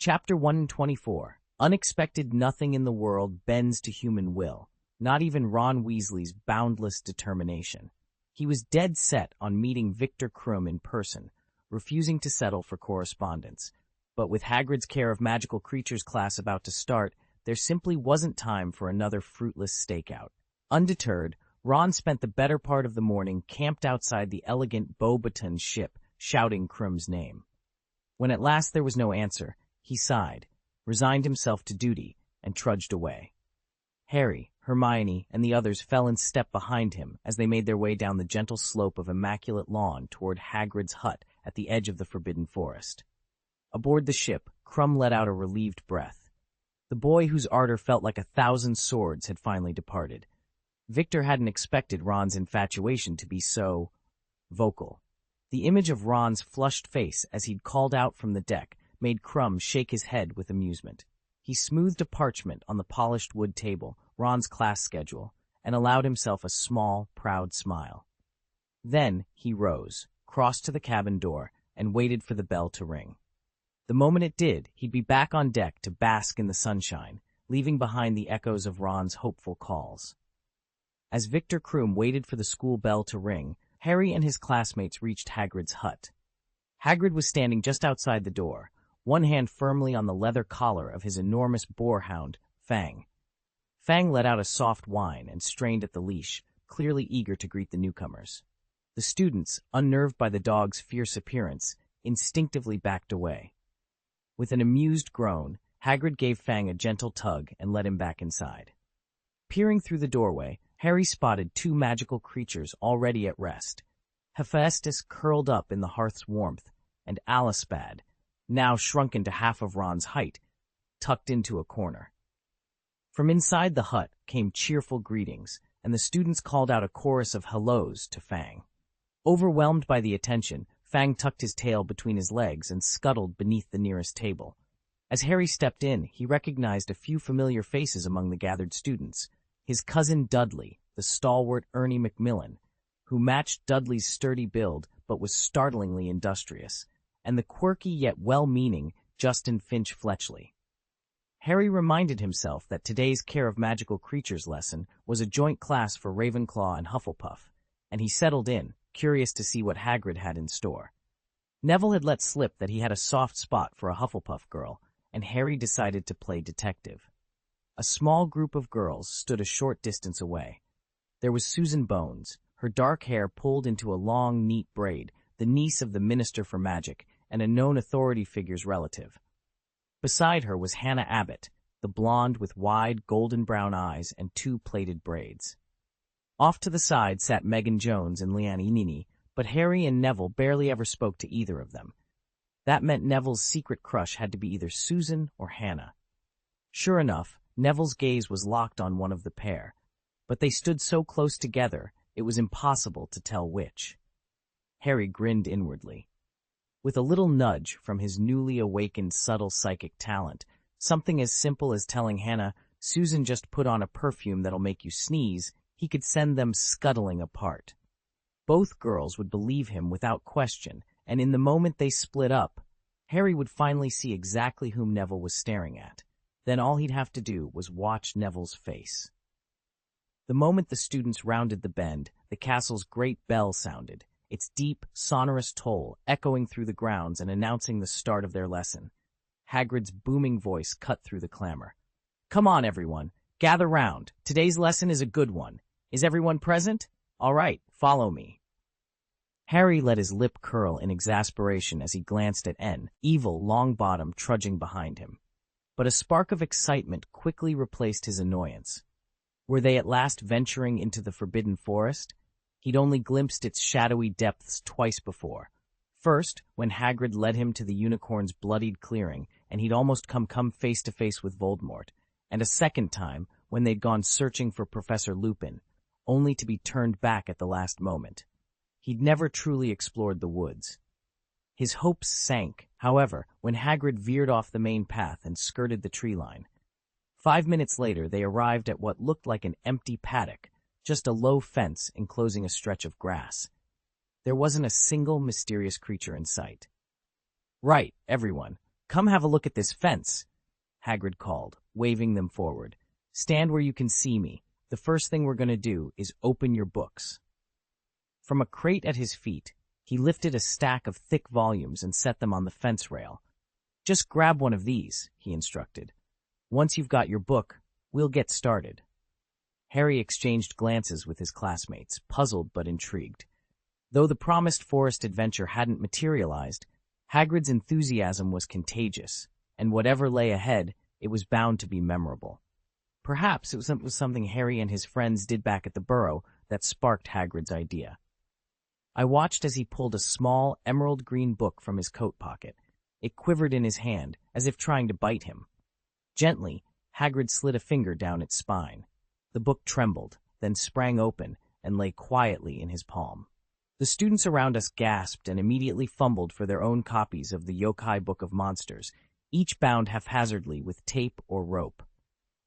Chapter 124. Unexpected nothing in the world bends to human will, not even Ron Weasley's boundless determination. He was dead set on meeting Victor Krum in person, refusing to settle for correspondence. But with Hagrid's Care of Magical Creatures class about to start, there simply wasn't time for another fruitless stakeout. Undeterred, Ron spent the better part of the morning camped outside the elegant Beauxbaton ship, shouting Krum's name. When at last there was no answer, he sighed, resigned himself to duty, and trudged away. Harry, Hermione, and the others fell in step behind him as they made their way down the gentle slope of immaculate lawn toward Hagrid's hut at the edge of the Forbidden Forest. Aboard the ship, Krum let out a relieved breath. The boy whose ardor felt like 1,000 swords had finally departed. Victor hadn't expected Ron's infatuation to be so vocal. The image of Ron's flushed face as he'd called out from the deck made Krum shake his head with amusement. He smoothed a parchment on the polished wood table, Ron's class schedule, and allowed himself a small, proud smile. Then he rose, crossed to the cabin door, and waited for the bell to ring. The moment it did, he'd be back on deck to bask in the sunshine, leaving behind the echoes of Ron's hopeful calls. As Victor Krum waited for the school bell to ring, Harry and his classmates reached Hagrid's hut. Hagrid was standing just outside the door, one hand firmly on the leather collar of his enormous boarhound, Fang. Fang let out a soft whine and strained at the leash, clearly eager to greet the newcomers. The students, unnerved by the dog's fierce appearance, instinctively backed away. With an amused groan, Hagrid gave Fang a gentle tug and let him back inside. Peering through the doorway, Harry spotted 2 magical creatures already at rest. Hephaestus curled up in the hearth's warmth, and Alispad, now shrunken to half of Ron's height, tucked into a corner. From inside the hut came cheerful greetings, and the students called out a chorus of hellos to Fang. Overwhelmed by the attention, Fang tucked his tail between his legs and scuttled beneath the nearest table. As Harry stepped in, he recognized a few familiar faces among the gathered students. His cousin Dudley, the stalwart Ernie Macmillan, who matched Dudley's sturdy build but was startlingly industrious, and the quirky yet well-meaning Justin Finch Fletchley. Harry reminded himself that today's Care of Magical Creatures lesson was a joint class for Ravenclaw and Hufflepuff, and he settled in, curious to see what Hagrid had in store. Neville had let slip that he had a soft spot for a Hufflepuff girl, and Harry decided to play detective. A small group of girls stood a short distance away. There was Susan Bones, her dark hair pulled into a long, neat braid, the niece of the Minister for Magic, and a known authority figure's relative. Beside her was Hannah Abbott, the blonde with wide, golden-brown eyes and 2 plaited braids. Off to the side sat Megan Jones and Leanne Nini, but Harry and Neville barely ever spoke to either of them. That meant Neville's secret crush had to be either Susan or Hannah. Sure enough, Neville's gaze was locked on one of the pair, but they stood so close together it was impossible to tell which. Harry grinned inwardly. With a little nudge from his newly awakened subtle psychic talent, something as simple as telling Hannah, "Susan just put on a perfume that'll make you sneeze," he could send them scuttling apart. Both girls would believe him without question, and in the moment they split up, Harry would finally see exactly whom Neville was staring at. Then all he'd have to do was watch Neville's face. The moment the students rounded the bend, the castle's great bell sounded, its deep, sonorous toll echoing through the grounds and announcing the start of their lesson. Hagrid's booming voice cut through the clamor. "Come on, everyone. Gather round. Today's lesson is a good one. Is everyone present? All right, follow me." Harry let his lip curl in exasperation as he glanced at Evil Longbottom trudging behind him. But a spark of excitement quickly replaced his annoyance. Were they at last venturing into the Forbidden Forest? He'd only glimpsed its shadowy depths twice before. First, when Hagrid led him to the unicorn's bloodied clearing, and he'd almost come face to face with Voldemort, and a second time when they'd gone searching for Professor Lupin, only to be turned back at the last moment. He'd never truly explored the woods. His hopes sank, however, when Hagrid veered off the main path and skirted the tree line. 5 minutes later, they arrived at what looked like an empty paddock, just a low fence enclosing a stretch of grass. There wasn't a single mysterious creature in sight. "Right, everyone. "Come have a look at this fence," Hagrid called, waving them forward. "Stand where you can see me. The first thing we're going to do is open your books." From a crate at his feet, he lifted a stack of thick volumes and set them on the fence rail. "Just grab one of these," he instructed. "Once you've got your book, we'll get started." Harry exchanged glances with his classmates, puzzled but intrigued. Though the promised forest adventure hadn't materialized, Hagrid's enthusiasm was contagious, and whatever lay ahead, it was bound to be memorable. Perhaps it was something Harry and his friends did back at the Burrow that sparked Hagrid's idea. I watched as he pulled a small, emerald-green book from his coat pocket. It quivered in his hand, as if trying to bite him. Gently, Hagrid slid a finger down its spine. The book trembled, then sprang open and lay quietly in his palm. The students around us gasped and immediately fumbled for their own copies of the Yokai Book of Monsters, each bound haphazardly with tape or rope.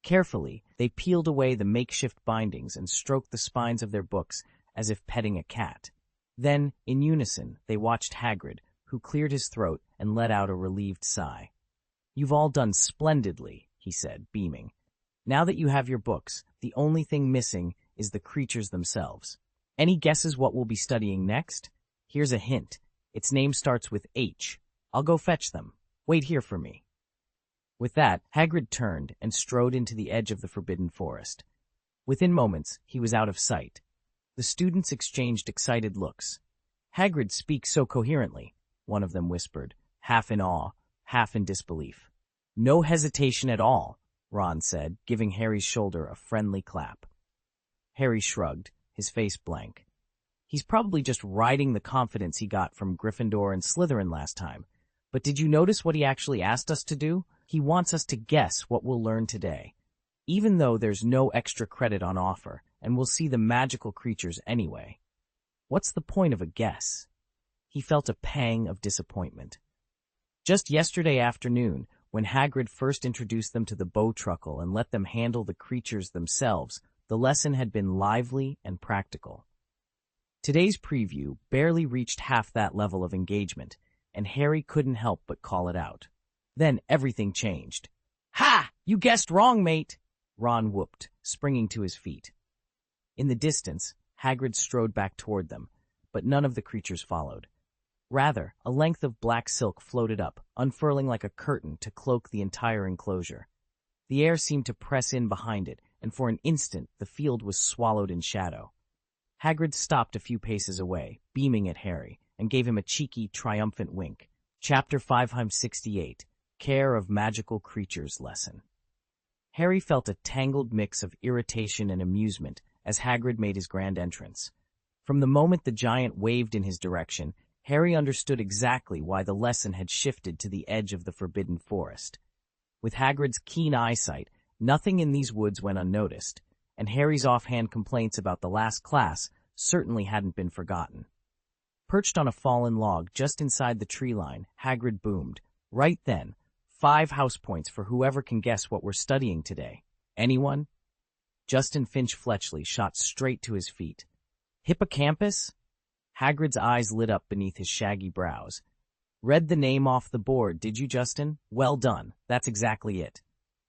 Carefully, they peeled away the makeshift bindings and stroked the spines of their books as if petting a cat. Then, in unison, they watched Hagrid, who cleared his throat and let out a relieved sigh. "You've all done splendidly," he said, beaming. "Now that you have your books, the only thing missing is the creatures themselves. Any guesses what we'll be studying next? Here's a hint. Its name starts with H. I'll go fetch them. Wait here for me." With that, Hagrid turned and strode into the edge of the Forbidden Forest. Within moments, he was out of sight. The students exchanged excited looks. "Hagrid speaks so coherently," one of them whispered, half in awe, half in disbelief. "No hesitation at all," Ron said, giving Harry's shoulder a friendly clap. Harry shrugged, his face blank. "He's probably just riding the confidence he got from Gryffindor and Slytherin last time. But did you notice what he actually asked us to do? He wants us to guess what we'll learn today, even though there's no extra credit on offer, and we'll see the magical creatures anyway. What's the point of a guess?" He felt a pang of disappointment. Just yesterday afternoon, when Hagrid first introduced them to the Bowtruckle and let them handle the creatures themselves, the lesson had been lively and practical. Today's preview barely reached half that level of engagement, and Harry couldn't help but call it out. Then everything changed. "Ha! You guessed wrong, mate!" Ron whooped, springing to his feet. In the distance, Hagrid strode back toward them, but none of the creatures followed. Rather, a length of black silk floated up, unfurling like a curtain to cloak the entire enclosure. The air seemed to press in behind it, and for an instant the field was swallowed in shadow. Hagrid stopped a few paces away, beaming at Harry, and gave him a cheeky, triumphant wink. Chapter 568, Care of Magical Creatures Lesson. Harry felt a tangled mix of irritation and amusement as Hagrid made his grand entrance. From the moment the giant waved in his direction, Harry understood exactly why the lesson had shifted to the edge of the Forbidden Forest. With Hagrid's keen eyesight, nothing in these woods went unnoticed, and Harry's offhand complaints about the last class certainly hadn't been forgotten. Perched on a fallen log just inside the tree line, Hagrid boomed, "Right then, 5 house points for whoever can guess what we're studying today. Anyone?" Justin Finch-Fletchley shot straight to his feet. "Hippocampus?" Hagrid's eyes lit up beneath his shaggy brows. "Read the name off the board, did you, Justin? Well done. That's exactly it."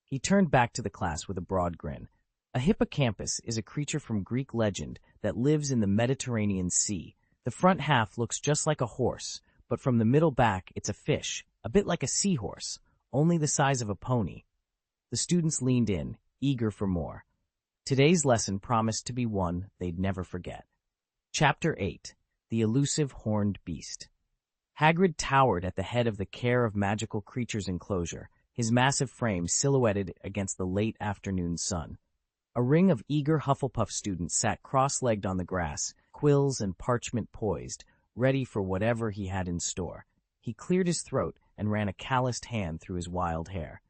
He turned back to the class with a broad grin. A hippocampus is a creature from Greek legend that lives in the Mediterranean Sea. The front half looks just like a horse, but from the middle back it's a fish, a bit like a seahorse, only the size of a pony. The students leaned in, eager for more. Today's lesson promised to be one they'd never forget. Chapter 8, The Elusive Horned Beast. Hagrid towered at the head of the Care of Magical Creatures enclosure, his massive frame silhouetted against the late afternoon sun. A ring of eager Hufflepuff students sat cross-legged on the grass, quills and parchment poised, ready for whatever he had in store. He cleared his throat and ran a calloused hand through his wild hair.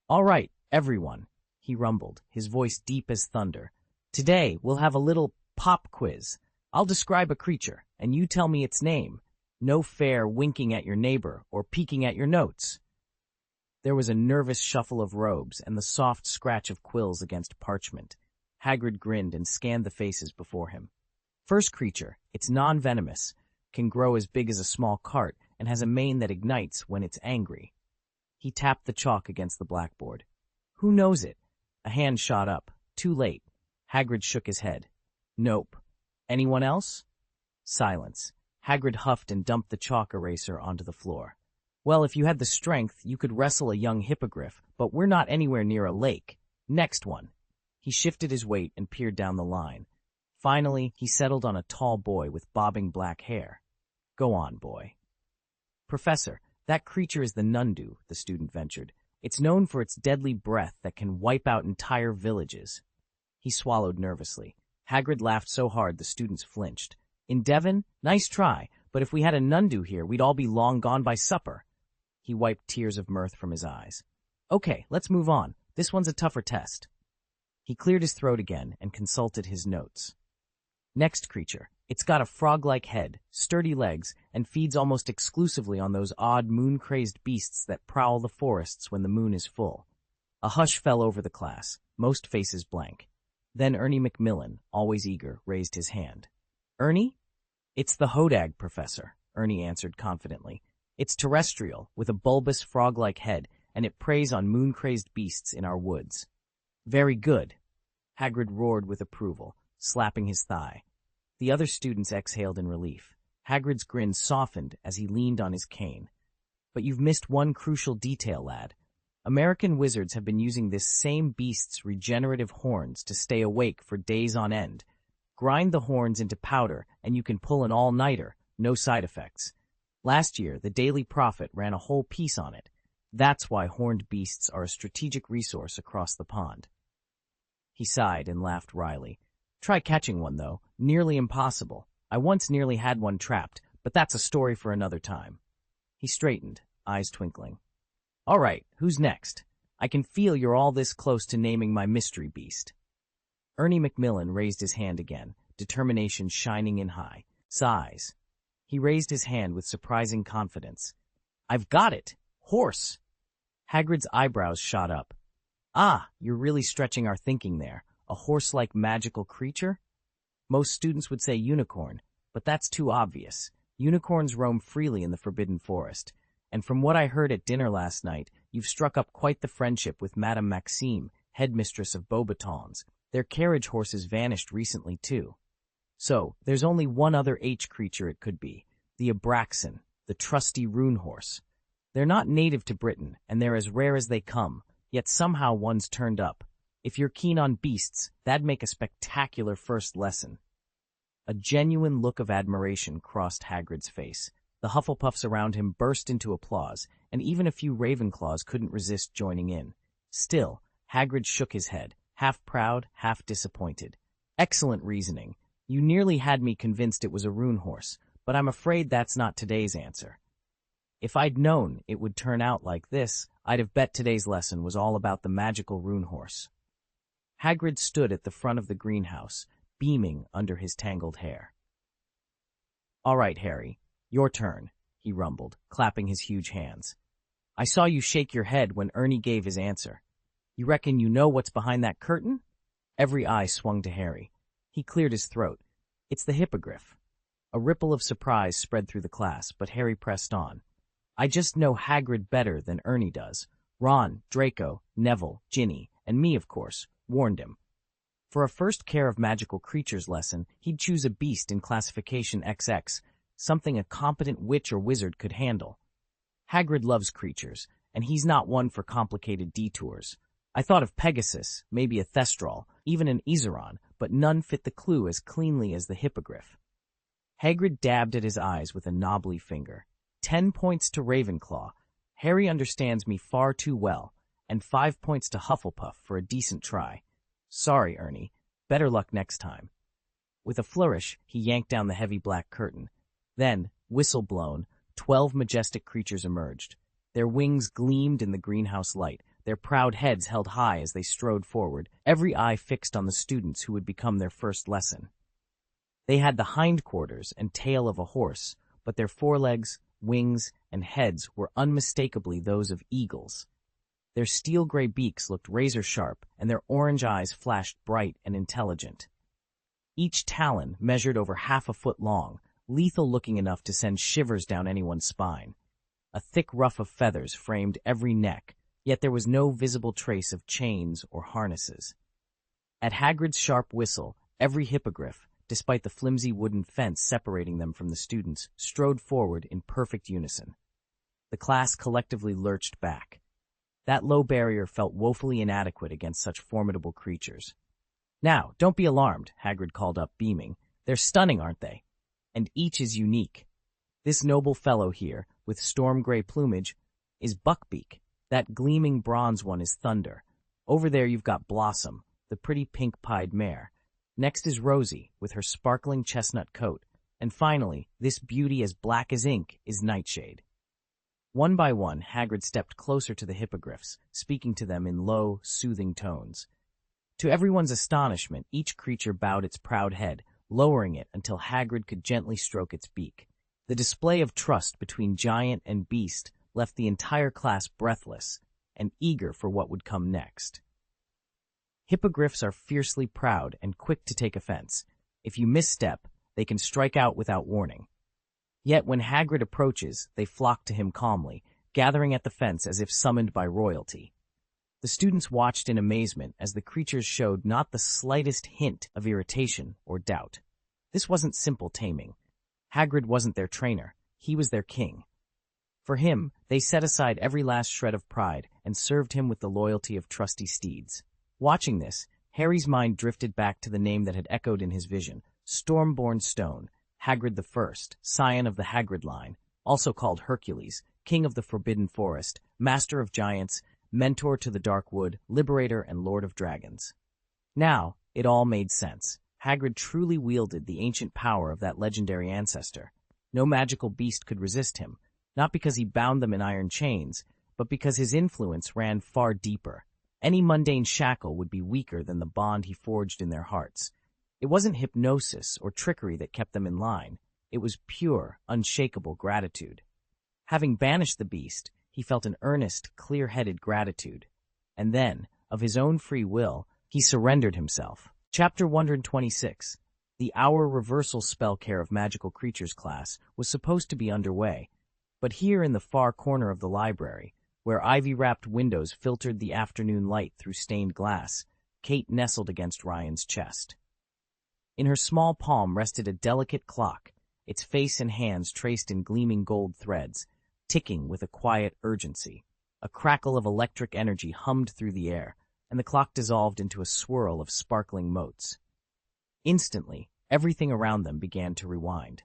"All right, everyone," he rumbled, his voice deep as thunder. "Today we'll have a little pop quiz. I'll describe a creature, and you tell me its name. No fair winking at your neighbor or peeking at your notes." There was a nervous shuffle of robes and the soft scratch of quills against parchment. Hagrid grinned and scanned the faces before him. First creature, it's non-venomous, can grow as big as a small cart, and has a mane that ignites when it's angry. He tapped the chalk against the blackboard. Who knows it? A hand shot up. Too late. Hagrid shook his head. Nope. Anyone else? Silence. Hagrid huffed and dumped the chalk eraser onto the floor. Well, if you had the strength, you could wrestle a young hippogriff, but we're not anywhere near a lake. Next one. He shifted his weight and peered down the line. Finally, he settled on a tall boy with bobbing black hair. Go on, boy. Professor, that creature is the Nundu, the student ventured. It's known for its deadly breath that can wipe out entire villages. He swallowed nervously. Hagrid laughed so hard the students flinched. In Devon? Nice try, but if we had a Nundu here, we'd all be long gone by supper. He wiped tears of mirth from his eyes. Okay, let's move on. This one's a tougher test. He cleared his throat again and consulted his notes. Next creature. It's got a frog-like head, sturdy legs, and feeds almost exclusively on those odd moon-crazed beasts that prowl the forests when the moon is full. A hush fell over the class, most faces blank. Then Ernie Macmillan, always eager, raised his hand. Ernie? It's the Hodag, Professor, Ernie answered confidently. It's terrestrial, with a bulbous frog-like head, and it preys on moon-crazed beasts in our woods. Very good. Hagrid roared with approval, slapping his thigh. The other students exhaled in relief. Hagrid's grin softened as he leaned on his cane. But you've missed one crucial detail, lad. American wizards have been using this same beast's regenerative horns to stay awake for days on end. Grind the horns into powder, and you can pull an all-nighter, no side effects. Last year, the Daily Prophet ran a whole piece on it. That's why horned beasts are a strategic resource across the pond. He sighed and laughed wryly. Try catching one, though. Nearly impossible. I once nearly had one trapped, but that's a story for another time. He straightened, eyes twinkling. All right, who's next? I can feel you're all this close to naming my mystery beast. Ernie Macmillan raised his hand again, determination shining in high. Sighs. He raised his hand with surprising confidence. I've got it! Horse! Hagrid's eyebrows shot up. Ah, you're really stretching our thinking there. A horse-like magical creature? Most students would say unicorn, but that's too obvious. Unicorns roam freely in the Forbidden Forest, and from what I heard at dinner last night, you've struck up quite the friendship with Madame Maxime, headmistress of Beauxbatons. Their carriage horses vanished recently, too. So, there's only one other H creature it could be, the Abraxan, the trusty rune horse. They're not native to Britain, and they're as rare as they come, yet somehow one's turned up. If you're keen on beasts, that'd make a spectacular first lesson. A genuine look of admiration crossed Hagrid's face. The Hufflepuffs around him burst into applause, and even a few Ravenclaws couldn't resist joining in. Still, Hagrid shook his head, half proud, half disappointed. Excellent reasoning. You nearly had me convinced it was a rune horse, but I'm afraid that's not today's answer. If I'd known it would turn out like this, I'd have bet today's lesson was all about the magical rune horse. Hagrid stood at the front of the greenhouse, beaming under his tangled hair. All right, Harry, your turn, he rumbled, clapping his huge hands. I saw you shake your head when Ernie gave his answer. You reckon you know what's behind that curtain? Every eye swung to Harry. He cleared his throat. It's the hippogriff. A ripple of surprise spread through the class, but Harry pressed on. I just know Hagrid better than Ernie does. Ron, Draco, Neville, Ginny, and me, of course, warned him. For a first Care of Magical Creatures lesson, he'd choose a beast in classification XX, something a competent witch or wizard could handle. Hagrid loves creatures, and he's not one for complicated detours. I thought of Pegasus, maybe a Thestral, even an Iseron, but none fit the clue as cleanly as the hippogriff. Hagrid dabbed at his eyes with a knobbly finger. 10 points to Ravenclaw. Harry understands me far too well, and 5 points to Hufflepuff for a decent try. Sorry, Ernie. Better luck next time. With a flourish, he yanked down the heavy black curtain. Then, whistle blown, 12 majestic creatures emerged. Their wings gleamed in the greenhouse light, their proud heads held high as they strode forward, every eye fixed on the students who would become their first lesson. They had the hindquarters and tail of a horse, but their forelegs, wings, and heads were unmistakably those of eagles. Their steel-gray beaks looked razor-sharp, and their orange eyes flashed bright and intelligent. Each talon measured over half a foot long, lethal-looking enough to send shivers down anyone's spine. A thick ruff of feathers framed every neck, yet there was no visible trace of chains or harnesses. At Hagrid's sharp whistle, every hippogriff, despite the flimsy wooden fence separating them from the students, strode forward in perfect unison. The class collectively lurched back. That low barrier felt woefully inadequate against such formidable creatures. "Now, don't be alarmed," Hagrid called up, beaming. "They're stunning, aren't they? And each is unique. This noble fellow here, with storm-gray plumage, is Buckbeak. That gleaming bronze one is Thunder. Over there you've got Blossom, the pretty pink-pied mare. Next is Rosie, with her sparkling chestnut coat. And finally, this beauty as black as ink is Nightshade." One by one, Hagrid stepped closer to the hippogriffs, speaking to them in low, soothing tones. To everyone's astonishment, each creature bowed its proud head, lowering it until Hagrid could gently stroke its beak. The display of trust between giant and beast left the entire class breathless and eager for what would come next. Hippogriffs are fiercely proud and quick to take offense. If you misstep, they can strike out without warning. Yet when Hagrid approaches, they flock to him calmly, gathering at the fence as if summoned by royalty. The students watched in amazement as the creatures showed not the slightest hint of irritation or doubt. This wasn't simple taming. Hagrid wasn't their trainer. He was their king. For him, they set aside every last shred of pride and served him with the loyalty of trusty steeds. Watching this, Harry's mind drifted back to the name that had echoed in his vision, Stormborn Stone, Hagrid the First, scion of the Hagrid line, also called Hercules, king of the Forbidden Forest, master of giants, mentor to the Dark Wood, liberator and lord of dragons. Now, it all made sense. Hagrid truly wielded the ancient power of that legendary ancestor. No magical beast could resist him, not because he bound them in iron chains, but because his influence ran far deeper. Any mundane shackle would be weaker than the bond he forged in their hearts. It wasn't hypnosis or trickery that kept them in line. It was pure, unshakable gratitude. Having banished the beast, he felt an earnest, clear-headed gratitude. And then, of his own free will, he surrendered himself. Chapter 126. The Hour Reversal Spell Care of Magical Creatures class was supposed to be underway, but here in the far corner of the library, where ivy-wrapped windows filtered the afternoon light through stained glass, Kate nestled against Ryan's chest. In her small palm rested a delicate clock, its face and hands traced in gleaming gold threads, ticking with a quiet urgency. A crackle of electric energy hummed through the air, and the clock dissolved into a swirl of sparkling motes. Instantly, everything around them began to rewind.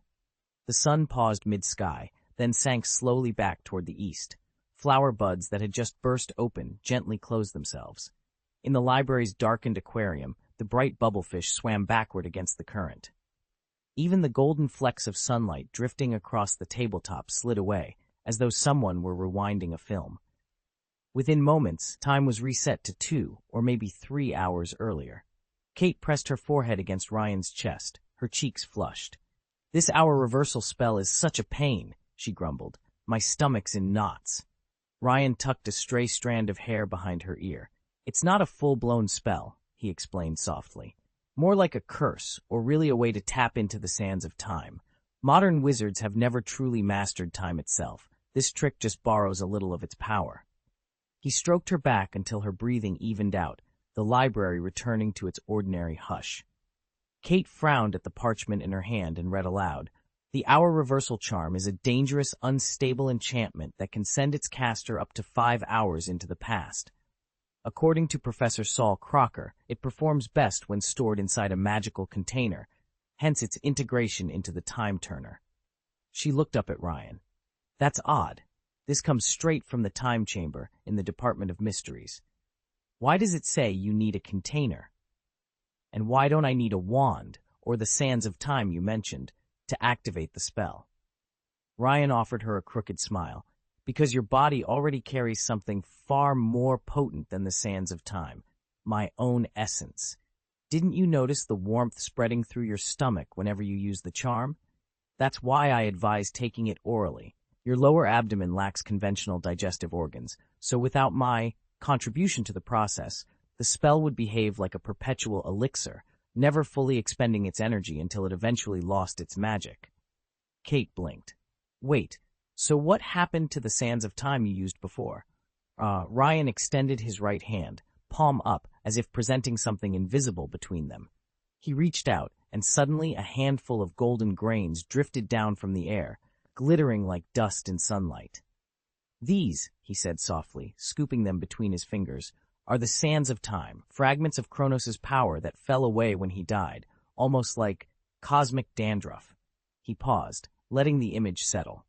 The sun paused mid-sky, then sank slowly back toward the east. Flower buds that had just burst open gently closed themselves. In the library's darkened aquarium, the bright bubblefish swam backward against the current. Even the golden flecks of sunlight drifting across the tabletop slid away, as though someone were rewinding a film. Within moments, time was reset to 2 or maybe 3 hours earlier. Kate pressed her forehead against Ryan's chest, her cheeks flushed. "This hour reversal spell is such a pain," she grumbled. "My stomach's in knots." Ryan tucked a stray strand of hair behind her ear. "It's not a full-blown spell," he explained softly. "More like a curse, or really a way to tap into the sands of time. Modern wizards have never truly mastered time itself. This trick just borrows a little of its power." He stroked her back until her breathing evened out, the library returning to its ordinary hush. Kate frowned at the parchment in her hand and read aloud. "The Hour Reversal Charm is a dangerous, unstable enchantment that can send its caster up to 5 hours into the past. According to Professor Saul Crocker, it performs best when stored inside a magical container, hence its integration into the Time Turner." She looked up at Ryan. "That's odd. This comes straight from the Time Chamber in the Department of Mysteries. Why does it say you need a container? And why don't I need a wand, or the Sands of Time you mentioned, to activate the spell?" Ryan offered her a crooked smile. "Because your body already carries something far more potent than the Sands of Time, my own essence. Didn't you notice the warmth spreading through your stomach whenever you use the charm? That's why I advise taking it orally. Your lower abdomen lacks conventional digestive organs, so without my contribution to the process, the spell would behave like a perpetual elixir, never fully expending its energy until it eventually lost its magic." Kate blinked. "Wait, So what happened to the sands of time you used before? Ryan extended his right hand, palm up, as if presenting something invisible between them. He reached out, and suddenly a handful of golden grains drifted down from the air, glittering like dust in sunlight. These, he said softly, scooping them between his fingers, are the sands of time, fragments of Kronos' power that fell away when he died, almost like cosmic dandruff. He paused, letting the image settle.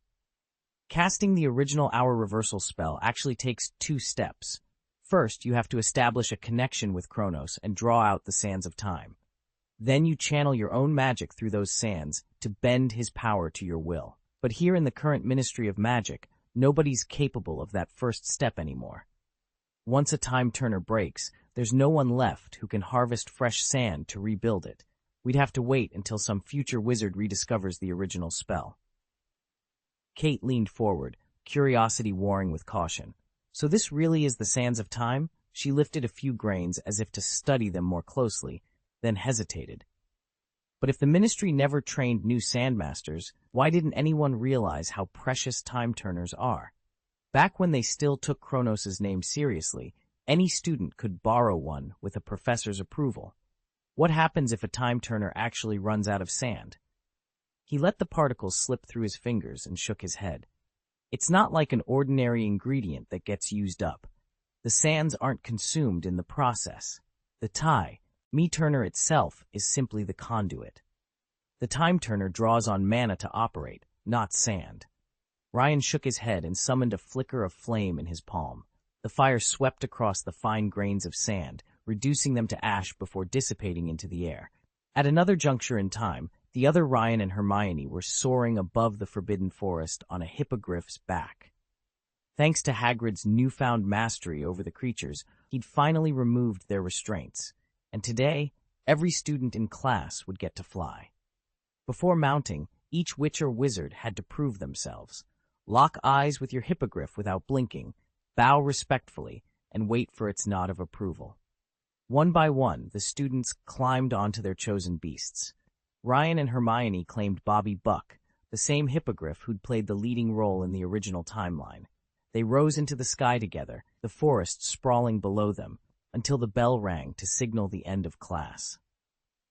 Casting the original hour reversal spell actually takes 2 steps. First, you have to establish a connection with Kronos and draw out the sands of time. Then you channel your own magic through those sands to bend his power to your will. But here in the current Ministry of Magic, nobody's capable of that first step anymore. Once a time turner breaks, there's no one left who can harvest fresh sand to rebuild it. We'd have to wait until some future wizard rediscovers the original spell. Kate leaned forward, curiosity warring with caution. So this really is the sands of time? She lifted a few grains as if to study them more closely, then hesitated. But if the ministry never trained new sandmasters, why didn't anyone realize how precious time-turners are? Back when they still took Kronos' name seriously, any student could borrow one with a professor's approval. What happens if a time-turner actually runs out of sand? He let the particles slip through his fingers and shook his head. It's not like an ordinary ingredient that gets used up. The sands aren't consumed in the process. The me-turner itself is simply the conduit. The time-turner draws on mana to operate, not sand. Ryan shook his head and summoned a flicker of flame in his palm. The fire swept across the fine grains of sand, reducing them to ash before dissipating into the air. At another juncture in time, the other Ryan and Hermione were soaring above the forbidden forest on a hippogriff's back. Thanks to Hagrid's newfound mastery over the creatures, he'd finally removed their restraints, and today, every student in class would get to fly. Before mounting, each witch or wizard had to prove themselves. Lock eyes with your hippogriff without blinking, bow respectfully, and wait for its nod of approval. One by one, the students climbed onto their chosen beasts. Ryan and Hermione claimed Bobby Buck, the same hippogriff who'd played the leading role in the original timeline. They rose into the sky together, the forest sprawling below them, until the bell rang to signal the end of class.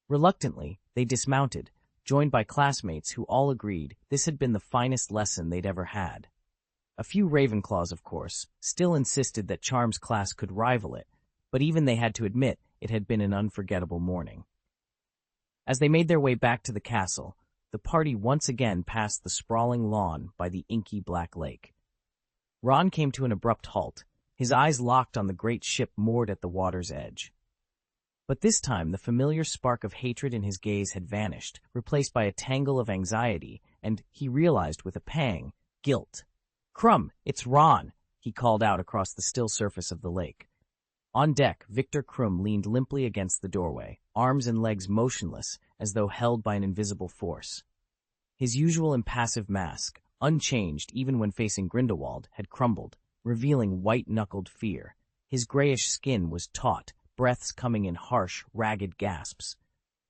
Reluctantly, they dismounted, joined by classmates who all agreed this had been the finest lesson they'd ever had. A few Ravenclaws, of course, still insisted that Charm's class could rival it, but even they had to admit it had been an unforgettable morning. As they made their way back to the castle, the party once again passed the sprawling lawn by the inky black lake. Ron came to an abrupt halt, his eyes locked on the great ship moored at the water's edge. But this time the familiar spark of hatred in his gaze had vanished, replaced by a tangle of anxiety, and, he realized with a pang, guilt. "Crumb, it's Ron!" he called out across the still surface of the lake. On deck, Victor Krum leaned limply against the doorway, arms and legs motionless, as though held by an invisible force. His usual impassive mask, unchanged even when facing Grindelwald, had crumbled, revealing white-knuckled fear. His grayish skin was taut, breaths coming in harsh, ragged gasps.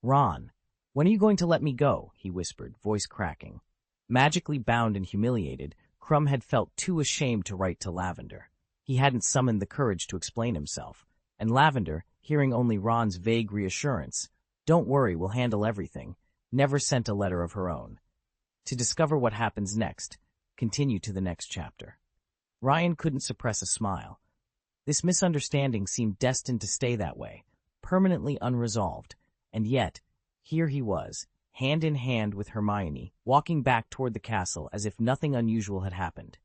"Ron, when are you going to let me go?" he whispered, voice cracking. Magically bound and humiliated, Krum had felt too ashamed to write to Lavender. He hadn't summoned the courage to explain himself, and Lavender, hearing only Ron's vague reassurance, "Don't worry, we'll handle everything," never sent a letter of her own. To discover what happens next, continue to the next chapter. Ryan couldn't suppress a smile. This misunderstanding seemed destined to stay that way, permanently unresolved, and yet, here he was, hand in hand with Hermione, walking back toward the castle as if nothing unusual had happened.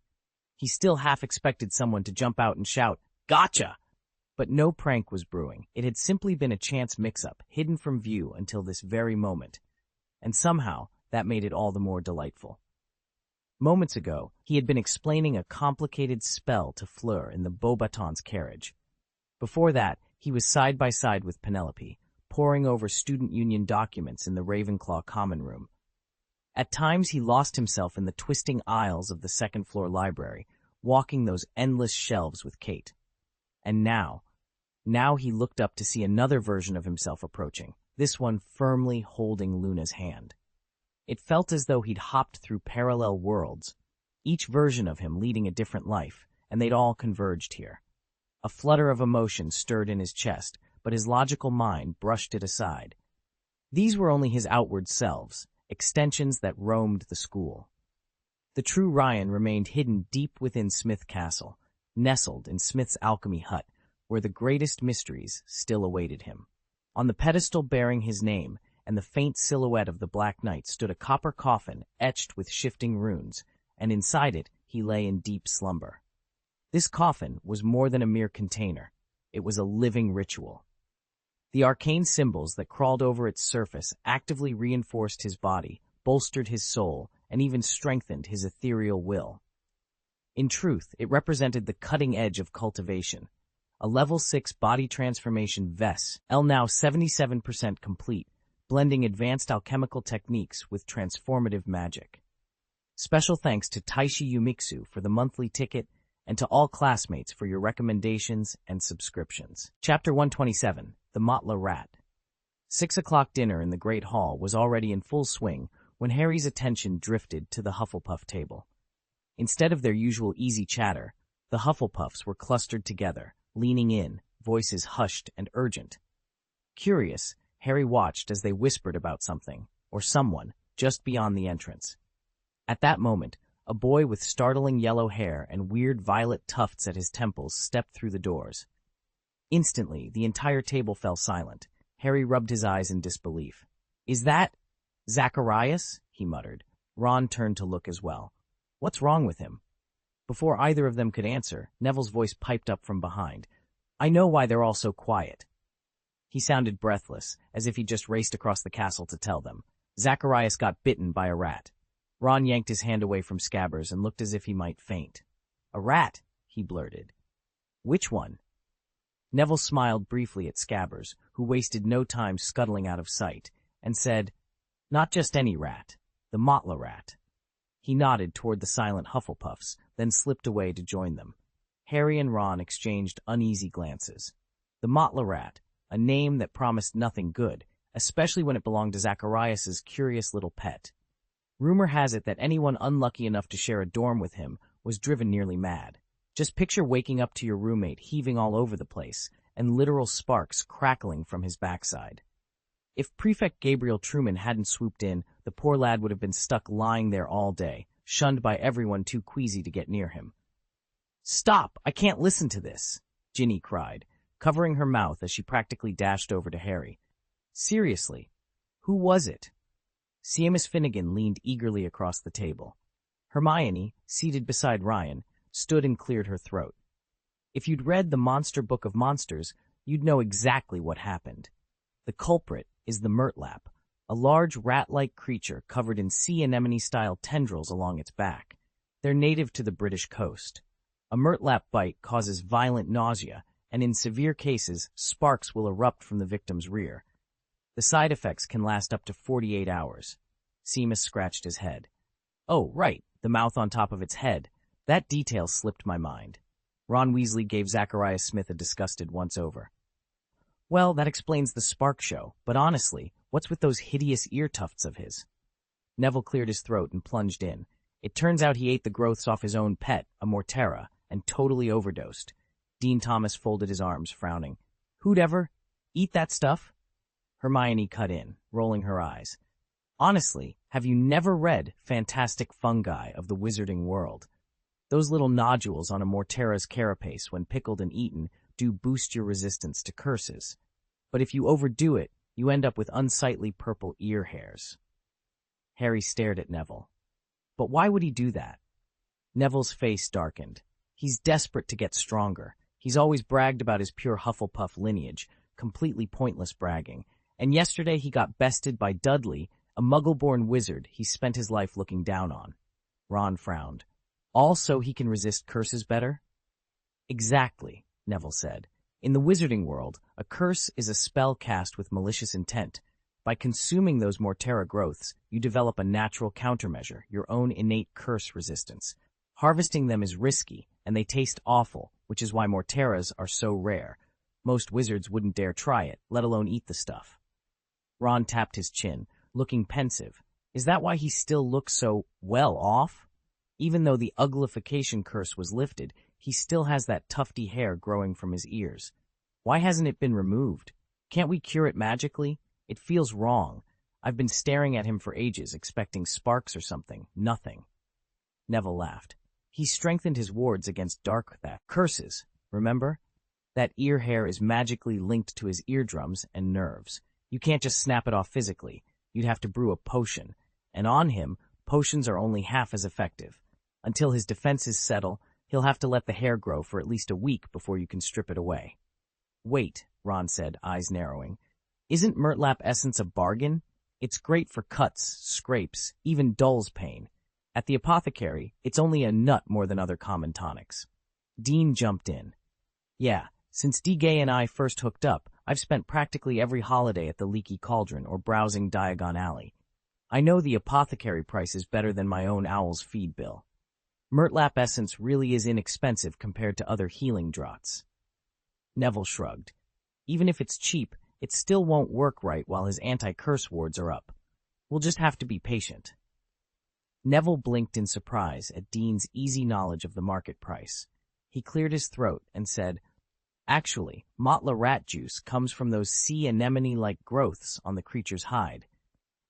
He still half expected someone to jump out and shout, "Gotcha!" But no prank was brewing. It had simply been a chance mix-up, hidden from view until this very moment. And somehow, that made it all the more delightful. Moments ago, he had been explaining a complicated spell to Fleur in the Beauxbatons carriage. Before that, he was side by side with Penelope, poring over student union documents in the Ravenclaw common room. At times he lost himself in the twisting aisles of the second-floor library, walking those endless shelves with Kate. And now he looked up to see another version of himself approaching, this one firmly holding Luna's hand. It felt as though he'd hopped through parallel worlds, each version of him leading a different life, and they'd all converged here. A flutter of emotion stirred in his chest, but his logical mind brushed it aside. These were only his outward selves, extensions that roamed the school. The true Ryan remained hidden deep within Smith Castle, nestled in Smith's alchemy hut, where the greatest mysteries still awaited him. On the pedestal bearing his name and the faint silhouette of the Black Knight stood a copper coffin etched with shifting runes, and inside it he lay in deep slumber. This coffin was more than a mere container. It was a living ritual. The arcane symbols that crawled over its surface actively reinforced his body, bolstered his soul, and even strengthened his ethereal will. In truth, it represented the cutting edge of cultivation. A level 6 body transformation vest, now 77% complete, blending advanced alchemical techniques with transformative magic. Special thanks to Taishi Yumiksu for the monthly ticket and to all classmates for your recommendations and subscriptions. Chapter 127, The Motla Rat. 6 o'clock dinner in the Great Hall was already in full swing when Harry's attention drifted to the Hufflepuff table. Instead of their usual easy chatter, the Hufflepuffs were clustered together, leaning in, voices hushed and urgent. Curious, Harry watched as they whispered about something, or someone, just beyond the entrance. At that moment, a boy with startling yellow hair and weird violet tufts at his temples stepped through the doors. Instantly, the entire table fell silent. Harry rubbed his eyes in disbelief. "Is that Zacharias?" he muttered. Ron turned to look as well. "What's wrong with him?" Before either of them could answer, Neville's voice piped up from behind. "I know why they're all so quiet." He sounded breathless, as if he just raced across the castle to tell them. Zacharias got bitten by a rat. Ron yanked his hand away from Scabbers and looked as if he might faint. "A rat," he blurted. "Which one?" Neville smiled briefly at Scabbers, who wasted no time scuttling out of sight, and said, "Not just any rat, the Motla Rat." He nodded toward the silent Hufflepuffs, then slipped away to join them. Harry and Ron exchanged uneasy glances. The Motla Rat, a name that promised nothing good, especially when it belonged to Zacharias's curious little pet. Rumor has it that anyone unlucky enough to share a dorm with him was driven nearly mad. Just picture waking up to your roommate heaving all over the place, and literal sparks crackling from his backside. If Prefect Gabriel Truman hadn't swooped in, the poor lad would have been stuck lying there all day, shunned by everyone too queasy to get near him. "Stop! I can't listen to this!" Ginny cried, covering her mouth as she practically dashed over to Harry. "Seriously, who was it?" Seamus Finnegan leaned eagerly across the table. Hermione, seated beside Ryan, stood and cleared her throat. If you'd read the Monster Book of Monsters, you'd know exactly what happened. The culprit is the Murtlap, a large rat-like creature covered in sea anemone-style tendrils along its back. They're native to the British coast. A Murtlap bite causes violent nausea, and in severe cases, sparks will erupt from the victim's rear. The side effects can last up to 48 hours. Seamus scratched his head. "Oh, right, the mouth on top of its head. That detail slipped my mind." Ron Weasley gave Zacharias Smith a disgusted once-over. "Well, that explains the spark show, but honestly, what's with those hideous ear tufts of his?" Neville cleared his throat and plunged in. It turns out he ate the growths off his own pet, a Mortera, and totally overdosed. Dean Thomas folded his arms, frowning. "Who'd ever eat that stuff?" Hermione cut in, rolling her eyes. "Honestly, have you never read Fantastic Fungi of the Wizarding World? Those little nodules on a Mortera's carapace, when pickled and eaten, do boost your resistance to curses. But if you overdo it, you end up with unsightly purple ear hairs." Harry stared at Neville. "But why would he do that?" Neville's face darkened. "He's desperate to get stronger. He's always bragged about his pure Hufflepuff lineage, completely pointless bragging. And yesterday he got bested by Dudley, a Muggle-born wizard he spent his life looking down on." Ron frowned. "All so he can resist curses better?" "Exactly," Neville said. "In the wizarding world, a curse is a spell cast with malicious intent. By consuming those Mortera growths, you develop a natural countermeasure, your own innate curse resistance. Harvesting them is risky, and they taste awful, which is why Morteras are so rare. Most wizards wouldn't dare try it, let alone eat the stuff." Ron tapped his chin, looking pensive. "Is that why he still looks so well off?" Even though the uglification curse was lifted, he still has that tufty hair growing from his ears. Why hasn't it been removed? Can't we cure it magically? It feels wrong. I've been staring at him for ages, expecting sparks or something. Nothing. Neville laughed. He strengthened his wards against dark curses, remember? That ear hair is magically linked to his eardrums and nerves. You can't just snap it off physically. You'd have to brew a potion. And on him, potions are only half as effective. Until his defenses settle, he'll have to let the hair grow for at least a week before you can strip it away. Wait, Ron said, eyes narrowing. Isn't Murtlap essence a bargain? It's great for cuts, scrapes, even dull's pain. At the apothecary, it's only a nut more than other common tonics. Dean jumped in. Yeah, since D-Gay and I first hooked up, I've spent practically every holiday at the Leaky Cauldron or browsing Diagon Alley. I know the apothecary price is better than my own owl's feed bill. Murtlap essence really is inexpensive compared to other healing draughts. Neville shrugged. Even if it's cheap, it still won't work right while his anti-curse wards are up. We'll just have to be patient. Neville blinked in surprise at Dean's easy knowledge of the market price. He cleared his throat and said, Actually, Motla rat juice comes from those sea anemone-like growths on the creature's hide.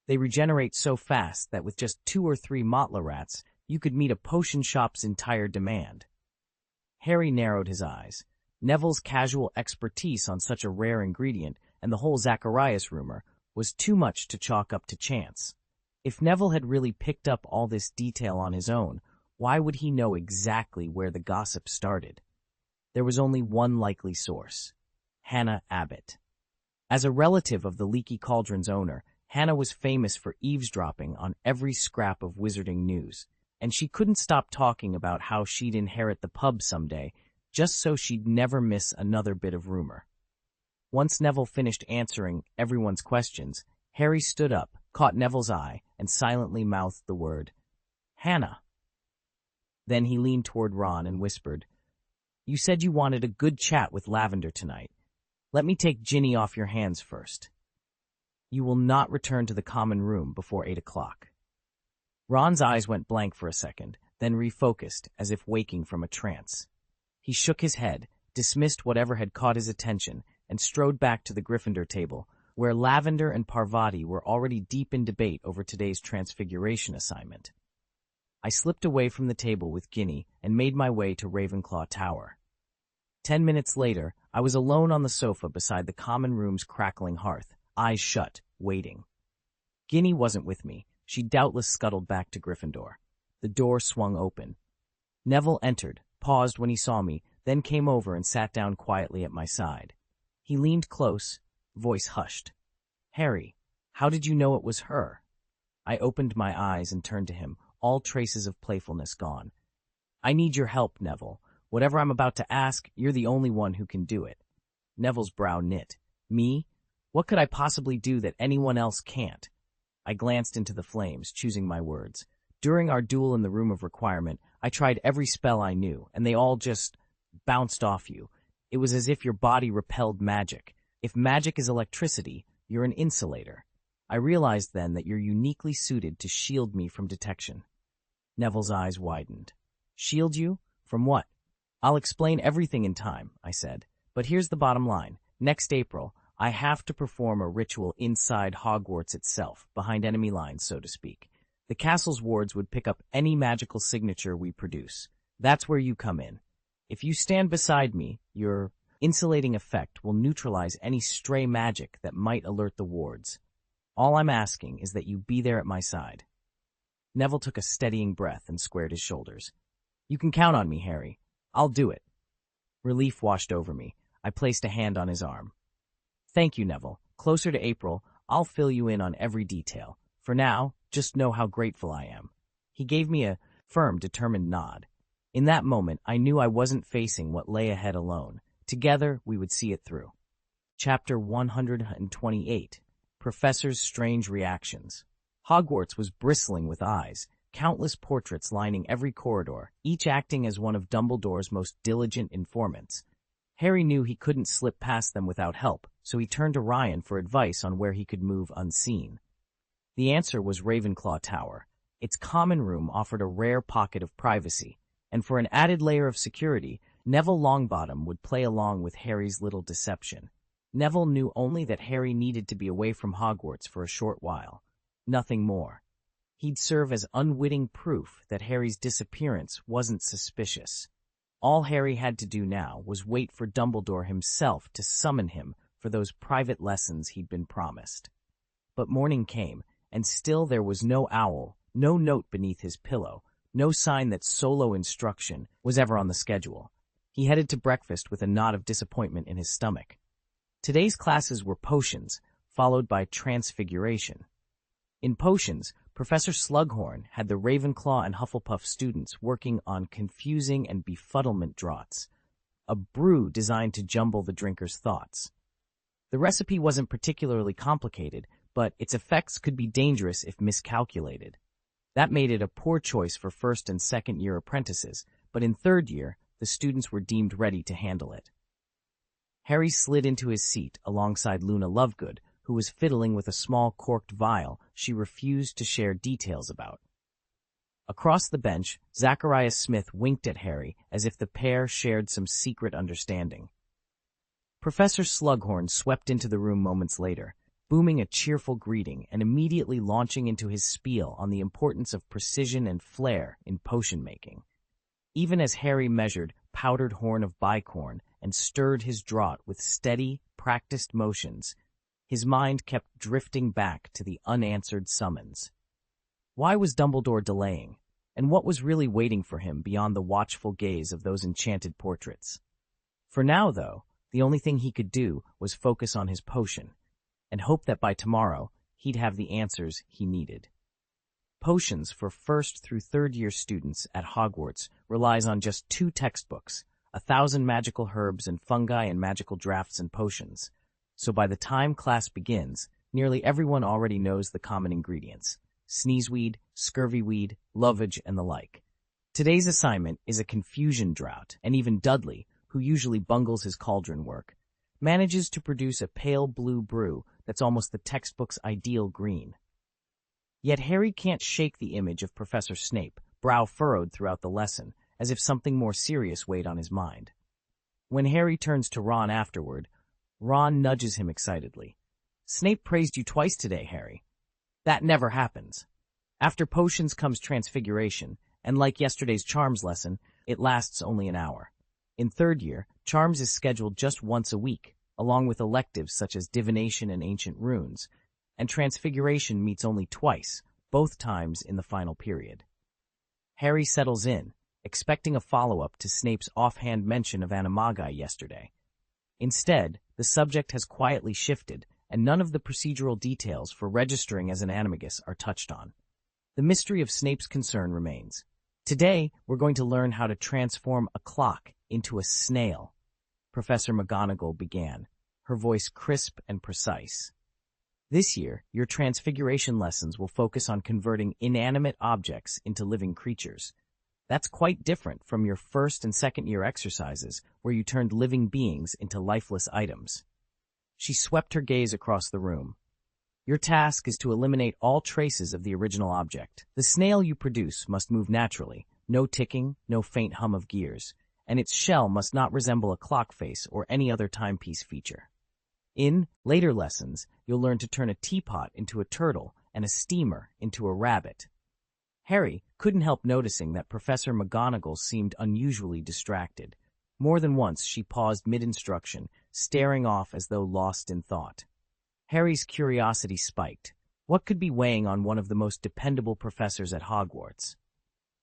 They regenerate so fast that with just 2 or 3 Motla rats, you could meet a potion shop's entire demand. Harry narrowed his eyes. Neville's casual expertise on such a rare ingredient and the whole Zacharias rumor was too much to chalk up to chance. If Neville had really picked up all this detail on his own, why would he know exactly where the gossip started? There was only one likely source, Hannah Abbott. As a relative of the Leaky Cauldron's owner, Hannah was famous for eavesdropping on every scrap of wizarding news, and she couldn't stop talking about how she'd inherit the pub someday, just so she'd never miss another bit of rumor. Once Neville finished answering everyone's questions, Harry stood up, caught Neville's eye, and silently mouthed the word, Hannah. Then he leaned toward Ron and whispered, You said you wanted a good chat with Lavender tonight. Let me take Ginny off your hands first. You will not return to the common room before 8 o'clock. Ron's eyes went blank for a second, then refocused as if waking from a trance. He shook his head, dismissed whatever had caught his attention, and strode back to the Gryffindor table, where Lavender and Parvati were already deep in debate over today's transfiguration assignment. I slipped away from the table with Ginny and made my way to Ravenclaw Tower. 10 minutes later, I was alone on the sofa beside the common room's crackling hearth, eyes shut, waiting. Ginny wasn't with me. She doubtless scuttled back to Gryffindor. The door swung open. Neville entered, paused when he saw me, then came over and sat down quietly at my side. He leaned close, voice hushed. Harry, how did you know it was her? I opened my eyes and turned to him, all traces of playfulness gone. I need your help, Neville. Whatever I'm about to ask, you're the only one who can do it. Neville's brow knit. Me? What could I possibly do that anyone else can't? I glanced into the flames, choosing my words. During our duel in the Room of Requirement, I tried every spell I knew, and they all just bounced off you. It was as if your body repelled magic. If magic is electricity, you're an insulator. I realized then that you're uniquely suited to shield me from detection. Neville's eyes widened. Shield you? From what? I'll explain everything in time, I said. But here's the bottom line. Next April, I have to perform a ritual inside Hogwarts itself, behind enemy lines, so to speak. The castle's wards would pick up any magical signature we produce. That's where you come in. If you stand beside me, your insulating effect will neutralize any stray magic that might alert the wards. All I'm asking is that you be there at my side. Neville took a steadying breath and squared his shoulders. You can count on me, Harry. I'll do it. Relief washed over me. I placed a hand on his arm. Thank you, Neville. Closer to April, I'll fill you in on every detail. For now, just know how grateful I am. He gave me a firm, determined nod. In that moment, I knew I wasn't facing what lay ahead alone. Together, we would see it through. Chapter 128. Professor's Strange Reactions. Hogwarts was bristling with eyes, countless portraits lining every corridor, each acting as one of Dumbledore's most diligent informants. Harry knew he couldn't slip past them without help, so he turned to Ryan for advice on where he could move unseen. The answer was Ravenclaw Tower, Its common room offered a rare pocket of privacy, and for an added layer of security, Neville Longbottom would play along with Harry's little deception. Neville knew only that Harry needed to be away from Hogwarts for a short while. Nothing more. He'd serve as unwitting proof that Harry's disappearance wasn't suspicious. All Harry had to do now was wait for Dumbledore himself to summon him for those private lessons he'd been promised. But morning came, and still there was no owl, no note beneath his pillow, no sign that solo instruction was ever on the schedule. He headed to breakfast with a knot of disappointment in his stomach. Today's classes were potions, followed by transfiguration. In potions, Professor Slughorn had the Ravenclaw and Hufflepuff students working on confusing and befuddlement draughts, a brew designed to jumble the drinker's thoughts. The recipe wasn't particularly complicated, but its effects could be dangerous if miscalculated. That made it a poor choice for first and second year apprentices, but in third year, the students were deemed ready to handle it. Harry slid into his seat alongside Luna Lovegood, who was fiddling with a small corked vial she refused to share details about. Across the bench, Zacharias Smith winked at Harry as if the pair shared some secret understanding. Professor Slughorn swept into the room moments later, booming a cheerful greeting and immediately launching into his spiel on the importance of precision and flair in potion-making. Even as Harry measured powdered horn of bicorn and stirred his draught with steady, practiced motions, his mind kept drifting back to the unanswered summons. Why was Dumbledore delaying, and what was really waiting for him beyond the watchful gaze of those enchanted portraits? For now, though, the only thing he could do was focus on his potion, and hope that by tomorrow he'd have the answers he needed. Potions for first through third year students at Hogwarts relies on just 2 textbooks, 1,000 magical herbs and fungi and magical drafts and potions. So by the time class begins, nearly everyone already knows the common ingredients: sneezeweed, scurvyweed, lovage, and the like. Today's assignment is a confusion drought, and even Dudley, who usually bungles his cauldron work, manages to produce a pale blue brew that's almost the textbook's ideal green. Yet Harry can't shake the image of Professor Snape, brow furrowed throughout the lesson, as if something more serious weighed on his mind. When Harry turns to Ron afterward, Ron nudges him excitedly. "Snape praised you twice today, Harry." "That never happens. After potions comes transfiguration, and like yesterday's charms lesson, it lasts only an hour. In third year, charms is scheduled just once a week, along with electives such as divination and ancient runes, and transfiguration meets only twice, both times in the final period." Harry settles in, expecting a follow-up to Snape's offhand mention of animagi yesterday. Instead, the subject has quietly shifted, and none of the procedural details for registering as an animagus are touched on. The mystery of Snape's concern remains. "Today, we're going to learn how to transform a clock into a snail," Professor McGonagall began, her voice crisp and precise. "This year, your transfiguration lessons will focus on converting inanimate objects into living creatures. That's quite different from your first and second year exercises, where you turned living beings into lifeless items." She swept her gaze across the room. "Your task is to eliminate all traces of the original object. The snail you produce must move naturally, no ticking, no faint hum of gears, and its shell must not resemble a clock face or any other timepiece feature. In later lessons, you'll learn to turn a teapot into a turtle and a steamer into a rabbit." Harry couldn't help noticing that Professor McGonagall seemed unusually distracted. More than once she paused mid-instruction, staring off as though lost in thought. Harry's curiosity spiked. What could be weighing on one of the most dependable professors at Hogwarts?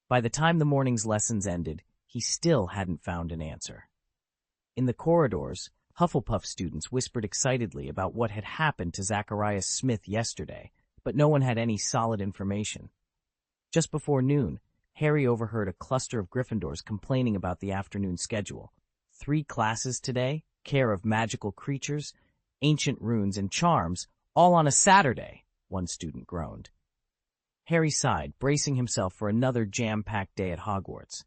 By the time the morning's lessons ended, he still hadn't found an answer. In the corridors, Hufflepuff students whispered excitedly about what had happened to Zacharias Smith yesterday, but no one had any solid information. Just before noon, Harry overheard a cluster of Gryffindors complaining about the afternoon schedule. 3 classes today, care of magical creatures, ancient runes, and charms, all on a Saturday, one student groaned. Harry sighed, bracing himself for another jam-packed day at Hogwarts.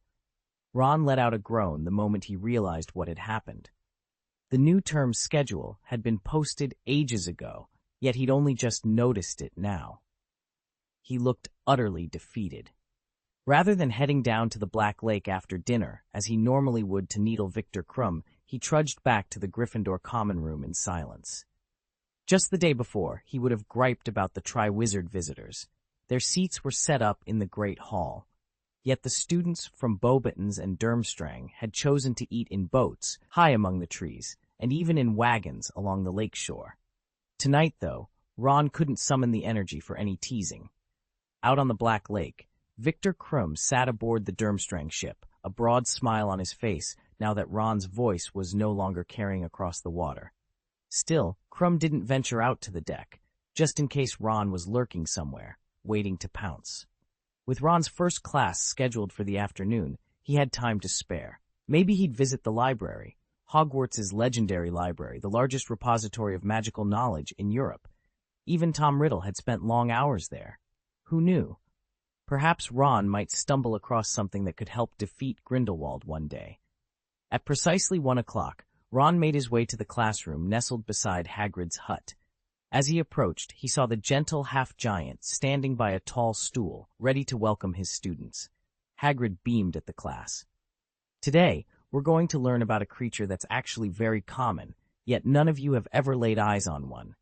Ron let out a groan the moment he realized what had happened. The new term schedule had been posted ages ago, yet he'd only just noticed it now. He looked utterly defeated. Rather than heading down to the Black Lake after dinner, as he normally would to needle Victor Krum, he trudged back to the Gryffindor common room in silence. Just the day before, he would have griped about the Triwizard visitors. Their seats were set up in the Great Hall. Yet the students from Beauxbatons and Durmstrang had chosen to eat in boats, high among the trees, and even in wagons along the lake shore. Tonight, though, Ron couldn't summon the energy for any teasing. Out on the Black Lake, Victor Krum sat aboard the Durmstrang ship, a broad smile on his face now that Ron's voice was no longer carrying across the water. Still, Krum didn't venture out to the deck, just in case Ron was lurking somewhere, waiting to pounce. With Ron's first class scheduled for the afternoon, he had time to spare. Maybe he'd visit the library, Hogwarts' legendary library, the largest repository of magical knowledge in Europe. Even Tom Riddle had spent long hours there. Who knew? Perhaps Ron might stumble across something that could help defeat Grindelwald one day. At precisely 1 o'clock, Ron made his way to the classroom nestled beside Hagrid's hut. As he approached, he saw the gentle half-giant standing by a tall stool, ready to welcome his students. Hagrid beamed at the class. Today, we're going to learn about a creature that's actually very common, yet none of you have ever laid eyes on one.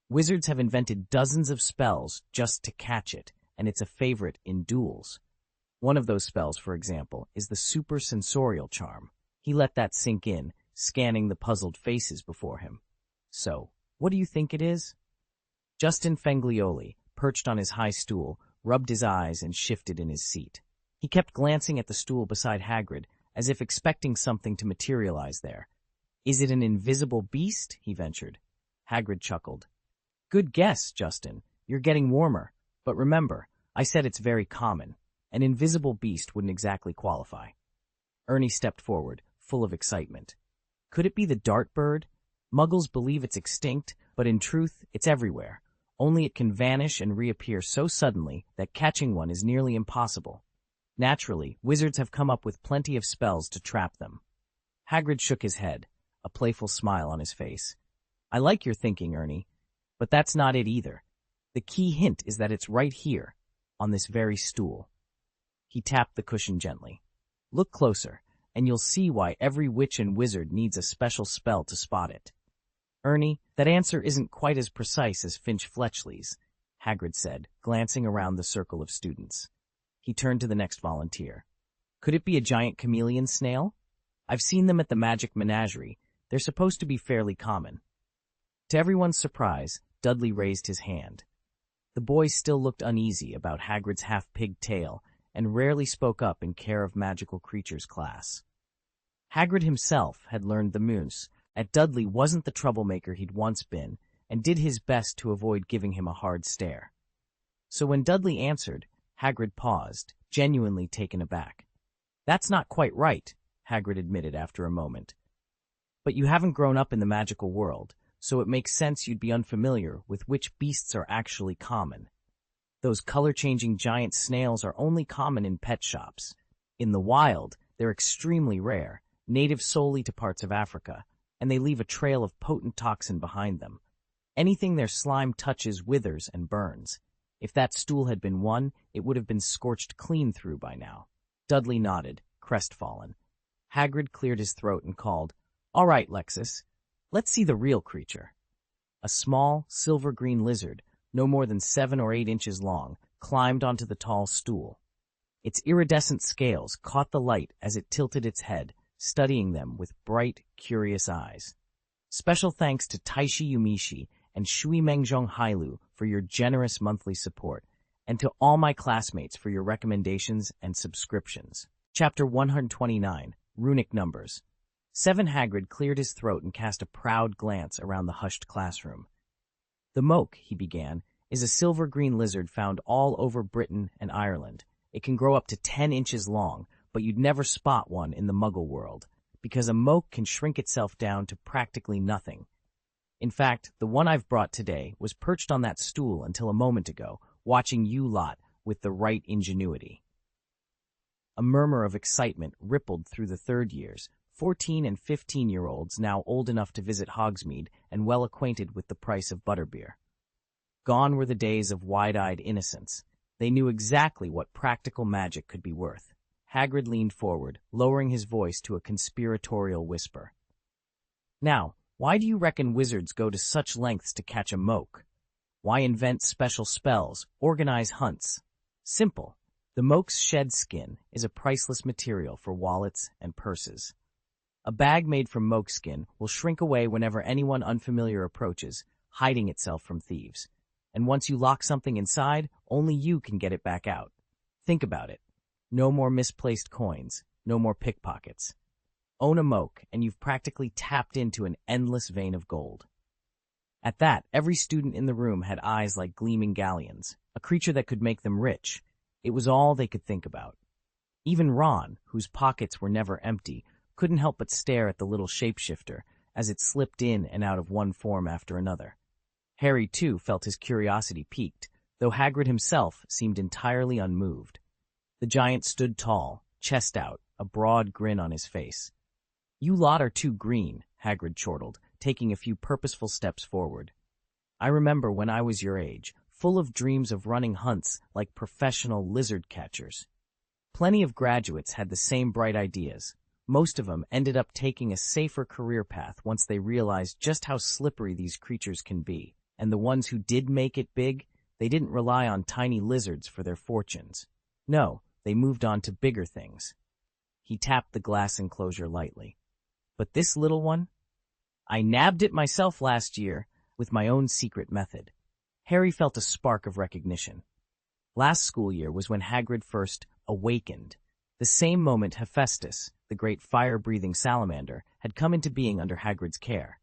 Wizards have invented dozens of spells just to catch it, and it's a favorite in duels. One of those spells, for example, is the super sensorial charm. He let that sink in, scanning the puzzled faces before him. So, what do you think it is? Justin Fenglioli, perched on his high stool, rubbed his eyes and shifted in his seat. He kept glancing at the stool beside Hagrid, as if expecting something to materialize there. Is it an invisible beast? He ventured. Hagrid chuckled. Good guess, Justin. You're getting warmer. But remember, I said it's very common. An invisible beast wouldn't exactly qualify. Ernie stepped forward, full of excitement. Could it be the dart bird? Muggles believe it's extinct, but in truth, it's everywhere. Only it can vanish and reappear so suddenly that catching one is nearly impossible. Naturally, wizards have come up with plenty of spells to trap them. Hagrid shook his head, a playful smile on his face. I like your thinking, Ernie, but that's not it either. The key hint is that it's right here, on this very stool. He tapped the cushion gently. Look closer, and you'll see why every witch and wizard needs a special spell to spot it. Ernie, that answer isn't quite as precise as Finch Fletchley's, Hagrid said, glancing around the circle of students. He turned to the next volunteer. Could it be a giant chameleon snail? I've seen them at the Magic Menagerie. They're supposed to be fairly common. To everyone's surprise, Dudley raised his hand. The boy still looked uneasy about Hagrid's half-pig tail and rarely spoke up in Care of Magical Creatures class. Hagrid himself had learned the moose, that Dudley wasn't the troublemaker he'd once been, and did his best to avoid giving him a hard stare. So when Dudley answered, Hagrid paused, genuinely taken aback. That's not quite right, Hagrid admitted after a moment. But you haven't grown up in the magical world, so it makes sense you'd be unfamiliar with which beasts are actually common. Those color-changing giant snails are only common in pet shops. In the wild, they're extremely rare, native solely to parts of Africa, and they leave a trail of potent toxin behind them. Anything their slime touches withers and burns. If that stool had been one, it would have been scorched clean through by now. Dudley nodded, crestfallen. Hagrid cleared his throat and called, All right, Lexus. Let's see the real creature. A small, silver-green lizard, no more than 7 or 8 inches long, climbed onto the tall stool. Its iridescent scales caught the light as it tilted its head, studying them with bright, curious eyes. Special thanks to Taishi Yumishi and Shui Mengjong Hailu for your generous monthly support, and to all my classmates for your recommendations and subscriptions. Chapter 129, Runic Numbers. 7 Hagrid cleared his throat and cast a proud glance around the hushed classroom. The moke, he began, is a silver-green lizard found all over Britain and Ireland. It can grow up to 10 inches long, but you'd never spot one in the Muggle world, because a moke can shrink itself down to practically nothing. In fact, the one I've brought today was perched on that stool until a moment ago, watching you lot with the right ingenuity. A murmur of excitement rippled through the third years, 14 and 15-year-olds now old enough to visit Hogsmeade and well acquainted with the price of butterbeer. Gone were the days of wide-eyed innocence. They knew exactly what practical magic could be worth. Hagrid leaned forward, lowering his voice to a conspiratorial whisper. Now, why do you reckon wizards go to such lengths to catch a moke? Why invent special spells, organize hunts? Simple. The moke's shed skin is a priceless material for wallets and purses. A bag made from moke skin will shrink away whenever anyone unfamiliar approaches, hiding itself from thieves. And once you lock something inside, only you can get it back out. Think about it. No more misplaced coins, no more pickpockets. Own a moke, and you've practically tapped into an endless vein of gold. At that, every student in the room had eyes like gleaming galleons, a creature that could make them rich. It was all they could think about. Even Ron, whose pockets were never empty, couldn't help but stare at the little shapeshifter as it slipped in and out of one form after another. Harry, too, felt his curiosity piqued, though Hagrid himself seemed entirely unmoved. The giant stood tall, chest out, a broad grin on his face. "You lot are too green," Hagrid chortled, taking a few purposeful steps forward. "I remember when I was your age, full of dreams of running hunts like professional lizard catchers." Plenty of graduates had the same bright ideas. Most of them ended up taking a safer career path once they realized just how slippery these creatures can be. And the ones who did make it big, they didn't rely on tiny lizards for their fortunes. No, they moved on to bigger things. He tapped the glass enclosure lightly. "But this little one? I nabbed it myself last year with my own secret method." Harry felt a spark of recognition. Last school year was when Hagrid first awakened. The same moment Hephaestus, the great fire-breathing salamander, had come into being under Hagrid's care.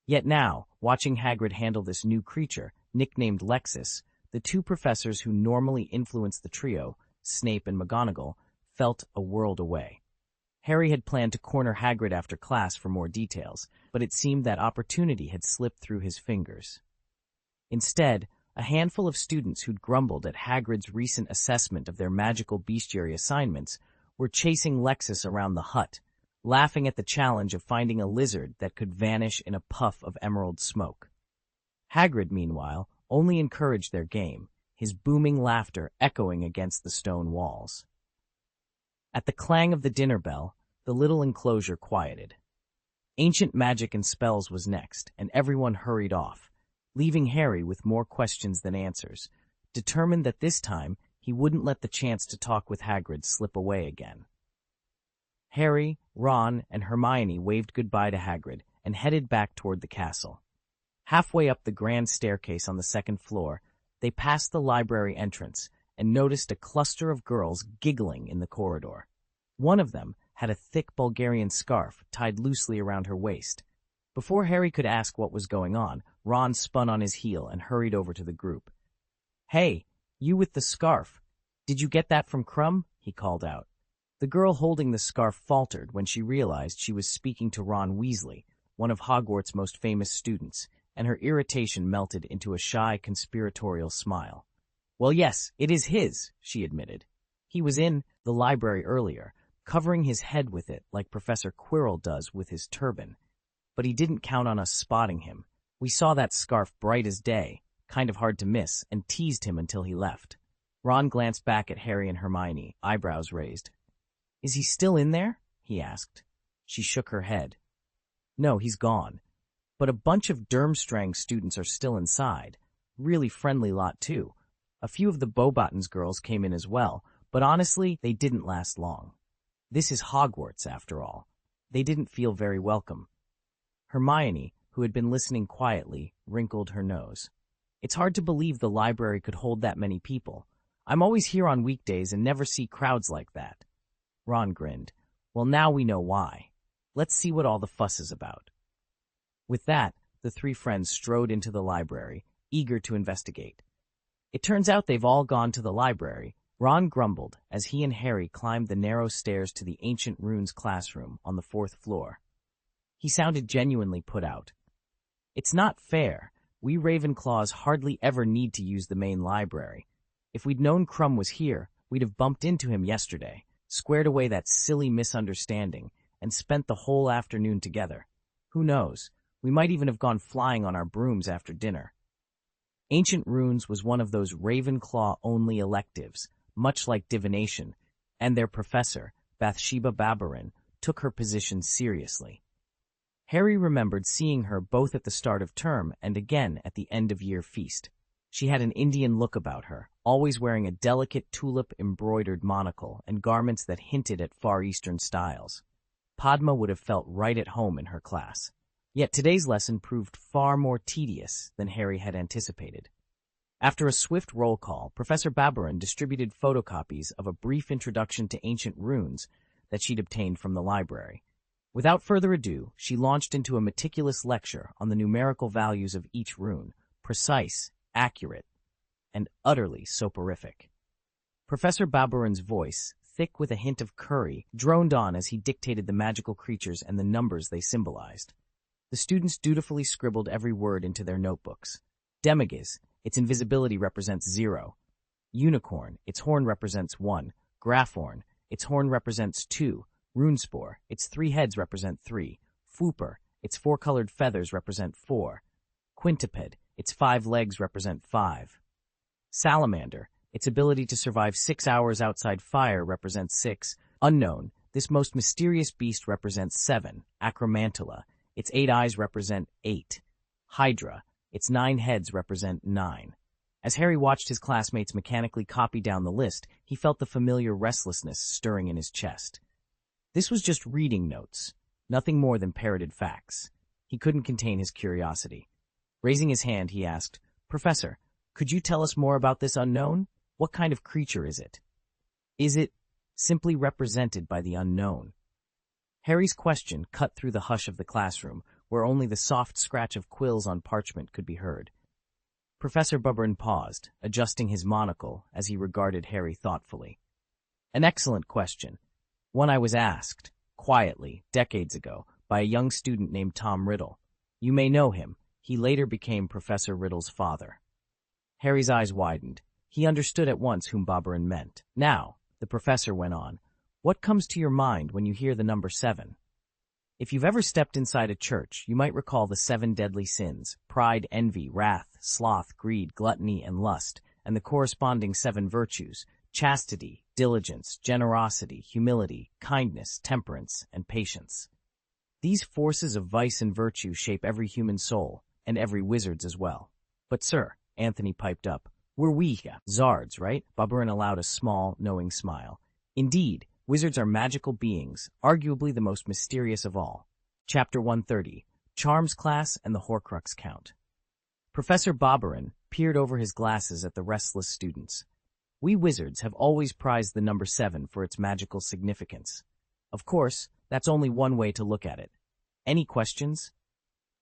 Yet now, watching Hagrid handle this new creature, nicknamed Lexus, the two professors who normally influenced the trio, Snape and McGonagall, felt a world away. Harry had planned to corner Hagrid after class for more details, but it seemed that opportunity had slipped through his fingers. Instead, a handful of students who'd grumbled at Hagrid's recent assessment of their magical bestiary assignments were chasing Lexus around the hut, laughing at the challenge of finding a lizard that could vanish in a puff of emerald smoke. Hagrid, meanwhile, only encouraged their game, his booming laughter echoing against the stone walls. At the clang of the dinner bell, the little enclosure quieted. Ancient magic and spells was next, and everyone hurried off, leaving Harry with more questions than answers, determined that this time he wouldn't let the chance to talk with Hagrid slip away again. Harry, Ron, and Hermione waved goodbye to Hagrid and headed back toward the castle. Halfway up the grand staircase on the second floor, they passed the library entrance and noticed a cluster of girls giggling in the corridor. One of them had a thick Bulgarian scarf tied loosely around her waist. Before Harry could ask what was going on, Ron spun on his heel and hurried over to the group. "Hey, you with the scarf. Did you get that from Crumb?" he called out. The girl holding the scarf faltered when she realized she was speaking to Ron Weasley, one of Hogwarts' most famous students, and her irritation melted into a shy, conspiratorial smile. "Well, yes, it is his," she admitted. "He was in the library earlier, covering his head with it like Professor Quirrell does with his turban. But he didn't count on us spotting him. We saw that scarf bright as day, kind of hard to miss, and teased him until he left." Ron glanced back at Harry and Hermione, eyebrows raised. "Is he still in there?" he asked. She shook her head. "No, he's gone. But a bunch of Durmstrang students are still inside. Really friendly lot, too. A few of the Beauxbatons girls came in as well, but honestly, they didn't last long. This is Hogwarts, after all. They didn't feel very welcome." Hermione, who had been listening quietly, wrinkled her nose. "It's hard to believe the library could hold that many people. I'm always here on weekdays and never see crowds like that." Ron grinned. "Well, now we know why. Let's see what all the fuss is about." With that, the three friends strode into the library, eager to investigate. "It turns out they've all gone to the library," Ron grumbled as he and Harry climbed the narrow stairs to the Ancient Runes classroom on the 4th floor. He sounded genuinely put out. "It's not fair. We Ravenclaws hardly ever need to use the main library. If we'd known Crumb was here, we'd have bumped into him yesterday, squared away that silly misunderstanding, and spent the whole afternoon together. Who knows? We might even have gone flying on our brooms after dinner." Ancient Runes was one of those Ravenclaw-only electives, much like divination, and their professor, Bathsheba Barberin, took her position seriously. Harry remembered seeing her both at the start of term and again at the end-of-year feast. She had an Indian look about her, always wearing a delicate tulip-embroidered monocle and garments that hinted at Far Eastern styles. Padma would have felt right at home in her class. Yet today's lesson proved far more tedious than Harry had anticipated. After a swift roll call, Professor Barberin distributed photocopies of a brief introduction to ancient runes that she'd obtained from the library. Without further ado, she launched into a meticulous lecture on the numerical values of each rune, precise, accurate, and utterly soporific. Professor Barberin's voice, thick with a hint of curry, droned on as he dictated the magical creatures and the numbers they symbolized. The students dutifully scribbled every word into their notebooks. Demigiz, its invisibility represents 0. Unicorn, its horn represents 1. Graphorn, its horn represents 2. Runespore, its 3 heads represent 3. Fooper, its 4 colored feathers represent 4. Quintuped, its 5 legs represent 5. Salamander, its ability to survive 6 hours outside fire represents 6. Unknown, this most mysterious beast represents 7. Acromantula, its 8 eyes represent 8. Hydra, its 9 heads represent 9. As Harry watched his classmates mechanically copy down the list, he felt the familiar restlessness stirring in his chest. This was just reading notes, nothing more than parroted facts. He couldn't contain his curiosity. Raising his hand, he asked, "Professor, could you tell us more about this unknown? What kind of creature is it? Is it simply represented by the unknown?" Harry's question cut through the hush of the classroom, where only the soft scratch of quills on parchment could be heard. Professor Barberin paused, adjusting his monocle as he regarded Harry thoughtfully. "An excellent question. One I was asked, quietly, decades ago, by a young student named Tom Riddle. You may know him. He later became Professor Riddle's father." Harry's eyes widened. He understood at once whom Barberin meant. "Now," the professor went on, "what comes to your mind when you hear the number 7? If you've ever stepped inside a church, you might recall the 7 deadly sins: pride, envy, wrath, sloth, greed, gluttony, and lust, and the corresponding 7 virtues: chastity, diligence, generosity, humility, kindness, temperance, and patience. These forces of vice and virtue shape every human soul, and every wizard's as well." "But sir," Anthony piped up, "we're Zards, right?" Barberin allowed a small, knowing smile. "Indeed, wizards are magical beings, arguably the most mysterious of all." Chapter 130, Charms Class and the Horcrux Count. Professor Barberin peered over his glasses at the restless students. "We wizards have always prized the number 7 for its magical significance. Of course, that's only one way to look at it. Any questions?"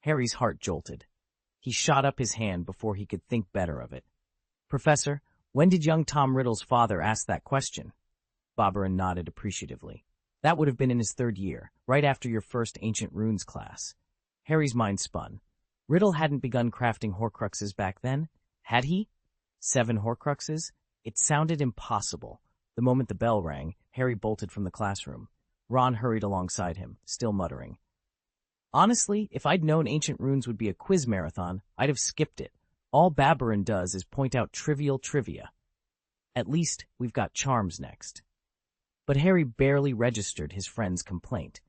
Harry's heart jolted. He shot up his hand before he could think better of it. "Professor, when did young Tom Riddle's father ask that question?" Barberin nodded appreciatively. "That would have been in his 3rd year, right after your first Ancient Runes class." Harry's mind spun. Riddle hadn't begun crafting Horcruxes back then, had he? 7 Horcruxes? It sounded impossible. The moment the bell rang, Harry bolted from the classroom. Ron hurried alongside him, still muttering. "Honestly, if I'd known Ancient Runes would be a quiz marathon, I'd have skipped it. All Barberin does is point out trivial trivia. At least, we've got charms next." But Harry barely registered his friend's complaint.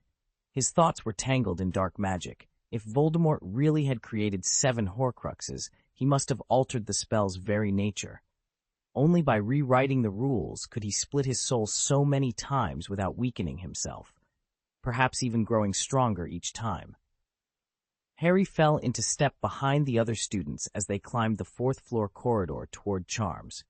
His thoughts were tangled in dark magic. If Voldemort really had created 7 Horcruxes, he must have altered the spell's very nature. Only by rewriting the rules could he split his soul so many times without weakening himself, perhaps even growing stronger each time. Harry fell into step behind the other students as they climbed the 4th-floor corridor toward Charms.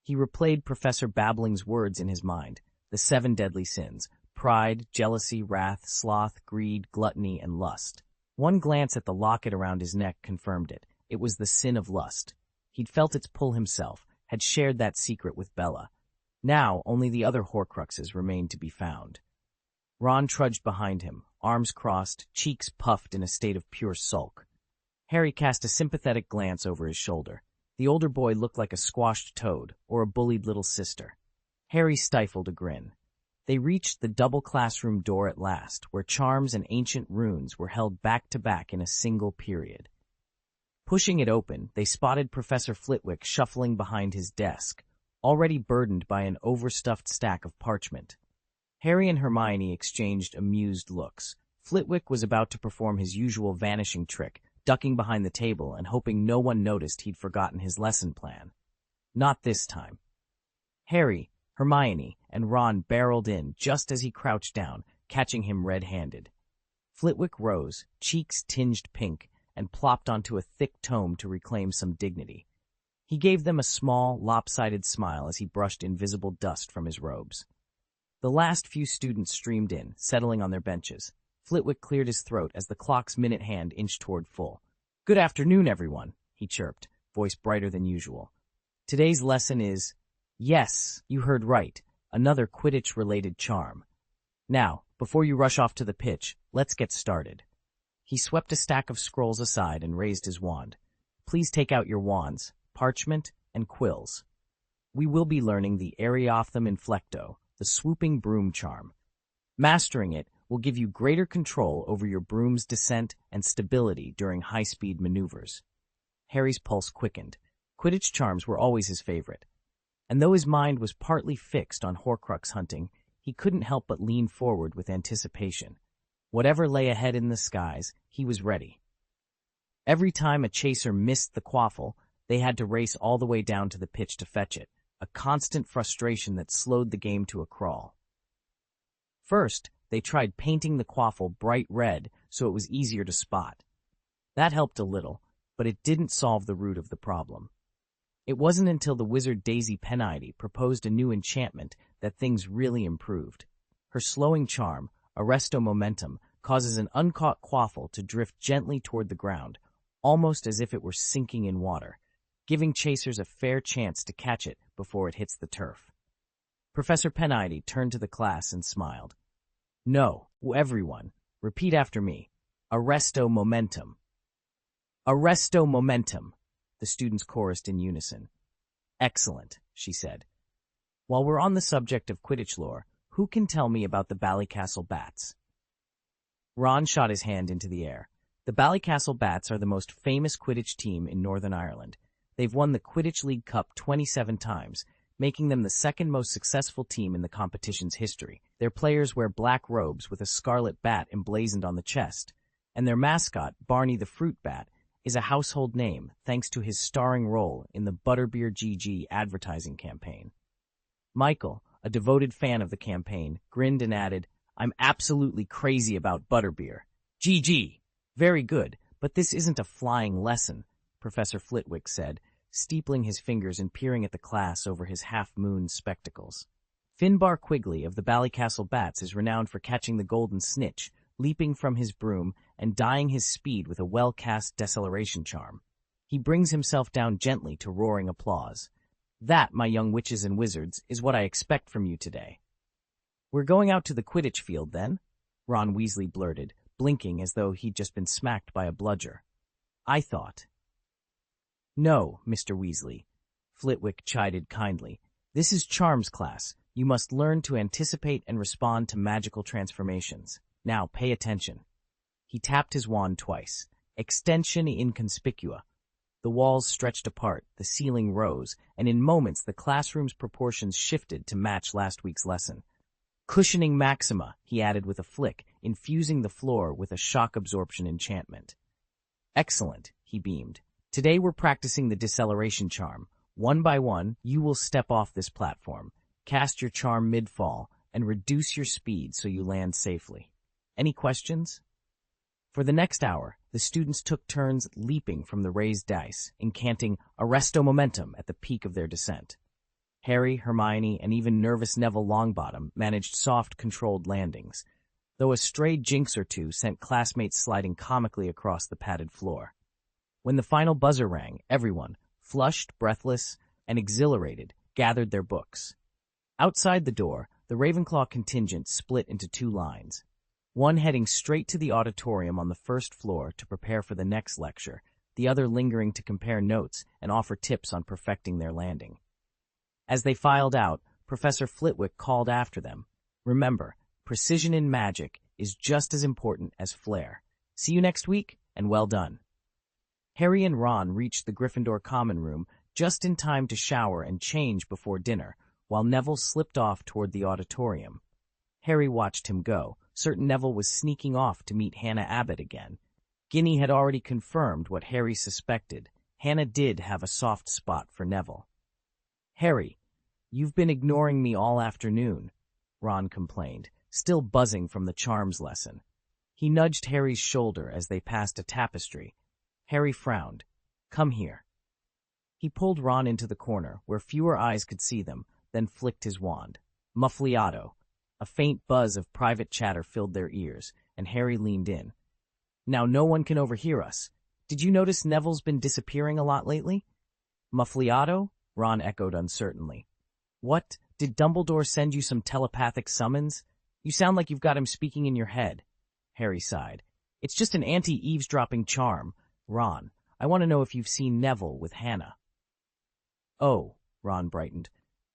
He replayed Professor Babbling's words in his mind, the 7 deadly sins: pride, jealousy, wrath, sloth, greed, gluttony, and lust. One glance at the locket around his neck confirmed it. It was the sin of lust. He'd felt its pull himself, had shared that secret with Bella. Now only the other Horcruxes remained to be found. Ron trudged behind him, arms crossed, cheeks puffed in a state of pure sulk. Harry cast a sympathetic glance over his shoulder. The older boy looked like a squashed toad, or a bullied little sister. Harry stifled a grin. They reached the double classroom door at last, where Charms and Ancient Runes were held back-to-back in a single period. Pushing it open, they spotted Professor Flitwick shuffling behind his desk, already burdened by an overstuffed stack of parchment. Harry and Hermione exchanged amused looks. Flitwick was about to perform his usual vanishing trick, ducking behind the table and hoping no one noticed he'd forgotten his lesson plan. Not this time. Harry, Hermione, and Ron barreled in just as he crouched down, catching him red-handed. Flitwick rose, cheeks tinged pink, and plopped onto a thick tome to reclaim some dignity. He gave them a small, lopsided smile as he brushed invisible dust from his robes. The last few students streamed in, settling on their benches. Flitwick cleared his throat as the clock's minute hand inched toward full. "Good afternoon, everyone," he chirped, voice brighter than usual. "Today's lesson is—" "Yes, you heard right, another Quidditch-related charm. Now, before you rush off to the pitch, let's get started." He swept a stack of scrolls aside and raised his wand. "Please take out your wands, parchment, and quills. We will be learning the Ariathum Inflecto, the swooping broom charm. Mastering it will give you greater control over your broom's descent and stability during high-speed maneuvers." Harry's pulse quickened. Quidditch charms were always his favorite. And though his mind was partly fixed on Horcrux hunting, he couldn't help but lean forward with anticipation. Whatever lay ahead in the skies, he was ready. Every time a chaser missed the quaffle, they had to race all the way down to the pitch to fetch it, a constant frustration that slowed the game to a crawl. First, they tried painting the quaffle bright red so it was easier to spot. That helped a little, but it didn't solve the root of the problem. It wasn't until the wizard Daisy Penniety proposed a new enchantment that things really improved. Her slowing charm, Arresto Momentum, causes an uncaught quaffle to drift gently toward the ground, almost as if it were sinking in water, giving chasers a fair chance to catch it before it hits the turf. Professor Penniety turned to the class and smiled. "No, everyone, repeat after me. Arresto Momentum." "Arresto Momentum," the students chorused in unison. "Excellent," she said. "While we're on the subject of Quidditch lore, who can tell me about the Ballycastle Bats?" Ron shot his hand into the air. The Ballycastle Bats are the most famous Quidditch team in Northern Ireland. They've won the Quidditch League Cup 27 times, making them the second most successful team in the competition's history. Their players wear black robes with a scarlet bat emblazoned on the chest, and their mascot, Barney the Fruit Bat, is a household name thanks to his starring role in the Butterbeer GG advertising campaign. Michael, a devoted fan of the campaign, grinned and added, "I'm absolutely crazy about Butterbeer. GG! Very good, but this isn't a flying lesson," Professor Flitwick said, steepling his fingers and peering at the class over his half-moon spectacles. Finbar Quigley of the Ballycastle Bats is renowned for catching the golden snitch, leaping from his broom, and dyeing his speed with a well-cast deceleration charm. He brings himself down gently to roaring applause. "That, my young witches and wizards, is what I expect from you today." "We're going out to the Quidditch field, then?" Ron Weasley blurted, blinking as though he'd just been smacked by a bludger. "I thought—" "No, Mr. Weasley," Flitwick chided kindly. "This is Charms class. You must learn to anticipate and respond to magical transformations. Now, pay attention." He tapped his wand twice. Extension inconspicua. The walls stretched apart, the ceiling rose, and in moments the classroom's proportions shifted to match last week's lesson. "Cushioning maxima," he added with a flick, infusing the floor with a shock absorption enchantment. "Excellent," he beamed. "Today we're practicing the deceleration charm. One by one, you will step off this platform, cast your charm mid-fall, and reduce your speed so you land safely. Any questions?" For the next hour, the students took turns leaping from the raised dice, incanting Arresto Momentum at the peak of their descent. Harry, Hermione, and even nervous Neville Longbottom managed soft, controlled landings, though a stray jinx or two sent classmates sliding comically across the padded floor. When the final buzzer rang, everyone, flushed, breathless, and exhilarated, gathered their books. Outside the door, the Ravenclaw contingent split into two lines. One heading straight to the auditorium on the first floor to prepare for the next lecture, the other lingering to compare notes and offer tips on perfecting their landing. As they filed out, Professor Flitwick called after them, "Remember, precision in magic is just as important as flair. See you next week, and well done." Harry and Ron reached the Gryffindor common room just in time to shower and change before dinner, while Neville slipped off toward the auditorium. Harry watched him go, certain Neville was sneaking off to meet Hannah Abbott again. Ginny had already confirmed what Harry suspected. Hannah did have a soft spot for Neville. "Harry, you've been ignoring me all afternoon," Ron complained, still buzzing from the charms lesson. He nudged Harry's shoulder as they passed a tapestry. Harry frowned. "Come here." He pulled Ron into the corner, where fewer eyes could see them, then flicked his wand. Muffliato. A faint buzz of private chatter filled their ears, and Harry leaned in. "Now no one can overhear us. Did you notice Neville's been disappearing a lot lately?" "Muffliato?" Ron echoed uncertainly. "What? Did Dumbledore send you some telepathic summons? You sound like you've got him speaking in your head." Harry sighed. "It's just an anti-eavesdropping charm. Ron, I want to know if you've seen Neville with Hannah." "Oh," Ron brightened.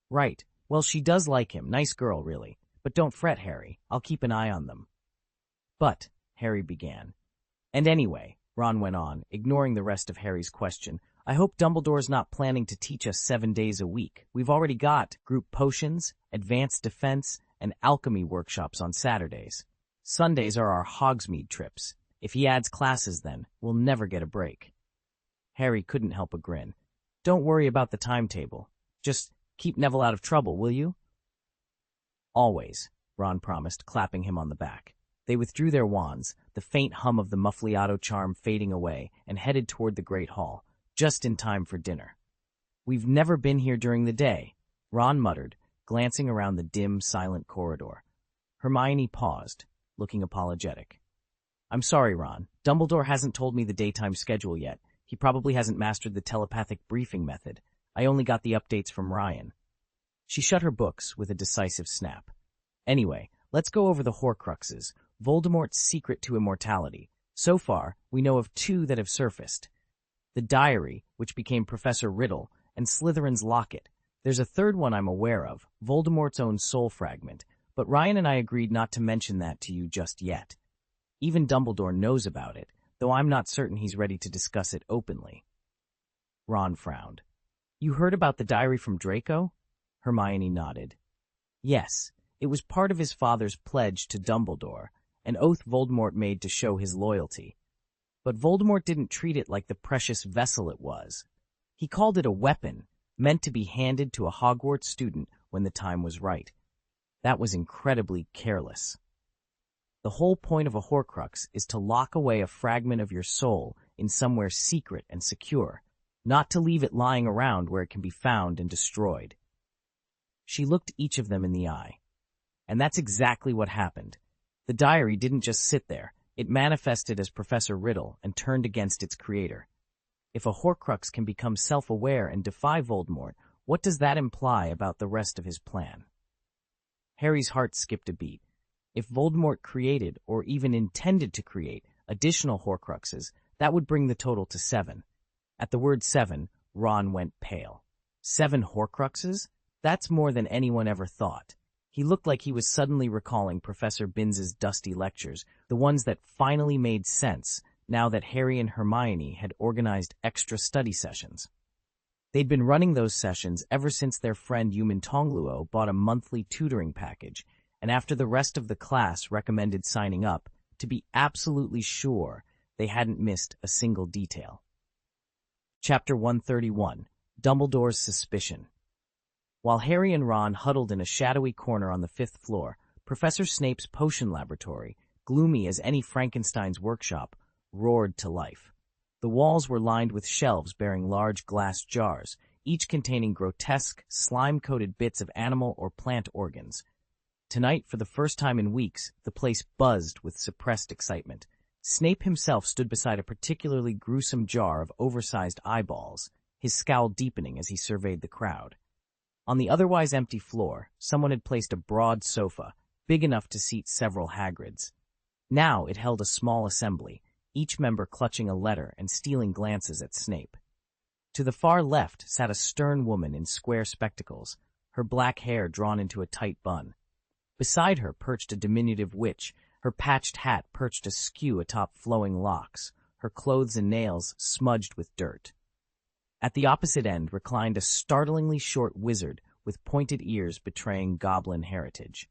"Right. Well, she does like him. Nice girl, really. But don't fret, Harry. I'll keep an eye on them." "But," Harry began. "And anyway," Ron went on, ignoring the rest of Harry's question, "I hope Dumbledore's not planning to teach us 7 days a week. We've already got group potions, advanced defense, and alchemy workshops on Saturdays. Sundays are our Hogsmeade trips. If he adds classes then, we'll never get a break." Harry couldn't help a grin. "Don't worry about the timetable. Just keep Neville out of trouble, will you?" "Always," Ron promised, clapping him on the back. They withdrew their wands, the faint hum of the Muffliato charm fading away, and headed toward the Great Hall, just in time for dinner. "We've never been here during the day," Ron muttered, glancing around the dim, silent corridor. Hermione paused, looking apologetic. "I'm sorry, Ron. Dumbledore hasn't told me the daytime schedule yet. He probably hasn't mastered the telepathic briefing method. I only got the updates from Ryan." She shut her books with a decisive snap. "Anyway, let's go over the Horcruxes, Voldemort's secret to immortality. So far, we know of 2 that have surfaced. The diary, which became Professor Riddle, and Slytherin's locket. There's a 3rd one I'm aware of, Voldemort's own soul fragment, but Ryan and I agreed not to mention that to you just yet. Even Dumbledore knows about it, though I'm not certain he's ready to discuss it openly." Ron frowned. "You heard about the diary from Draco?" Hermione nodded. "Yes, it was part of his father's pledge to Dumbledore, an oath Voldemort made to show his loyalty. But Voldemort didn't treat it like the precious vessel it was. He called it a weapon, meant to be handed to a Hogwarts student when the time was right. That was incredibly careless. The whole point of a Horcrux is to lock away a fragment of your soul in somewhere secret and secure, not to leave it lying around where it can be found and destroyed." She looked each of them in the eye. And that's exactly what happened. The diary didn't just sit there. It manifested as Professor Riddle and turned against its creator. If a Horcrux can become self-aware and defy Voldemort, what does that imply about the rest of his plan? Harry's heart skipped a beat. If Voldemort created, or even intended to create, additional Horcruxes, that would bring the total to 7. At the word 7, Ron went pale. 7 Horcruxes? That's more than anyone ever thought. He looked like he was suddenly recalling Professor Binns's dusty lectures, the ones that finally made sense now that Harry and Hermione had organized extra study sessions. They'd been running those sessions ever since their friend Yumin Tongluo bought a monthly tutoring package, and after the rest of the class recommended signing up, to be absolutely sure they hadn't missed a single detail. Chapter 131, Dumbledore's Suspicion. While Harry and Ron huddled in a shadowy corner on the 5th floor, Professor Snape's potion laboratory, gloomy as any Frankenstein's workshop, roared to life. The walls were lined with shelves bearing large glass jars, each containing grotesque, slime-coated bits of animal or plant organs. Tonight, for the first time in weeks, the place buzzed with suppressed excitement. Snape himself stood beside a particularly gruesome jar of oversized eyeballs, his scowl deepening as he surveyed the crowd. On the otherwise empty floor, someone had placed a broad sofa, big enough to seat several Hagrids. Now it held a small assembly, each member clutching a letter and stealing glances at Snape. To the far left sat a stern woman in square spectacles, her black hair drawn into a tight bun. Beside her perched a diminutive witch, her patched hat perched askew atop flowing locks, her clothes and nails smudged with dirt. At the opposite end reclined a startlingly short wizard with pointed ears betraying goblin heritage.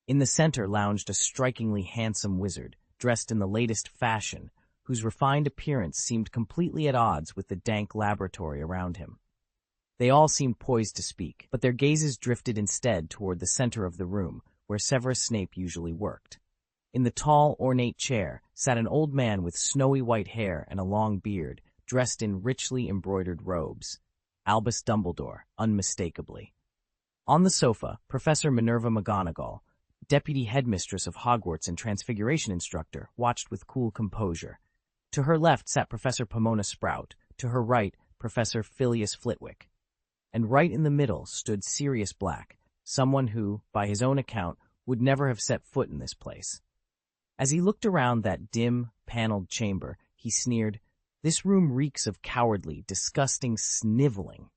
In the center lounged a strikingly handsome wizard, dressed in the latest fashion, whose refined appearance seemed completely at odds with the dank laboratory around him. They all seemed poised to speak, but their gazes drifted instead toward the center of the room, where Severus Snape usually worked. In the tall, ornate chair sat an old man with snowy white hair and a long beard, dressed in richly embroidered robes. Albus Dumbledore, unmistakably. On the sofa, Professor Minerva McGonagall, deputy headmistress of Hogwarts and transfiguration instructor, watched with cool composure. To her left sat Professor Pomona Sprout, to her right, Professor Phileas Flitwick. And right in the middle stood Sirius Black, someone who, by his own account, would never have set foot in this place. As he looked around that dim, paneled chamber, he sneered, "This room reeks of cowardly, disgusting sniveling."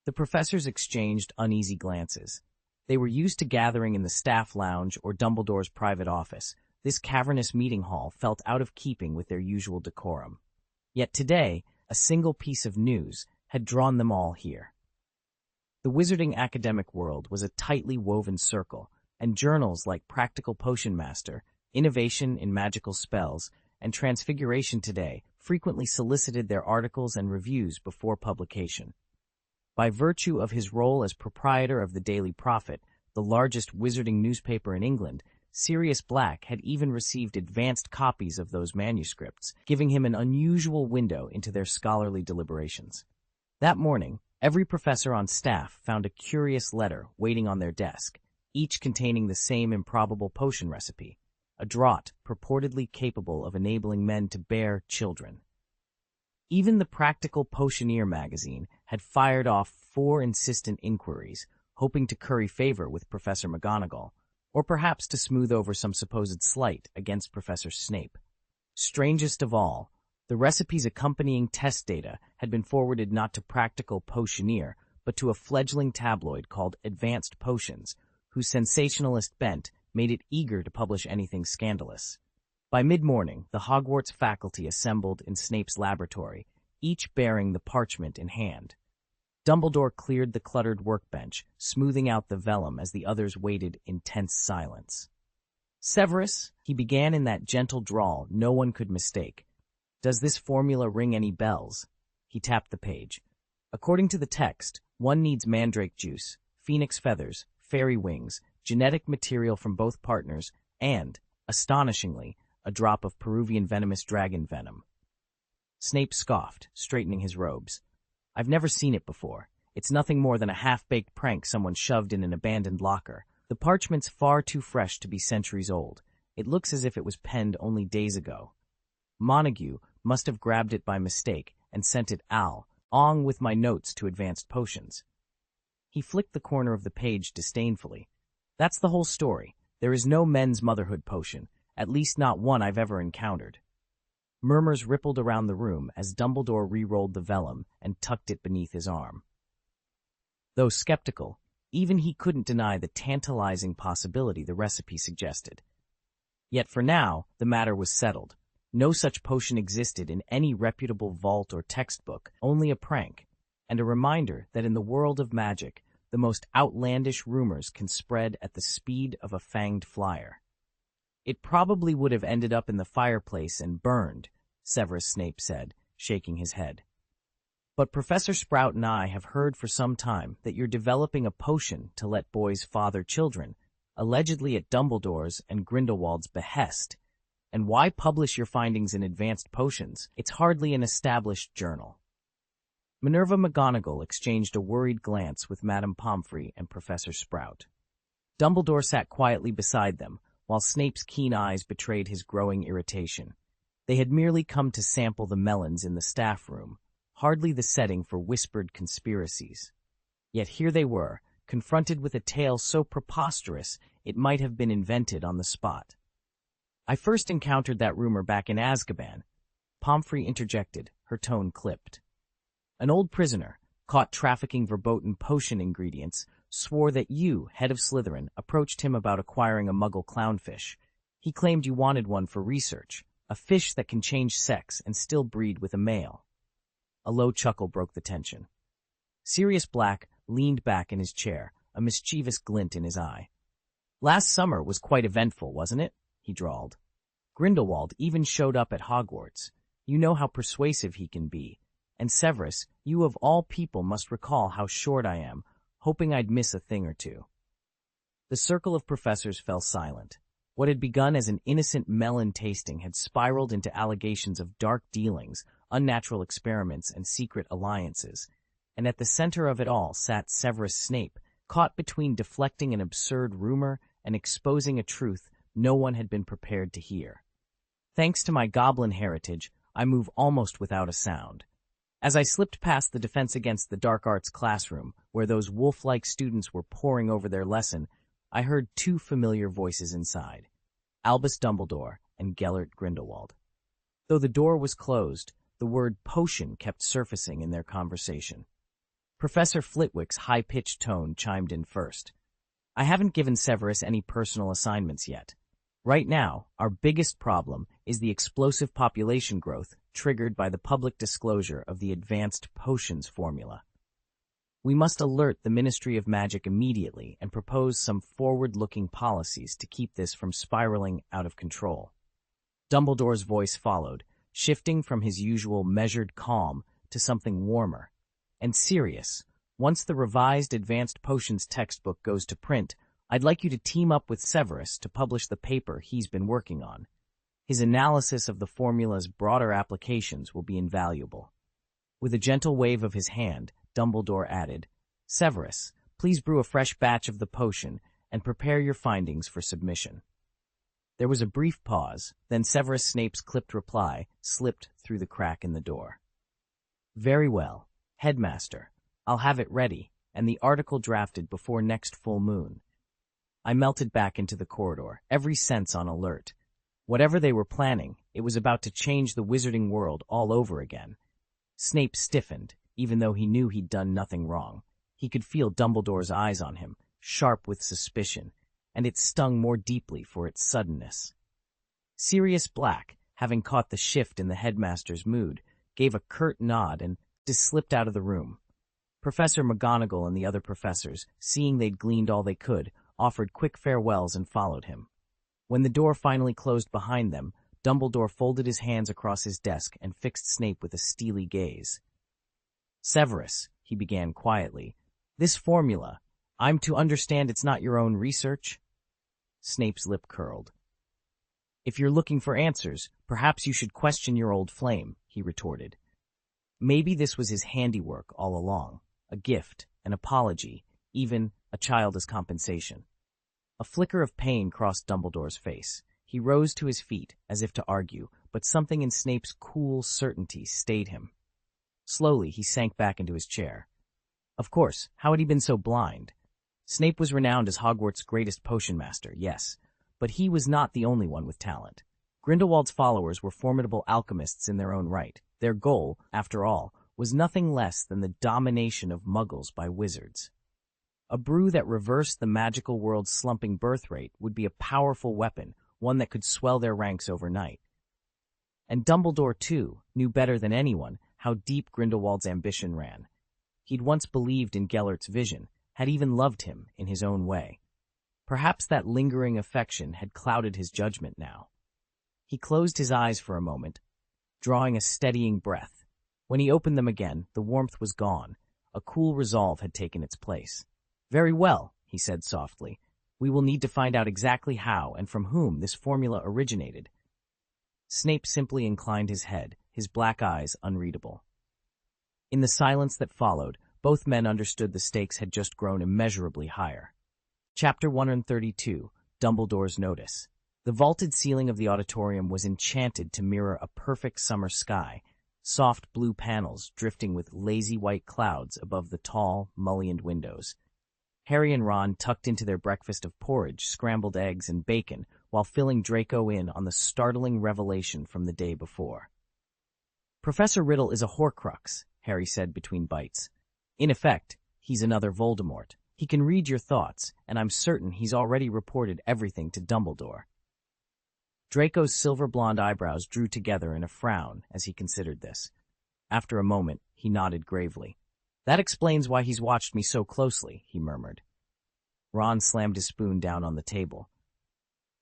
The professors exchanged uneasy glances. They were used to gathering in the staff lounge or Dumbledore's private office. This cavernous meeting hall felt out of keeping with their usual decorum. Yet today, a single piece of news had drawn them all here. The wizarding academic world was a tightly woven circle, and journals like Practical Potion Master, Innovation in Magical Spells, and Transfiguration Today frequently solicited their articles and reviews before publication. By virtue of his role as proprietor of the Daily Prophet, the largest wizarding newspaper in England, Sirius Black had even received advanced copies of those manuscripts, giving him an unusual window into their scholarly deliberations. That morning, every professor on staff found a curious letter waiting on their desk, each containing the same improbable potion recipe, a draught purportedly capable of enabling men to bear children. Even the Practical Potioneer magazine had fired off 4 insistent inquiries, hoping to curry favor with Professor McGonagall, or perhaps to smooth over some supposed slight against Professor Snape. Strangest of all, the recipe's accompanying test data had been forwarded not to Practical Potioneer, but to a fledgling tabloid called Advanced Potions, whose sensationalist bent made it eager to publish anything scandalous. By mid-morning, the Hogwarts faculty assembled in Snape's laboratory, each bearing the parchment in hand. Dumbledore cleared the cluttered workbench, smoothing out the vellum as the others waited in tense silence. "Severus," he began in that gentle drawl no one could mistake. "Does this formula ring any bells?" He tapped the page. "According to the text, one needs mandrake juice, phoenix feathers, fairy wings, genetic material from both partners, and, astonishingly, a drop of Peruvian venomous dragon venom." Snape scoffed, straightening his robes. "I've never seen it before. It's nothing more than a half-baked prank someone shoved in an abandoned locker. The parchment's far too fresh to be centuries old. It looks as if it was penned only days ago. Montague must have grabbed it by mistake and sent it along with my notes to Advanced Potions." He flicked the corner of the page disdainfully. "That's the whole story. There is no men's motherhood potion, at least not one I've ever encountered." Murmurs rippled around the room as Dumbledore re-rolled the vellum and tucked it beneath his arm. Though skeptical, even he couldn't deny the tantalizing possibility the recipe suggested. Yet for now, the matter was settled. No such potion existed in any reputable vault or textbook, only a prank, and a reminder that in the world of magic, the most outlandish rumors can spread at the speed of a fanged flyer. "It probably would have ended up in the fireplace and burned," Severus Snape said, shaking his head. "But Professor Sprout and I have heard for some time that you're developing a potion to let boys father children, allegedly at Dumbledore's and Grindelwald's behest. And why publish your findings in Advanced Potions? It's hardly an established journal." Minerva McGonagall exchanged a worried glance with Madame Pomfrey and Professor Sprout. Dumbledore sat quietly beside them, while Snape's keen eyes betrayed his growing irritation. They had merely come to sample the melons in the staff room, hardly the setting for whispered conspiracies. Yet here they were, confronted with a tale so preposterous it might have been invented on the spot. "I first encountered that rumor back in Azkaban," Pomfrey interjected, her tone clipped. "An old prisoner, caught trafficking verboten potion ingredients, swore that you, head of Slytherin, approached him about acquiring a muggle clownfish. He claimed you wanted one for research, a fish that can change sex and still breed with a male. A low chuckle broke the tension. Sirius Black leaned back in his chair, a mischievous glint in his eye. Last summer was quite eventful, wasn't it? He drawled. Grindelwald even showed up at Hogwarts. You know how persuasive he can be. And Severus, you of all people must recall how short I am, hoping I'd miss a thing or two. The circle of professors fell silent. What had begun as an innocent melon tasting had spiraled into allegations of dark dealings, unnatural experiments, and secret alliances. And at the center of it all sat Severus Snape, caught between deflecting an absurd rumor and exposing a truth no one had been prepared to hear. Thanks to my goblin heritage, I move almost without a sound. As I slipped past the Defense Against the Dark Arts classroom, where those wolf-like students were poring over their lesson, I heard two familiar voices inside, Albus Dumbledore and Gellert Grindelwald. Though the door was closed, the word potion kept surfacing in their conversation. Professor Flitwick's high-pitched tone chimed in first. I haven't given Severus any personal assignments yet. Right now, our biggest problem is the explosive population growth triggered by the public disclosure of the advanced potions formula. We must alert the Ministry of Magic immediately and propose some forward-looking policies to keep this from spiraling out of control. Dumbledore's voice followed, shifting from his usual measured calm to something warmer. And serious, once the revised Advanced Potions textbook goes to print, I'd like you to team up with Severus to publish the paper he's been working on. His analysis of the formula's broader applications will be invaluable. With a gentle wave of his hand, Dumbledore added, Severus, please brew a fresh batch of the potion and prepare your findings for submission. There was a brief pause, then Severus Snape's clipped reply slipped through the crack in the door. Very well, Headmaster. I'll have it ready, and the article drafted before next full moon. I melted back into the corridor, every sense on alert. Whatever they were planning, it was about to change the wizarding world all over again. Snape stiffened, even though he knew he'd done nothing wrong. He could feel Dumbledore's eyes on him, sharp with suspicion, and it stung more deeply for its suddenness. Sirius Black, having caught the shift in the headmaster's mood, gave a curt nod and slipped out of the room. Professor McGonagall and the other professors, seeing they'd gleaned all they could, offered quick farewells and followed him. When the door finally closed behind them, Dumbledore folded his hands across his desk and fixed Snape with a steely gaze. Severus, he began quietly, this formula, I'm to understand it's not your own research? Snape's lip curled. If you're looking for answers, perhaps you should question your old flame, he retorted. Maybe this was his handiwork all along, a gift, an apology, even a child as compensation. A flicker of pain crossed Dumbledore's face. He rose to his feet, as if to argue, but something in Snape's cool certainty stayed him. Slowly, he sank back into his chair. Of course, how had he been so blind? Snape was renowned as Hogwarts' greatest potion master, yes, but he was not the only one with talent. Grindelwald's followers were formidable alchemists in their own right. Their goal, after all, was nothing less than the domination of Muggles by wizards. A brew that reversed the magical world's slumping birth rate would be a powerful weapon, one that could swell their ranks overnight. And Dumbledore, too, knew better than anyone how deep Grindelwald's ambition ran. He'd once believed in Gellert's vision, had even loved him in his own way. Perhaps that lingering affection had clouded his judgment now. He closed his eyes for a moment, drawing a steadying breath. When he opened them again, the warmth was gone. A cool resolve had taken its place. Very well, he said softly. We will need to find out exactly how and from whom this formula originated. Snape simply inclined his head, his black eyes unreadable. In the silence that followed, both men understood the stakes had just grown immeasurably higher. Chapter 132, Dumbledore's Notice. The vaulted ceiling of the auditorium was enchanted to mirror a perfect summer sky, soft blue panels drifting with lazy white clouds above the tall, mullioned windows. Harry and Ron tucked into their breakfast of porridge, scrambled eggs, and bacon while filling Draco in on the startling revelation from the day before. Professor Riddle is a Horcrux, Harry said between bites. In effect, he's another Voldemort. He can read your thoughts, and I'm certain he's already reported everything to Dumbledore. Draco's silver-blonde eyebrows drew together in a frown as he considered this. After a moment, he nodded gravely. "That explains why he's watched me so closely," he murmured. Ron slammed his spoon down on the table.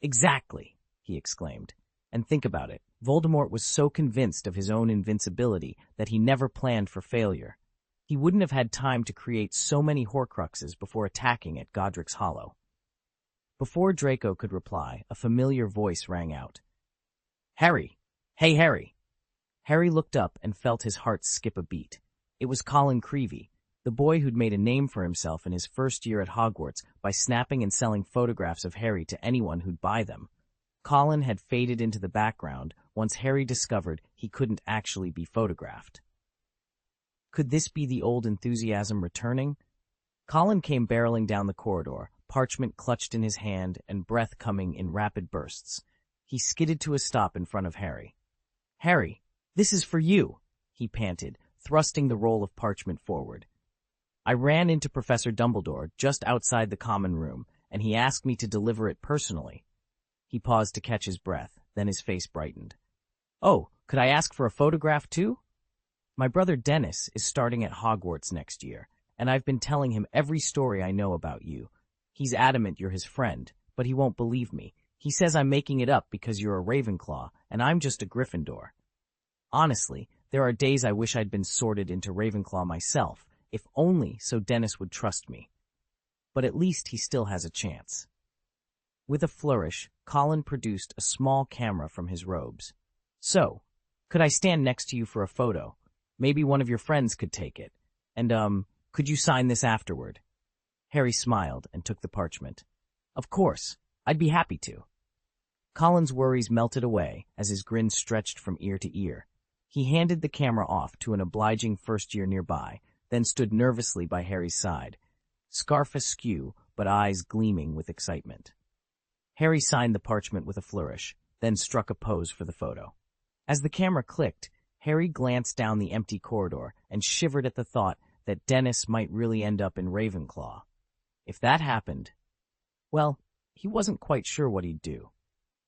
"Exactly," he exclaimed. "And think about it. Voldemort was so convinced of his own invincibility that he never planned for failure. He wouldn't have had time to create so many Horcruxes before attacking at Godric's Hollow." Before Draco could reply, a familiar voice rang out. "Harry! Hey, Harry!" Harry looked up and felt his heart skip a beat. It was Colin Creevey, the boy who'd made a name for himself in his first year at Hogwarts by snapping and selling photographs of Harry to anyone who'd buy them. Colin had faded into the background once Harry discovered he couldn't actually be photographed. Could this be the old enthusiasm returning? Colin came barreling down the corridor, parchment clutched in his hand and breath coming in rapid bursts. He skidded to a stop in front of Harry. "Harry, this is for you," he panted, thrusting the roll of parchment forward. "I ran into Professor Dumbledore just outside the common room, and he asked me to deliver it personally." He paused to catch his breath, then his face brightened. "Oh, could I ask for a photograph too? My brother Dennis is starting at Hogwarts next year, and I've been telling him every story I know about you. He's adamant you're his friend, but he won't believe me. He says I'm making it up because you're a Ravenclaw, and I'm just a Gryffindor. Honestly, there are days I wish I'd been sorted into Ravenclaw myself, if only so Dennis would trust me. But at least he still has a chance." With a flourish, Colin produced a small camera from his robes. "So, could I stand next to you for a photo? Maybe one of your friends could take it. And, could you sign this afterward?" Harry smiled and took the parchment. "Of course, I'd be happy to." Colin's worries melted away as his grin stretched from ear to ear. He handed the camera off to an obliging first year nearby, then stood nervously by Harry's side, scarf askew but eyes gleaming with excitement. Harry signed the parchment with a flourish, then struck a pose for the photo. As the camera clicked, Harry glanced down the empty corridor and shivered at the thought that Dennis might really end up in Ravenclaw. If that happened, well, he wasn't quite sure what he'd do.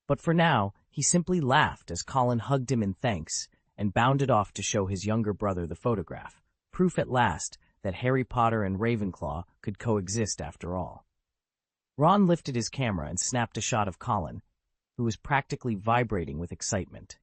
But for now, he simply laughed as Colin hugged him in thanks and bounded off to show his younger brother the photograph, proof at last that Harry Potter and Ravenclaw could coexist after all. Ron lifted his camera and snapped a shot of Colin, who was practically vibrating with excitement.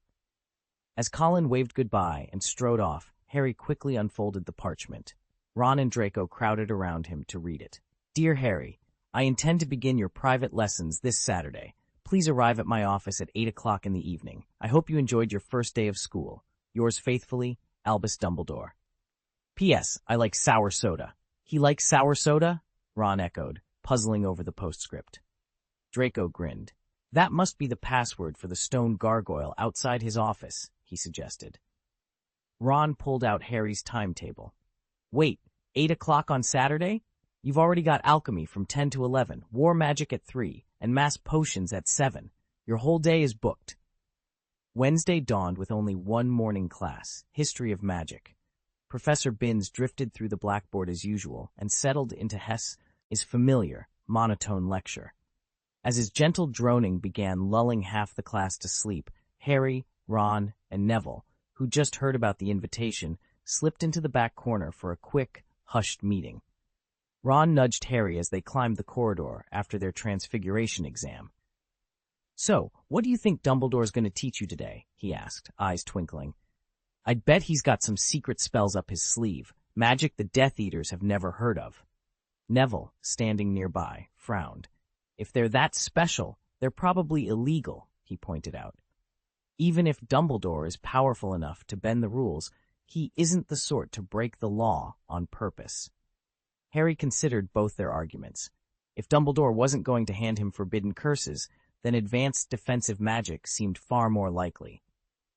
As Colin waved goodbye and strode off, Harry quickly unfolded the parchment. Ron and Draco crowded around him to read it. "Dear Harry, I intend to begin your private lessons this Saturday. Please arrive at my office at 8 o'clock in the evening. I hope you enjoyed your first day of school. Yours faithfully, Albus Dumbledore. P.S. I like sour soda." "He likes sour soda?" Ron echoed, puzzling over the postscript. Draco grinned. "That must be the password for the stone gargoyle outside his office," he suggested. Ron pulled out Harry's timetable. "Wait, 8 o'clock on Saturday? You've already got alchemy from 10 to 11, war magic at 3, and mass potions at 7. Your whole day is booked." Wednesday dawned with only one morning class, History of Magic. Professor Binns drifted through the blackboard as usual and settled into Hess's familiar, monotone lecture. As his gentle droning began lulling half the class to sleep, Harry, Ron, and Neville, who just heard about the invitation, slipped into the back corner for a quick, hushed meeting. Ron nudged Harry as they climbed the corridor after their transfiguration exam. "So, what do you think Dumbledore's going to teach you today?" he asked, eyes twinkling. "I'd bet he's got some secret spells up his sleeve, magic the Death Eaters have never heard of." Neville, standing nearby, frowned. "If they're that special, they're probably illegal," he pointed out. "Even if Dumbledore is powerful enough to bend the rules, he isn't the sort to break the law on purpose." Harry considered both their arguments. If Dumbledore wasn't going to hand him forbidden curses, then advanced defensive magic seemed far more likely.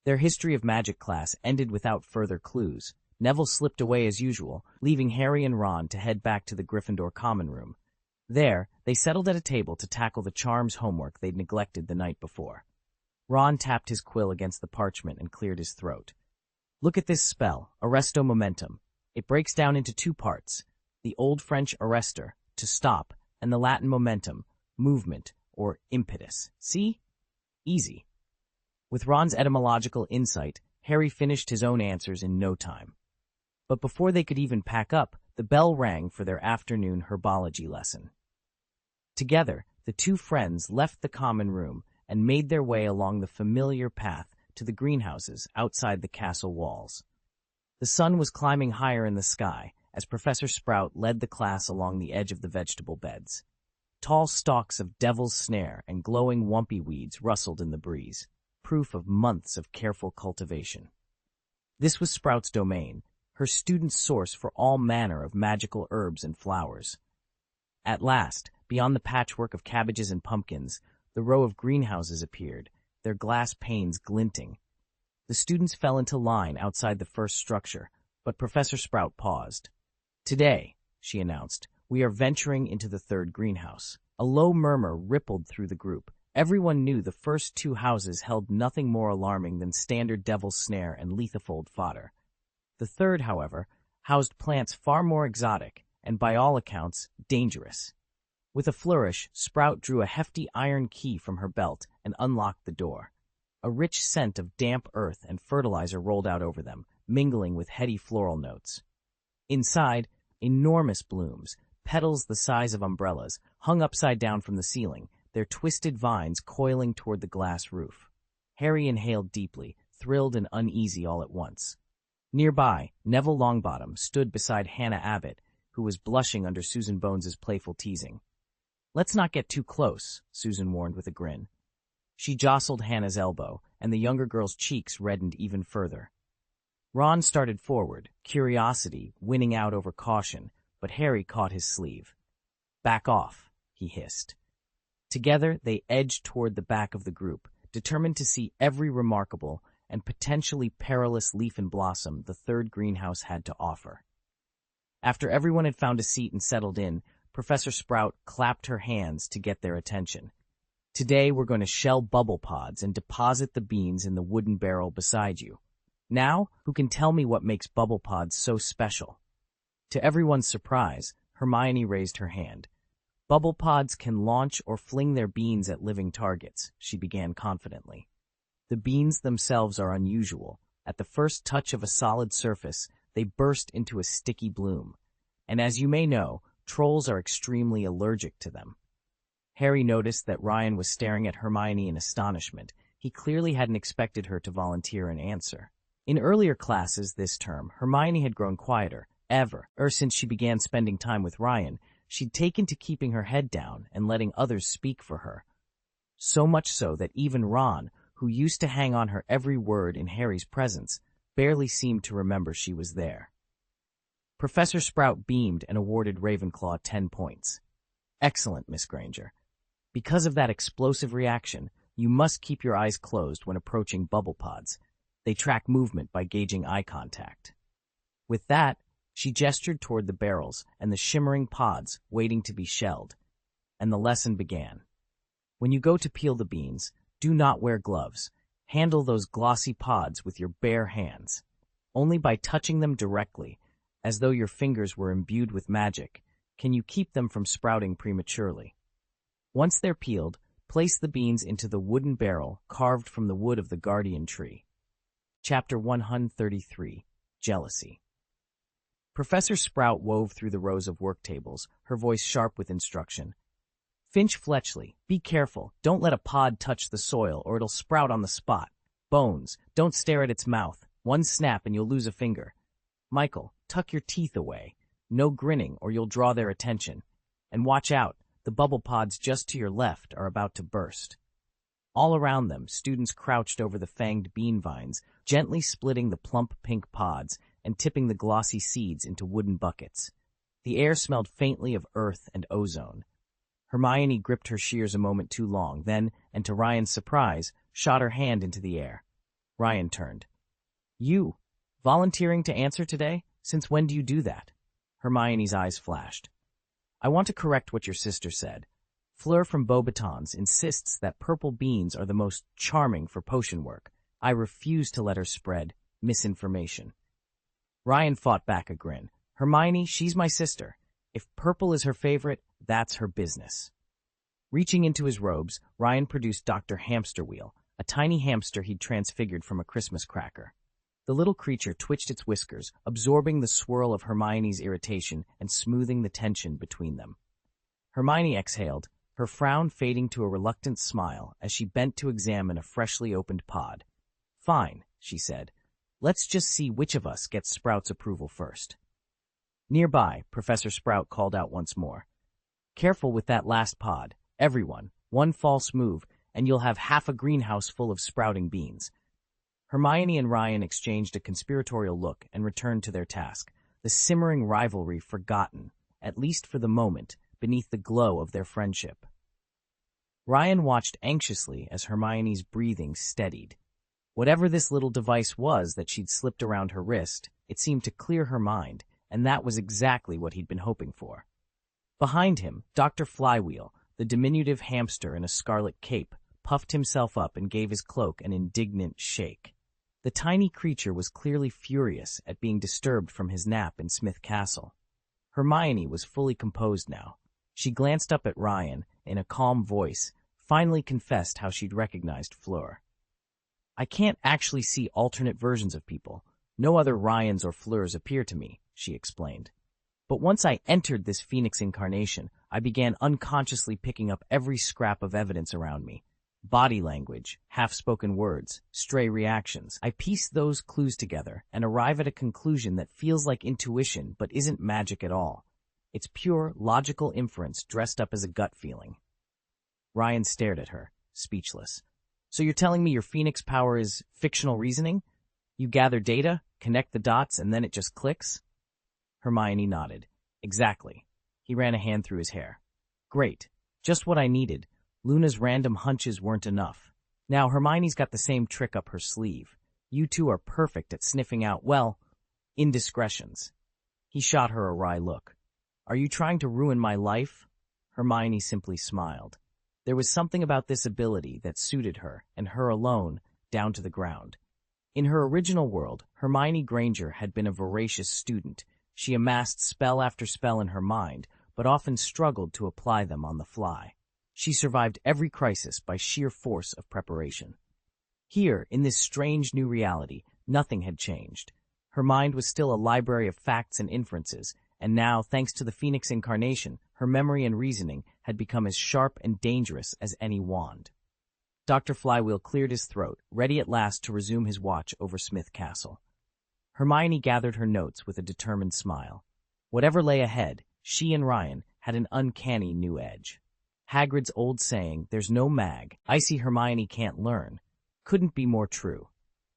Their History of Magic class ended without further clues. Neville slipped away as usual, leaving Harry and Ron to head back to the Gryffindor common room. There, they settled at a table to tackle the charms homework they'd neglected the night before. Ron tapped his quill against the parchment and cleared his throat. "Look at this spell, Arresto Momentum. It breaks down into 2 parts. The Old French arrestor, to stop, and the Latin momentum, movement, or impetus. See? Easy. With Ron's etymological insight, Harry finished his own answers in no time. But before they could even pack up, the bell rang for their afternoon herbology lesson. Together, the two friends left the common room and made their way along the familiar path to the greenhouses outside the castle walls. The sun was climbing higher in the sky as Professor Sprout led the class along the edge of the vegetable beds. Tall stalks of devil's snare and glowing wumpy weeds rustled in the breeze, proof of months of careful cultivation. This was Sprout's domain, her student's source for all manner of magical herbs and flowers. At last, beyond the patchwork of cabbages and pumpkins, the row of greenhouses appeared, their glass panes glinting. The students fell into line outside the first structure, but Professor Sprout paused. "Today," she announced, "we are venturing into the third greenhouse." A low murmur rippled through the group. Everyone knew the first two houses held nothing more alarming than standard devil's snare and lethofold fodder. The third, however, housed plants far more exotic and, by all accounts, dangerous. With a flourish, Sprout drew a hefty iron key from her belt and unlocked the door. A rich scent of damp earth and fertilizer rolled out over them, mingling with heady floral notes. Inside, enormous blooms, petals the size of umbrellas, hung upside down from the ceiling, their twisted vines coiling toward the glass roof. Harry inhaled deeply, thrilled and uneasy all at once. Nearby, Neville Longbottom stood beside Hannah Abbott, who was blushing under Susan Bones's playful teasing. "Let's not get too close," Susan warned with a grin. She jostled Hannah's elbow, and the younger girl's cheeks reddened even further. Ron started forward, curiosity winning out over caution, but Harry caught his sleeve. "Back off," he hissed. Together, they edged toward the back of the group, determined to see every remarkable and potentially perilous leaf and blossom the third greenhouse had to offer. After everyone had found a seat and settled in, Professor Sprout clapped her hands to get their attention. "Today we're going to shell bubble pods and deposit the beans in the wooden barrel beside you. Now, who can tell me what makes bubble pods so special?" To everyone's surprise, Hermione raised her hand. "Bubble pods can launch or fling their beans at living targets," she began confidently. "The beans themselves are unusual. At the first touch of a solid surface, they burst into a sticky bloom. And as you may know, trolls are extremely allergic to them." Harry noticed that Ryan was staring at Hermione in astonishment. He clearly hadn't expected her to volunteer an answer. In earlier classes this term, Hermione had grown quieter. Ever since she began spending time with Ryan, she'd taken to keeping her head down and letting others speak for her. So much so that even Ron, who used to hang on her every word in Harry's presence, barely seemed to remember she was there. Professor Sprout beamed and awarded Ravenclaw 10 points. "Excellent, Miss Granger. Because of that explosive reaction, you must keep your eyes closed when approaching bubble pods. They track movement by gauging eye contact." With that, she gestured toward the barrels and the shimmering pods waiting to be shelled, and the lesson began. When you go to peel the beans, do not wear gloves. Handle those glossy pods with your bare hands. Only by touching them directly, as though your fingers were imbued with magic, can you keep them from sprouting prematurely. Once they're peeled, place the beans into the wooden barrel carved from the wood of the guardian tree. Chapter 133, Jealousy. Professor Sprout wove through the rows of work tables, her voice sharp with instruction. "Finch Fletchley, be careful. Don't let a pod touch the soil or it'll sprout on the spot. Bones, don't stare at its mouth. One snap and you'll lose a finger. Michael, tuck your teeth away. No grinning or you'll draw their attention. And watch out, the bubble pods just to your left are about to burst." All around them, students crouched over the fanged bean vines, gently splitting the plump pink pods and tipping the glossy seeds into wooden buckets. The air smelled faintly of earth and ozone. Hermione gripped her shears a moment too long, then, and to Ryan's surprise, shot her hand into the air. Ryan turned. "You, volunteering to answer today? Since when do you do that?" Hermione's eyes flashed. "I want to correct what your sister said. Fleur from Beauxbatons insists that purple beans are the most charming for potion work. I refuse to let her spread misinformation." Ryan fought back a grin. "Hermione, she's my sister. If purple is her favorite, that's her business." Reaching into his robes, Ryan produced Dr. Hamsterwheel, a tiny hamster he'd transfigured from a Christmas cracker. The little creature twitched its whiskers, absorbing the swirl of Hermione's irritation and smoothing the tension between them. Hermione exhaled, her frown fading to a reluctant smile as she bent to examine a freshly opened pod. "Fine," she said. "Let's just see which of us gets Sprout's approval first." Nearby, Professor Sprout called out once more. "Careful with that last pod. Everyone, one false move, and you'll have half a greenhouse full of sprouting beans." Hermione and Ryan exchanged a conspiratorial look and returned to their task, the simmering rivalry forgotten, at least for the moment, beneath the glow of their friendship. Ryan watched anxiously as Hermione's breathing steadied. Whatever this little device was that she'd slipped around her wrist, it seemed to clear her mind, and that was exactly what he'd been hoping for. Behind him, Dr. Flywheel, the diminutive hamster in a scarlet cape, puffed himself up and gave his cloak an indignant shake. The tiny creature was clearly furious at being disturbed from his nap in Smith Castle. Hermione was fully composed now. She glanced up at Ryan, in a calm voice, finally confessed how she'd recognized Fleur. "I can't actually see alternate versions of people. No other Ryans or Fleurs appear to me," she explained. "But once I entered this Phoenix incarnation, I began unconsciously picking up every scrap of evidence around me. Body language, half-spoken words, stray reactions. I piece those clues together and arrive at a conclusion that feels like intuition but isn't magic at all. It's pure, logical inference dressed up as a gut feeling." Ryan stared at her, speechless. "So you're telling me your Phoenix power is fictional reasoning? You gather data, connect the dots, and then it just clicks?" Hermione nodded. "Exactly." He ran a hand through his hair. "Great. Just what I needed. Luna's random hunches weren't enough. Now Hermione's got the same trick up her sleeve. You two are perfect at sniffing out, well, indiscretions." He shot her a wry look. "Are you trying to ruin my life?" Hermione simply smiled. There was something about this ability that suited her, and her alone, down to the ground. In her original world, Hermione Granger had been a voracious student. She amassed spell after spell in her mind, but often struggled to apply them on the fly. She survived every crisis by sheer force of preparation. Here, in this strange new reality, nothing had changed. Her mind was still a library of facts and inferences, and now, thanks to the Phoenix incarnation, her memory and reasoning had become as sharp and dangerous as any wand. Dr. Flywheel cleared his throat, ready at last to resume his watch over Smith Castle. Hermione gathered her notes with a determined smile. Whatever lay ahead, she and Ryan had an uncanny new edge. Hagrid's old saying, "There's no mag, icy Hermione can't learn," couldn't be more true.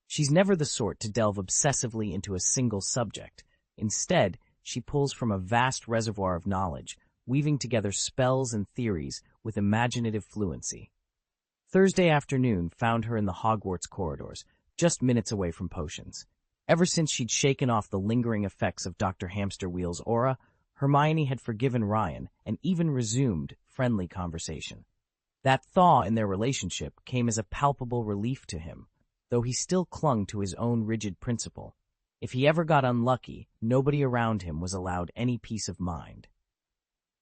She's never the sort to delve obsessively into a single subject. Instead, she pulls from a vast reservoir of knowledge, weaving together spells and theories with imaginative fluency. Thursday afternoon found her in the Hogwarts corridors, just minutes away from potions. Ever since she'd shaken off the lingering effects of Dr. Hamsterwheel's aura, Hermione had forgiven Ryan and even resumed friendly conversation. That thaw in their relationship came as a palpable relief to him, though he still clung to his own rigid principle. If he ever got unlucky, nobody around him was allowed any peace of mind.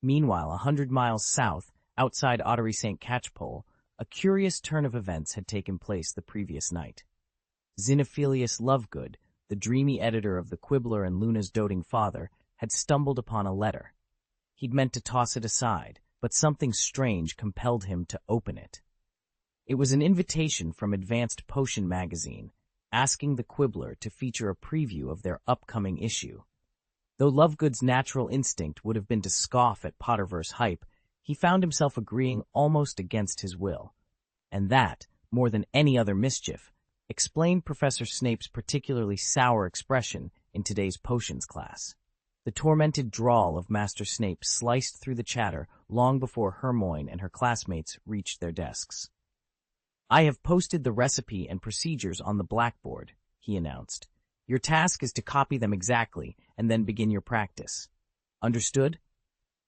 Meanwhile, 100 miles south, outside Ottery St. Catchpole, a curious turn of events had taken place the previous night. Xenophilius Lovegood, the dreamy editor of the Quibbler and Luna's doting father, had stumbled upon a letter. He'd meant to toss it aside, but something strange compelled him to open it. It was an invitation from Advanced Potion magazine, asking the Quibbler to feature a preview of their upcoming issue. Though Lovegood's natural instinct would have been to scoff at Potterverse hype, he found himself agreeing almost against his will. And that, more than any other mischief, explained Professor Snape's particularly sour expression in today's potions class. The tormented drawl of Master Snape sliced through the chatter long before Hermione and her classmates reached their desks. "I have posted the recipe and procedures on the blackboard," he announced. "Your task is to copy them exactly and then begin your practice. Understood?"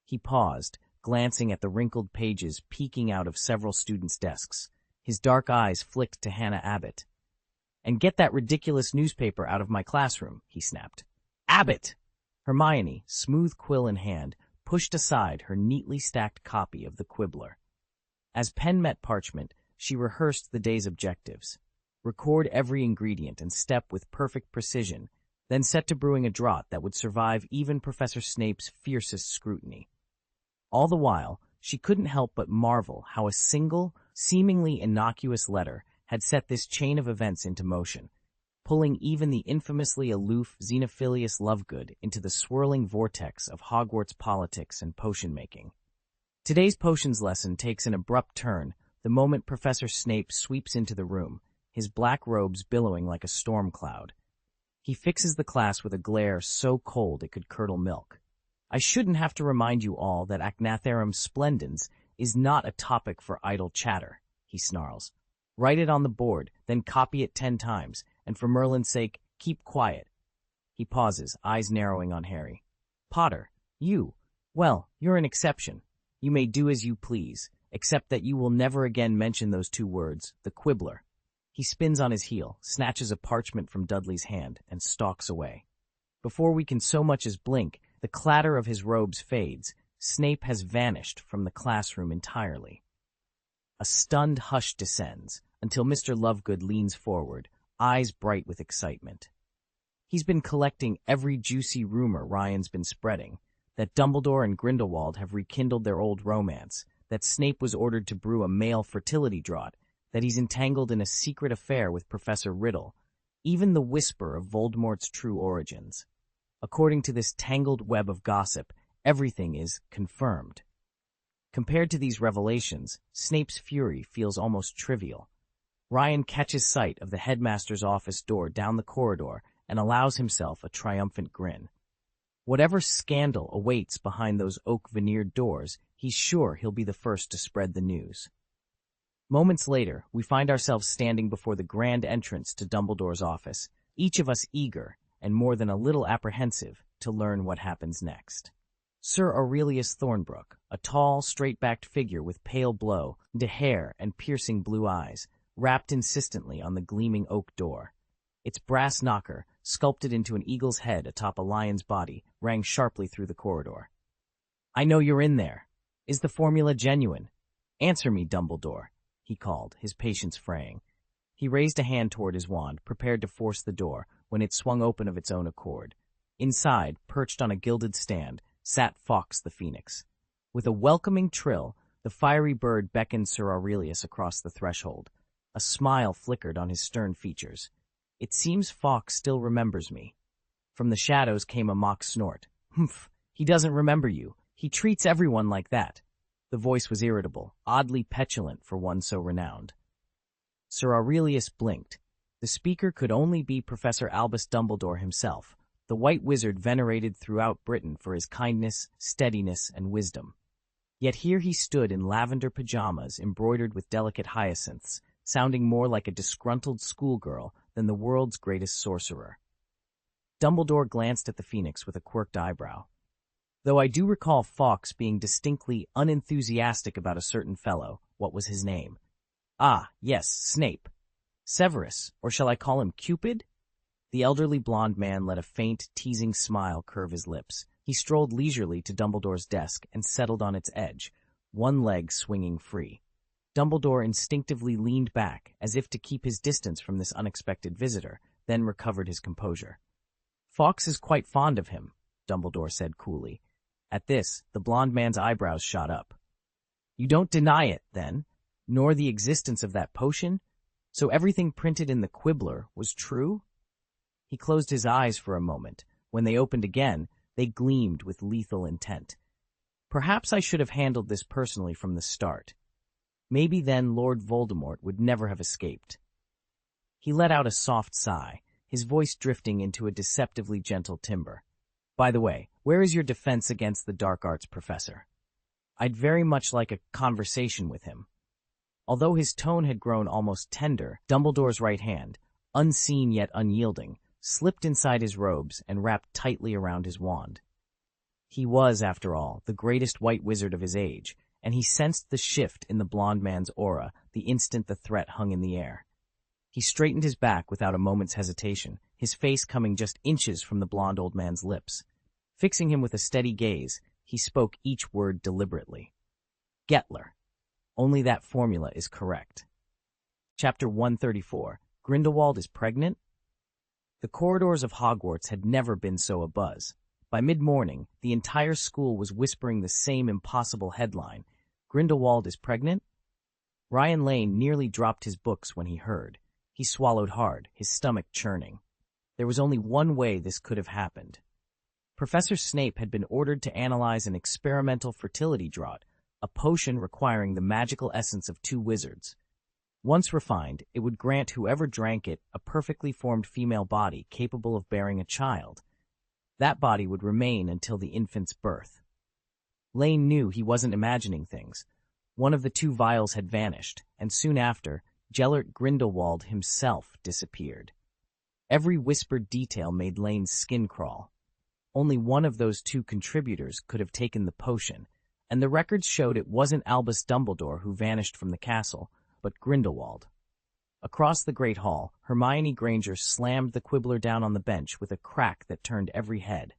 He paused, glancing at the wrinkled pages peeking out of several students' desks. His dark eyes flicked to Hannah Abbott. "And get that ridiculous newspaper out of my classroom," he snapped. "Abbott!" Hermione, smooth quill in hand, pushed aside her neatly stacked copy of the Quibbler. As pen met parchment, she rehearsed the day's objectives. Record every ingredient and step with perfect precision, then set to brewing a draught that would survive even Professor Snape's fiercest scrutiny. All the while, she couldn't help but marvel how a single, seemingly innocuous letter had set this chain of events into motion, pulling even the infamously aloof Xenophilius Lovegood into the swirling vortex of Hogwarts politics and potion-making. Today's potions lesson takes an abrupt turn the moment Professor Snape sweeps into the room, his black robes billowing like a storm cloud. He fixes the class with a glare so cold it could curdle milk. I shouldn't have to remind you all that Acnatherum splendens is not a topic for idle chatter, he snarls. Write it on the board, then copy it 10 times, and for Merlin's sake, keep quiet. He pauses, eyes narrowing on Harry. Potter, you're an exception. You may do as you please, except that you will never again mention those 2 words, the quibbler. He spins on his heel, snatches a parchment from Dudley's hand, and stalks away. Before we can so much as blink, the clatter of his robes fades. Snape has vanished from the classroom entirely. A stunned hush descends, until Mr. Lovegood leans forward, eyes bright with excitement. He's been collecting every juicy rumor Ryan's been spreading, that Dumbledore and Grindelwald have rekindled their old romance, that Snape was ordered to brew a male fertility draught, that he's entangled in a secret affair with Professor Riddle, even the whisper of Voldemort's true origins. According to this tangled web of gossip, everything is confirmed. Compared to these revelations, Snape's fury feels almost trivial. Ryan catches sight of the headmaster's office door down the corridor and allows himself a triumphant grin. Whatever scandal awaits behind those oak-veneered doors, he's sure he'll be the first to spread the news. Moments later, we find ourselves standing before the grand entrance to Dumbledore's office, each of us eager and more than a little apprehensive to learn what happens next. Sir Aurelius Thornbrook, a tall, straight-backed figure with pale blonde hair and piercing blue eyes, rapped insistently on the gleaming oak door. Its brass knocker, sculpted into an eagle's head atop a lion's body, rang sharply through the corridor. "I know you're in there. Is the formula genuine? Answer me, Dumbledore," he called, his patience fraying. He raised a hand toward his wand, prepared to force the door, when it swung open of its own accord. Inside, perched on a gilded stand, sat Fawkes the Phoenix. With a welcoming trill, the fiery bird beckoned Sir Aurelius across the threshold. A smile flickered on his stern features. "It seems Fawkes still remembers me." From the shadows came a mock snort. "Humph, he doesn't remember you. He treats everyone like that." The voice was irritable, oddly petulant for one so renowned. Sir Aurelius blinked. The speaker could only be Professor Albus Dumbledore himself, the white wizard venerated throughout Britain for his kindness, steadiness, and wisdom. Yet here he stood in lavender pajamas embroidered with delicate hyacinths, sounding more like a disgruntled schoolgirl than the world's greatest sorcerer. Dumbledore glanced at the Phoenix with a quirked eyebrow. "Though I do recall Fawkes being distinctly unenthusiastic about a certain fellow. What was his name?" "Ah, yes, Snape. Severus, or shall I call him Cupid?" The elderly blonde man let a faint, teasing smile curve his lips. He strolled leisurely to Dumbledore's desk and settled on its edge, one leg swinging free. Dumbledore instinctively leaned back, as if to keep his distance from this unexpected visitor, then recovered his composure. "Fawkes is quite fond of him," Dumbledore said coolly. At this, the blonde man's eyebrows shot up. "You don't deny it, then? Nor the existence of that potion? So everything printed in the Quibbler was true?" He closed his eyes for a moment. When they opened again, they gleamed with lethal intent. "Perhaps I should have handled this personally from the start. Maybe then Lord Voldemort would never have escaped." He let out a soft sigh, his voice drifting into a deceptively gentle timbre. "By the way, where is your defense against the dark arts professor? I'd very much like a conversation with him." Although his tone had grown almost tender, Dumbledore's right hand, unseen yet unyielding, slipped inside his robes and wrapped tightly around his wand. He was, after all, the greatest white wizard of his age, and he sensed the shift in the blonde man's aura the instant the threat hung in the air. He straightened his back without a moment's hesitation, his face coming just inches from the blonde old man's lips. Fixing him with a steady gaze, he spoke each word deliberately. "Gettler. Only that formula is correct." Chapter 134. Grindelwald is pregnant? The corridors of Hogwarts had never been so abuzz. By mid-morning, the entire school was whispering the same impossible headline, Grindelwald is pregnant? Ryan Lane nearly dropped his books when he heard. He swallowed hard, his stomach churning. There was only one way this could have happened. Professor Snape had been ordered to analyze an experimental fertility draught, a potion requiring the magical essence of two wizards. Once refined, it would grant whoever drank it a perfectly formed female body capable of bearing a child. That body would remain until the infant's birth. Lane knew he wasn't imagining things. One of the two vials had vanished, and soon after, Gellert Grindelwald himself disappeared. Every whispered detail made Lane's skin crawl. Only one of those two contributors could have taken the potion, and the records showed it wasn't Albus Dumbledore who vanished from the castle, but Grindelwald. Across the Great Hall, Hermione Granger slammed the Quibbler down on the bench with a crack that turned every head.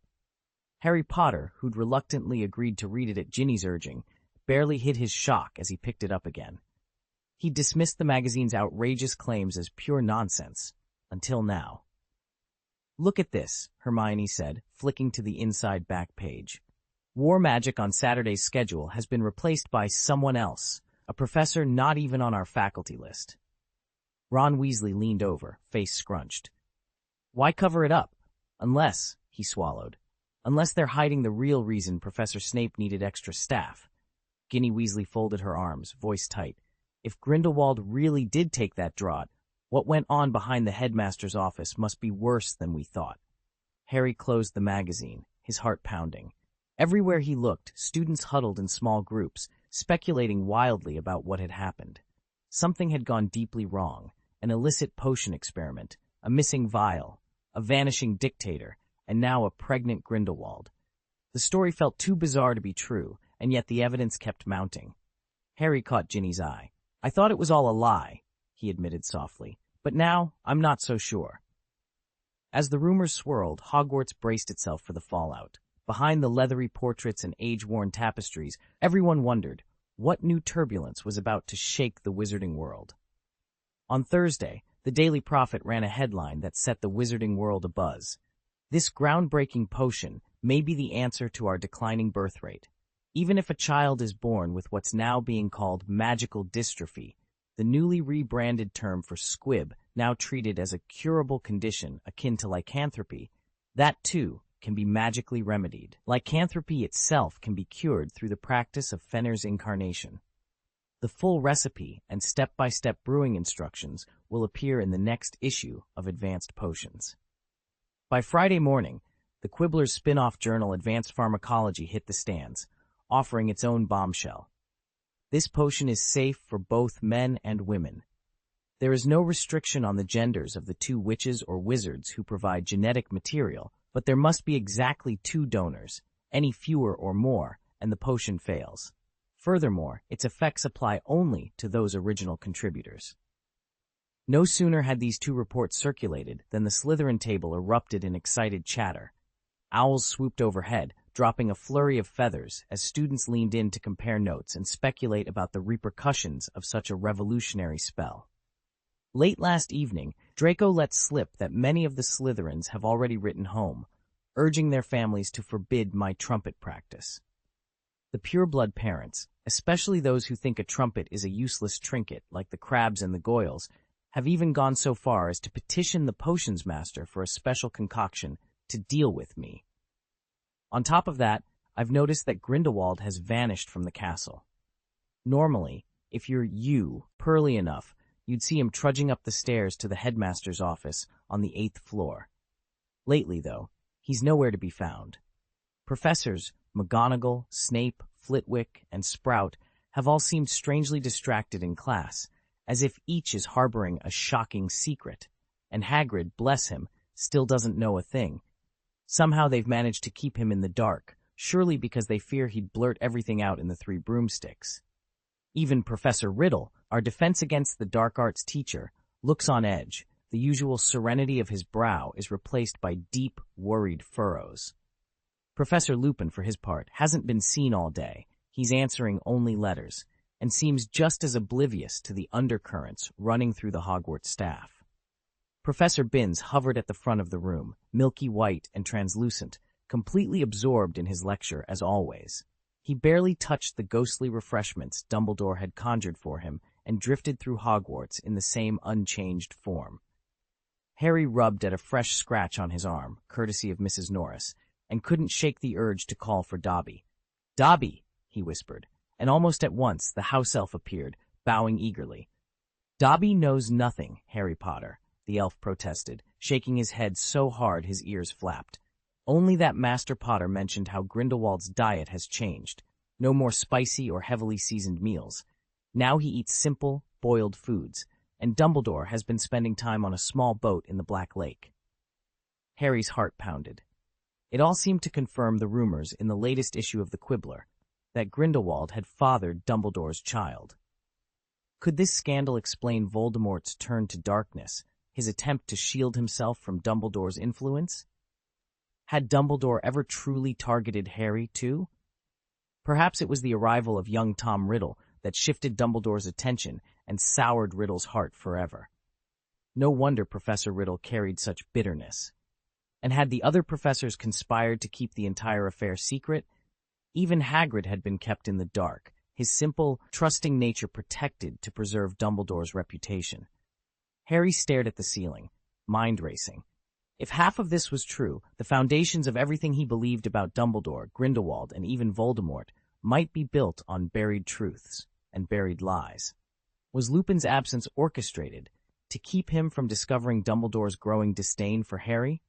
Harry Potter, who'd reluctantly agreed to read it at Ginny's urging, barely hid his shock as he picked it up again. He dismissed the magazine's outrageous claims as pure nonsense, until now. "Look at this," Hermione said, flicking to the inside back page. "War Magic on Saturday's schedule has been replaced by someone else, a professor not even on our faculty list." Ron Weasley leaned over, face scrunched. "Why cover it up? Unless," he swallowed, "unless they're hiding the real reason Professor Snape needed extra staff." Ginny Weasley folded her arms, voice tight. "If Grindelwald really did take that draught, what went on behind the headmaster's office must be worse than we thought." Harry closed the magazine, his heart pounding. Everywhere he looked, students huddled in small groups, speculating wildly about what had happened. Something had gone deeply wrong. An illicit potion experiment, a missing vial, a vanishing dictator, and now a pregnant Grindelwald. The story felt too bizarre to be true, and yet the evidence kept mounting. Harry caught Ginny's eye. "I thought it was all a lie," he admitted softly, "but now I'm not so sure." As the rumors swirled, Hogwarts braced itself for the fallout. Behind the leathery portraits and age-worn tapestries, everyone wondered what new turbulence was about to shake the wizarding world. On Thursday, the Daily Prophet ran a headline that set the wizarding world abuzz. "This groundbreaking potion may be the answer to our declining birth rate. Even if a child is born with what's now being called magical dystrophy, the newly rebranded term for squib, now treated as a curable condition akin to lycanthropy, that too can be magically remedied. Lycanthropy itself can be cured through the practice of Fenner's incarnation." The full recipe and step-by-step brewing instructions will appear in the next issue of Advanced Potions. By Friday morning, the Quibbler's spin-off journal Advanced Pharmacology hit the stands, offering its own bombshell. This potion is safe for both men and women. There is no restriction on the genders of the two witches or wizards who provide genetic material, but there must be exactly two donors. Any fewer or more, and the potion fails. Furthermore, its effects apply only to those original contributors. No sooner had these two reports circulated than the Slytherin table erupted in excited chatter. Owls swooped overhead, dropping a flurry of feathers as students leaned in to compare notes and speculate about the repercussions of such a revolutionary spell. Late last evening, Draco let slip that many of the Slytherins have already written home, urging their families to forbid my trumpet practice. The pureblood parents, especially those who think a trumpet is a useless trinket like the Crabs and the Goyles, have even gone so far as to petition the potions master for a special concoction to deal with me. On top of that, I've noticed that Grindelwald has vanished from the castle. Normally, if you're pearly enough, you'd see him trudging up the stairs to the headmaster's office on the 8th floor. Lately, though, he's nowhere to be found. Professors McGonagall, Snape, Flitwick, and Sprout have all seemed strangely distracted in class, as if each is harboring a shocking secret, and Hagrid, bless him, still doesn't know a thing. Somehow they've managed to keep him in the dark, surely because they fear he'd blurt everything out in the Three Broomsticks. Even Professor Riddle, our defense against the dark arts teacher, looks on edge. The usual serenity of his brow is replaced by deep, worried furrows. Professor Lupin, for his part, hasn't been seen all day. He's answering only letters. and seems just as oblivious to the undercurrents running through the Hogwarts staff. Professor Binns hovered at the front of the room, milky white and translucent, completely absorbed in his lecture as always. He barely touched the ghostly refreshments Dumbledore had conjured for him and drifted through Hogwarts in the same unchanged form. Harry rubbed at a fresh scratch on his arm, courtesy of Mrs. Norris, and couldn't shake the urge to call for Dobby. "Dobby," he whispered, and almost at once the house elf appeared, bowing eagerly. "Dobby knows nothing, Harry Potter," the elf protested, shaking his head so hard his ears flapped. "Only that Master Potter mentioned how Grindelwald's diet has changed. No more spicy or heavily seasoned meals. Now he eats simple, boiled foods, and Dumbledore has been spending time on a small boat in the Black Lake." Harry's heart pounded. It all seemed to confirm the rumors in the latest issue of the Quibbler, that Grindelwald had fathered Dumbledore's child. Could this scandal explain Voldemort's turn to darkness, his attempt to shield himself from Dumbledore's influence? Had Dumbledore ever truly targeted Harry, too? Perhaps it was the arrival of young Tom Riddle that shifted Dumbledore's attention and soured Riddle's heart forever. No wonder Professor Riddle carried such bitterness. And had the other professors conspired to keep the entire affair secret? Even Hagrid had been kept in the dark, his simple, trusting nature protected to preserve Dumbledore's reputation. Harry stared at the ceiling, mind racing. If half of this was true, the foundations of everything he believed about Dumbledore, Grindelwald, and even Voldemort might be built on buried truths and buried lies. Was Lupin's absence orchestrated to keep him from discovering Dumbledore's growing disdain for Harry?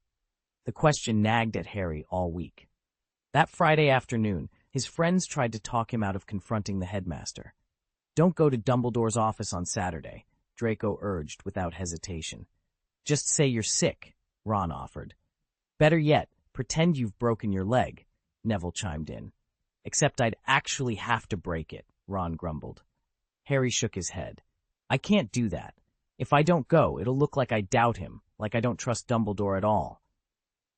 The question nagged at Harry all week. That Friday afternoon, his friends tried to talk him out of confronting the headmaster. "Don't go to Dumbledore's office on Saturday," Draco urged without hesitation. "Just say you're sick," Ron offered. "Better yet, pretend you've broken your leg," Neville chimed in. "Except I'd actually have to break it," Ron grumbled. Harry shook his head. "I can't do that. If I don't go, it'll look like I doubt him, like I don't trust Dumbledore at all."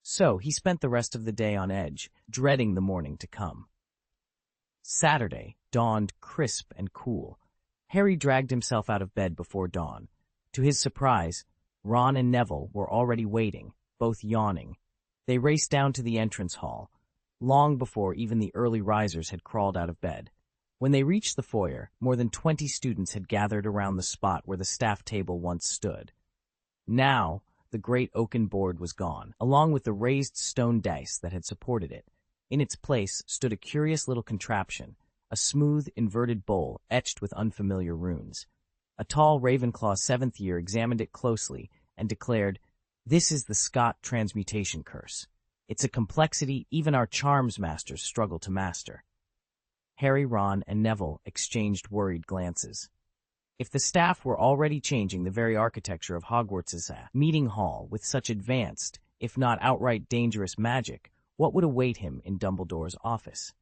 So he spent the rest of the day on edge, dreading the morning to come. Saturday dawned crisp and cool. Harry dragged himself out of bed before dawn. To his surprise, Ron and Neville were already waiting, both yawning. They raced down to the entrance hall, long before even the early risers had crawled out of bed. When they reached the foyer, more than 20 students had gathered around the spot where the staff table once stood. Now, the great oaken board was gone, along with the raised stone dice that had supported it. In its place stood a curious little contraption, a smooth, inverted bowl etched with unfamiliar runes. A tall Ravenclaw 7th year examined it closely and declared, "This is the Scott transmutation curse. It's a complexity even our charms masters struggle to master." Harry, Ron, and Neville exchanged worried glances. If the staff were already changing the very architecture of Hogwarts' meeting hall with such advanced, if not outright dangerous magic, what would await him in Dumbledore's office?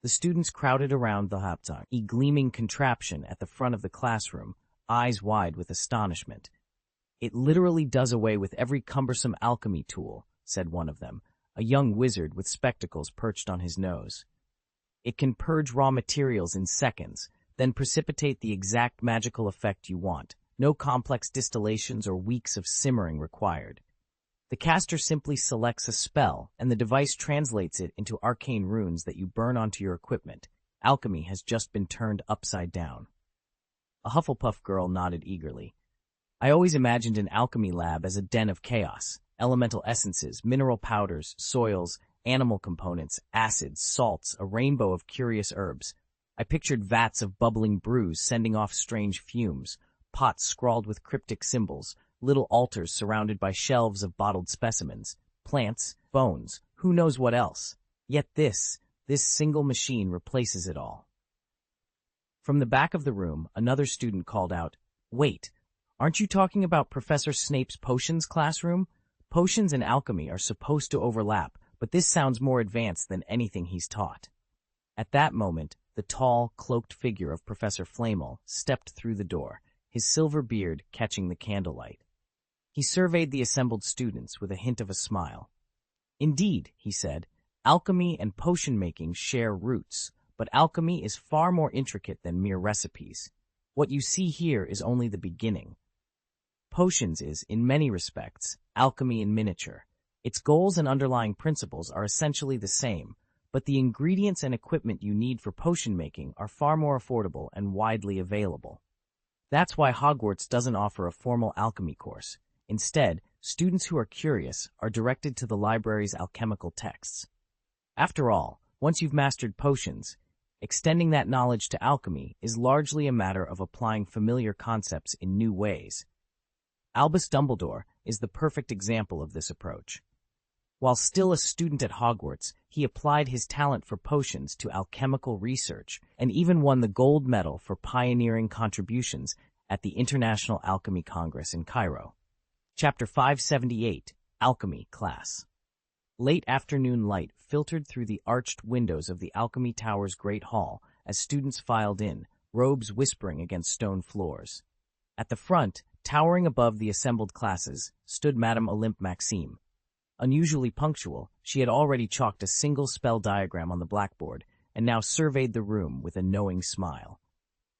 The students crowded around the a gleaming contraption at the front of the classroom, eyes wide with astonishment. "It literally does away with every cumbersome alchemy tool," said one of them, a young wizard with spectacles perched on his nose. "It can purge raw materials in seconds, then precipitate the exact magical effect you want. No complex distillations or weeks of simmering required. The caster simply selects a spell, and the device translates it into arcane runes that you burn onto your equipment. Alchemy has just been turned upside down." A Hufflepuff girl nodded eagerly. "I always imagined an alchemy lab as a den of chaos. Elemental essences, mineral powders, soils, animal components, acids, salts, a rainbow of curious herbs. I pictured vats of bubbling brews sending off strange fumes, pots scrawled with cryptic symbols, little altars surrounded by shelves of bottled specimens, plants, bones, who knows what else. Yet this single machine replaces it all." From the back of the room, another student called out, "Wait, aren't you talking about Professor Snape's potions classroom? Potions and alchemy are supposed to overlap, but this sounds more advanced than anything he's taught." At that moment, the tall, cloaked figure of Professor Flamel stepped through the door, his silver beard catching the candlelight. He surveyed the assembled students with a hint of a smile. "Indeed," he said, "alchemy and potion-making share roots, but alchemy is far more intricate than mere recipes. What you see here is only the beginning. Potions is, in many respects, alchemy in miniature. Its goals and underlying principles are essentially the same, but the ingredients and equipment you need for potion making are far more affordable and widely available. That's why Hogwarts doesn't offer a formal alchemy course. Instead, students who are curious are directed to the library's alchemical texts. After all, once you've mastered potions, extending that knowledge to alchemy is largely a matter of applying familiar concepts in new ways. Albus Dumbledore is the perfect example of this approach. While still a student at Hogwarts, he applied his talent for potions to alchemical research and even won the gold medal for pioneering contributions at the International Alchemy Congress in Cairo. Chapter 578, Alchemy Class. Late afternoon light filtered through the arched windows of the Alchemy Tower's Great Hall as students filed in, robes whispering against stone floors. At the front, towering above the assembled classes, stood Madame Olympe Maxime. Unusually punctual, she had already chalked a single spell diagram on the blackboard and now surveyed the room with a knowing smile.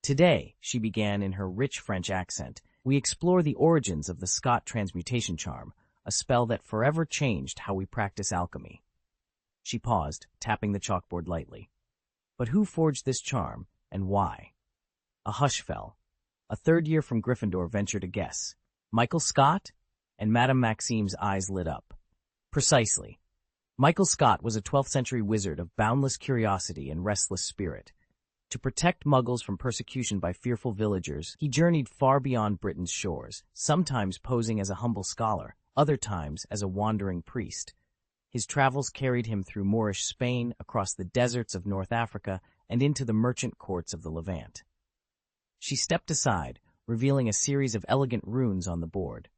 Today, she began in her rich French accent, we explore the origins of the Scott transmutation charm, a spell that forever changed how we practice alchemy. She paused, tapping the chalkboard lightly. But who forged this charm, and why? A hush fell. A third year from Gryffindor ventured a guess. Michael Scott? And Madame Maxime's eyes lit up. Precisely. Michael Scott was a 12th century wizard of boundless curiosity and restless spirit. To protect Muggles from persecution by fearful villagers, he journeyed far beyond Britain's shores, sometimes posing as a humble scholar, other times as a wandering priest. His travels carried him through Moorish Spain, across the deserts of North Africa, and into the merchant courts of the Levant. She stepped aside, revealing a series of elegant runes on the board.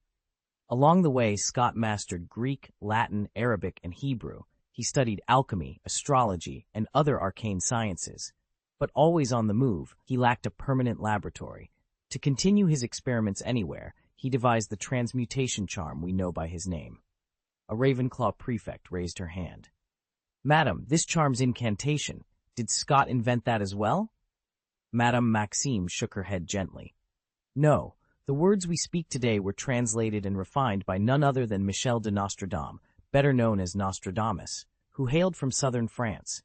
Along the way, Scott mastered Greek, Latin, Arabic, and Hebrew. He studied alchemy, astrology, and other arcane sciences. But always on the move, he lacked a permanent laboratory. To continue his experiments anywhere, he devised the transmutation charm we know by his name. A Ravenclaw prefect raised her hand. Madam, this charm's incantation. Did Scott invent that as well? Madame Maxime shook her head gently. No, the words we speak today were translated and refined by none other than Michel de Nostradam, better known as Nostradamus, who hailed from southern France.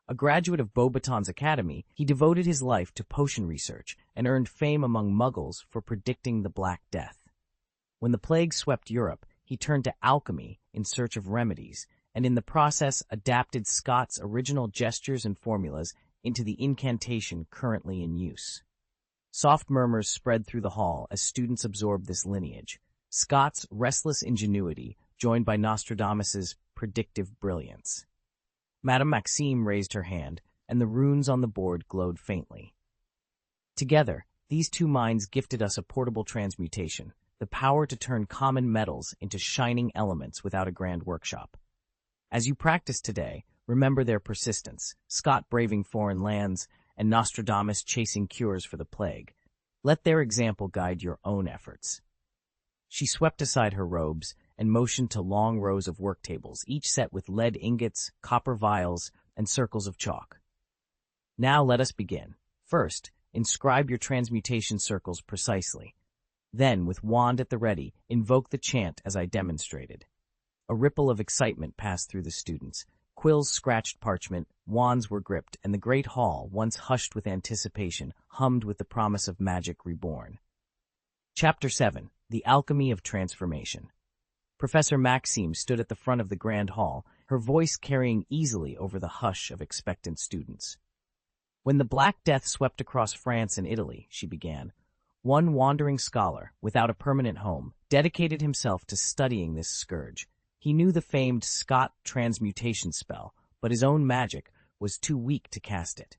A graduate of Beauxbaton's academy, he devoted his life to potion research and earned fame among Muggles for predicting the Black Death. When the plague swept Europe, he turned to alchemy in search of remedies, and in the process adapted Scott's original gestures and formulas into the incantation currently in use. Soft murmurs spread through the hall as students absorbed this lineage. Scott's restless ingenuity, joined by Nostradamus's predictive brilliance. Madame Maxime raised her hand, and the runes on the board glowed faintly. Together, these two minds gifted us a portable transmutation, the power to turn common metals into shining elements without a grand workshop. As you practice today, remember their persistence, Scott braving foreign lands, and Nostradamus chasing cures for the plague. Let their example guide your own efforts. She swept aside her robes and motioned to long rows of work tables, each set with lead ingots, copper vials, and circles of chalk. Now let us begin. First, inscribe your transmutation circles precisely. Then, with wand at the ready, invoke the chant as I demonstrated. A ripple of excitement passed through the students. Quills scratched parchment, wands were gripped, and the great hall, once hushed with anticipation, hummed with the promise of magic reborn. Chapter 7. The Alchemy of Transformation. Professor Maxime stood at the front of the grand hall, her voice carrying easily over the hush of expectant students. When the Black Death swept across France and Italy, she began, one wandering scholar, without a permanent home, dedicated himself to studying this scourge. He knew the famed Scott transmutation spell, but his own magic was too weak to cast it.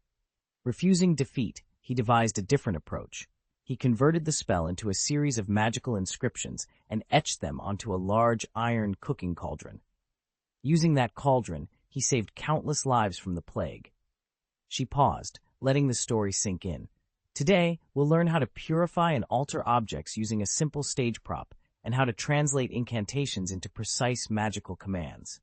Refusing defeat, he devised a different approach. He converted the spell into a series of magical inscriptions and etched them onto a large iron cooking cauldron. Using that cauldron, he saved countless lives from the plague. She paused, letting the story sink in. Today, we'll learn how to purify and alter objects using a simple stage prop, and how to translate incantations into precise magical commands.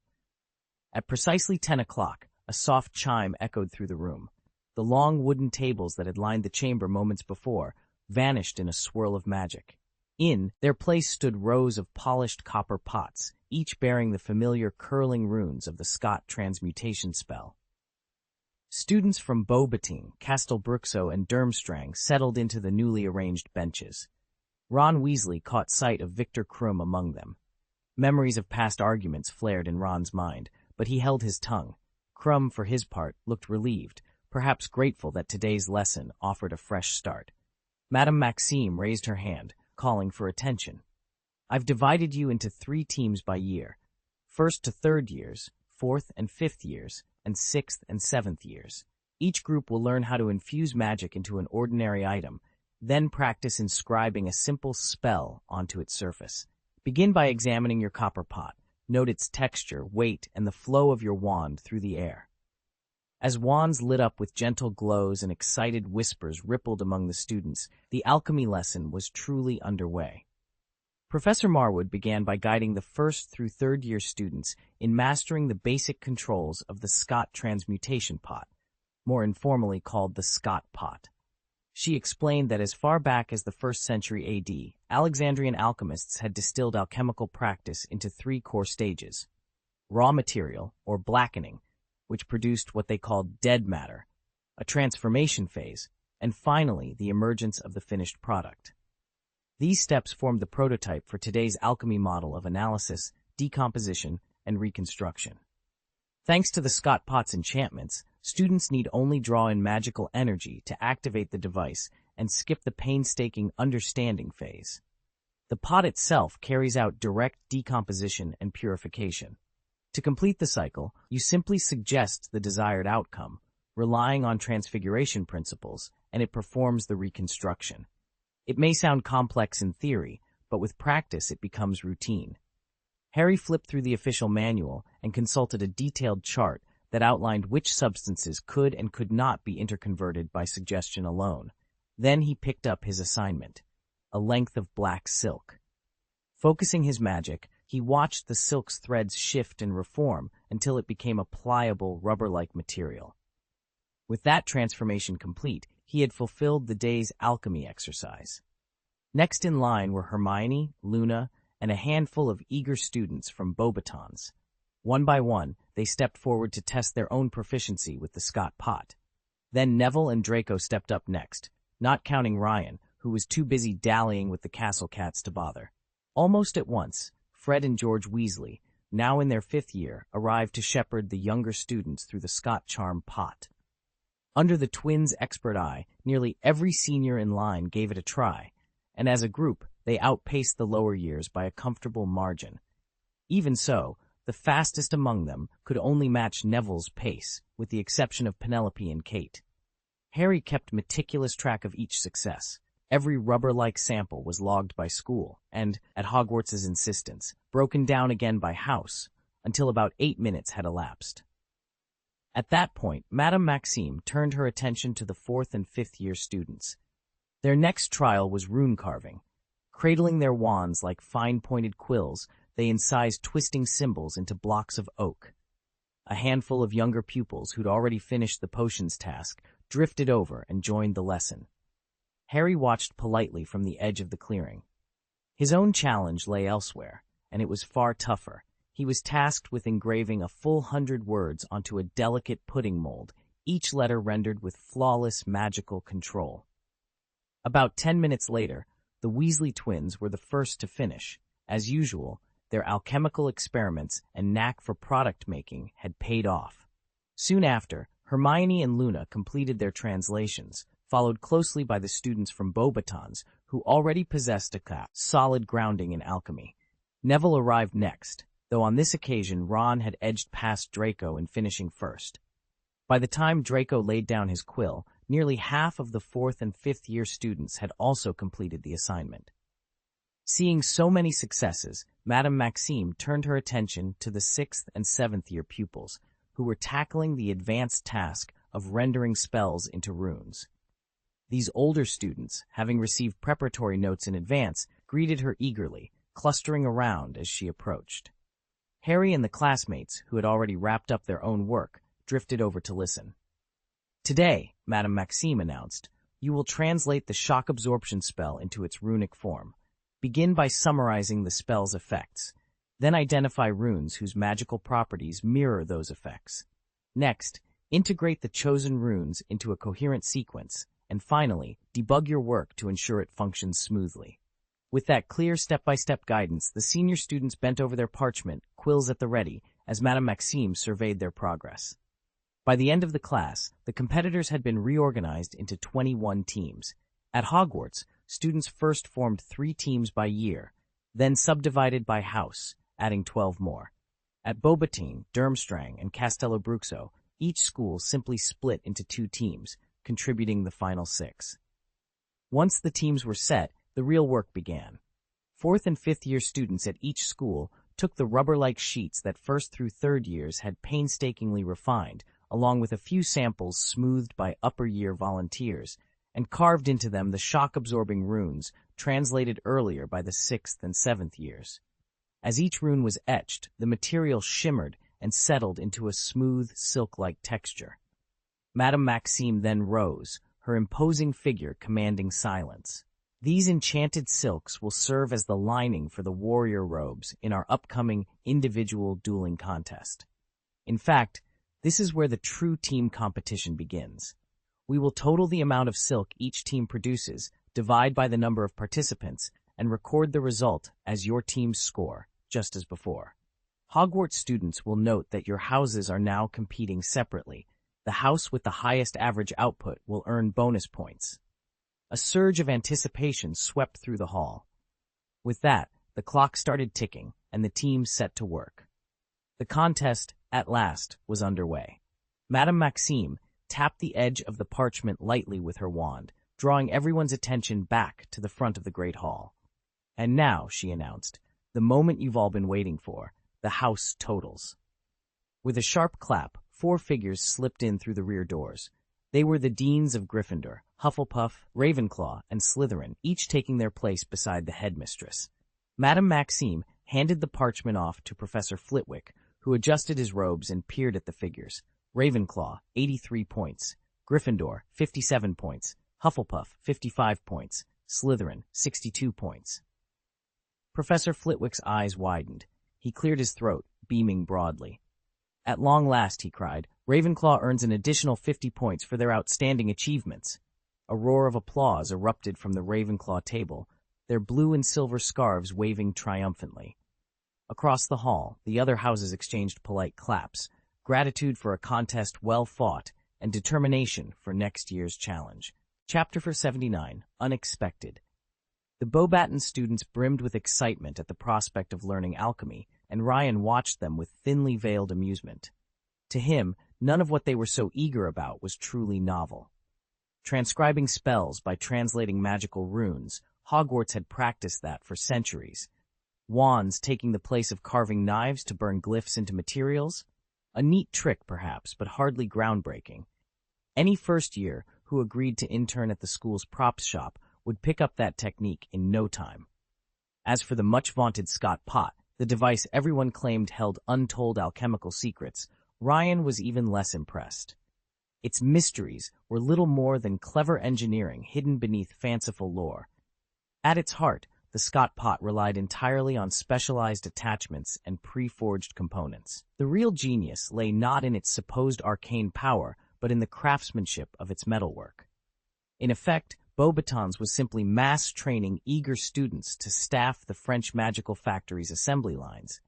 At precisely 10 o'clock, a soft chime echoed through the room. The long wooden tables that had lined the chamber moments before vanished in a swirl of magic. In their place stood rows of polished copper pots, each bearing the familiar curling runes of the Scott transmutation spell. Students from Beauxbatons, Castelbruxo, and Durmstrang settled into the newly arranged benches. Ron Weasley caught sight of Victor Krum among them. Memories of past arguments flared in Ron's mind, but he held his tongue. Krum, for his part, looked relieved, perhaps grateful that today's lesson offered a fresh start. Madame Maxime raised her hand, calling for attention. I've divided you into 3 teams by year. 1st to 3rd years, 4th and 5th years, and 6th and 7th years. Each group will learn how to infuse magic into an ordinary item, then practice inscribing a simple spell onto its surface. Begin by examining your copper pot. Note its texture, weight, and the flow of your wand through the air. As wands lit up with gentle glows and excited whispers rippled among the students, the alchemy lesson was truly underway. Professor Marwood began by guiding the 1st through 3rd year students in mastering the basic controls of the Scott transmutation pot, more informally called the Scott pot. She explained that as far back as the 1st century AD, Alexandrian alchemists had distilled alchemical practice into 3 core stages: raw material, or blackening, which produced what they called dead matter, a transformation phase, and finally the emergence of the finished product. These steps formed the prototype for today's alchemy model of analysis, decomposition, and reconstruction. Thanks to the Scott pot's enchantments, students need only draw in magical energy to activate the device and skip the painstaking understanding phase. The pot itself carries out direct decomposition and purification. To complete the cycle, you simply suggest the desired outcome, relying on transfiguration principles, and it performs the reconstruction. It may sound complex in theory, but with practice it becomes routine. Harry flipped through the official manual and consulted a detailed chart that outlined which substances could and could not be interconverted by suggestion alone. Then he picked up his assignment, a length of black silk. Focusing his magic, he watched the silk's threads shift and reform until it became a pliable, rubber-like material. With that transformation complete, he had fulfilled the day's alchemy exercise. Next in line were Hermione, Luna, and a handful of eager students from Beauxbatons. One by one, they stepped forward to test their own proficiency with the Scott pot. Then Neville and Draco stepped up next, not counting Ryan, who was too busy dallying with the castle cats to bother. Almost at once, Fred and George Weasley, now in their 5th year, arrived to shepherd the younger students through the Scott charm pot. Under the twins' expert eye, nearly every senior in line gave it a try, and as a group, they outpaced the lower years by a comfortable margin. Even so, the fastest among them could only match Neville's pace, with the exception of Penelope and Kate. Harry kept meticulous track of each success. Every rubber-like sample was logged by school, and, at Hogwarts' insistence, broken down again by house, until about 8 minutes had elapsed. At that point, Madame Maxime turned her attention to the 4th and 5th year students. Their next trial was rune carving. Cradling their wands like fine-pointed quills, they incised twisting symbols into blocks of oak. A handful of younger pupils who'd already finished the potions task drifted over and joined the lesson. Harry watched politely from the edge of the clearing. His own challenge lay elsewhere, and it was far tougher. He was tasked with engraving a full 100 words onto a delicate pudding mold, each letter rendered with flawless magical control. About 10 minutes later, the Weasley twins were the first to finish. As usual, their alchemical experiments and knack for product making had paid off. Soon after, Hermione and Luna completed their translations, followed closely by the students from Beauxbatons, who already possessed a solid grounding in alchemy. Neville arrived next, though on this occasion Ron had edged past Draco in finishing first. By the time Draco laid down his quill, nearly half of the 4th and 5th year students had also completed the assignment. Seeing so many successes, Madame Maxime turned her attention to the 6th and 7th year pupils, who were tackling the advanced task of rendering spells into runes. These older students, having received preparatory notes in advance, greeted her eagerly, clustering around as she approached. Harry and the classmates, who had already wrapped up their own work, drifted over to listen. Today, Madame Maxime announced. You will translate the shock absorption spell into its runic form. Begin by summarizing the spell's effects. Then identify runes whose magical properties mirror those effects. Next, integrate the chosen runes into a coherent sequence, and finally, debug your work to ensure it functions smoothly. With that clear step-by-step guidance, the senior students bent over their parchment, quills at the ready, as Madame Maxime surveyed their progress. By the end of the class, the competitors had been reorganized into 21 teams. At Hogwarts, students first formed 3 teams by year, then subdivided by house, adding 12 more. At Beauxbatons, Durmstrang, and Castello Bruxo, each school simply split into 2 teams, contributing the final 6. Once the teams were set, the real work began. 4th and 5th year students at each school took the rubber-like sheets that 1st through 3rd years had painstakingly refined, along with a few samples smoothed by upper-year volunteers, and carved into them the shock-absorbing runes translated earlier by the 6th and 7th years. As each rune was etched, the material shimmered and settled into a smooth, silk-like texture. Madame Maxime then rose, her imposing figure commanding silence. These enchanted silks will serve as the lining for the warrior robes in our upcoming individual dueling contest. In fact, this is where the true team competition begins. We will total the amount of silk each team produces, divide by the number of participants, and record the result as your team's score, just as before. Hogwarts students will note that your houses are now competing separately. The house with the highest average output will earn bonus points. A surge of anticipation swept through the hall. With that, the clock started ticking, and the teams set to work. The contest, at last, was underway. Madame Maxime tapped the edge of the parchment lightly with her wand, drawing everyone's attention back to the front of the great hall. And now, she announced, the moment you've all been waiting for, the house totals. With a sharp clap, 4 figures slipped in through the rear doors. They were the deans of Gryffindor, Hufflepuff, Ravenclaw, and Slytherin, each taking their place beside the headmistress. Madame Maxime handed the parchment off to Professor Flitwick, who adjusted his robes and peered at the figures. Ravenclaw, 83 points. Gryffindor, 57 points. Hufflepuff, 55 points. Slytherin, 62 points. Professor Flitwick's eyes widened. He cleared his throat, beaming broadly. At long last, he cried, Ravenclaw earns an additional 50 points for their outstanding achievements. A roar of applause erupted from the Ravenclaw table, their blue and silver scarves waving triumphantly. Across the hall, the other houses exchanged polite claps, gratitude for a contest well fought, and determination for next year's challenge. Chapter 79, Unexpected. The Beauxbatons students brimmed with excitement at the prospect of learning alchemy, and Ryan watched them with thinly veiled amusement. To him, none of what they were so eager about was truly novel. Transcribing spells by translating magical runes, Hogwarts had practiced that for centuries. Wands taking the place of carving knives to burn glyphs into materials? A neat trick, perhaps, but hardly groundbreaking. Any first year who agreed to intern at the school's props shop would pick up that technique in no time. As for the much-vaunted Scott pot, the device everyone claimed held untold alchemical secrets, Ryan was even less impressed. Its mysteries were little more than clever engineering hidden beneath fanciful lore. At its heart, the Scott pot relied entirely on specialized attachments and pre-forged components. The real genius lay not in its supposed arcane power, but in the craftsmanship of its metalwork. In effect, Beauxbatons was simply mass-training eager students to staff the French magical factory's assembly lines.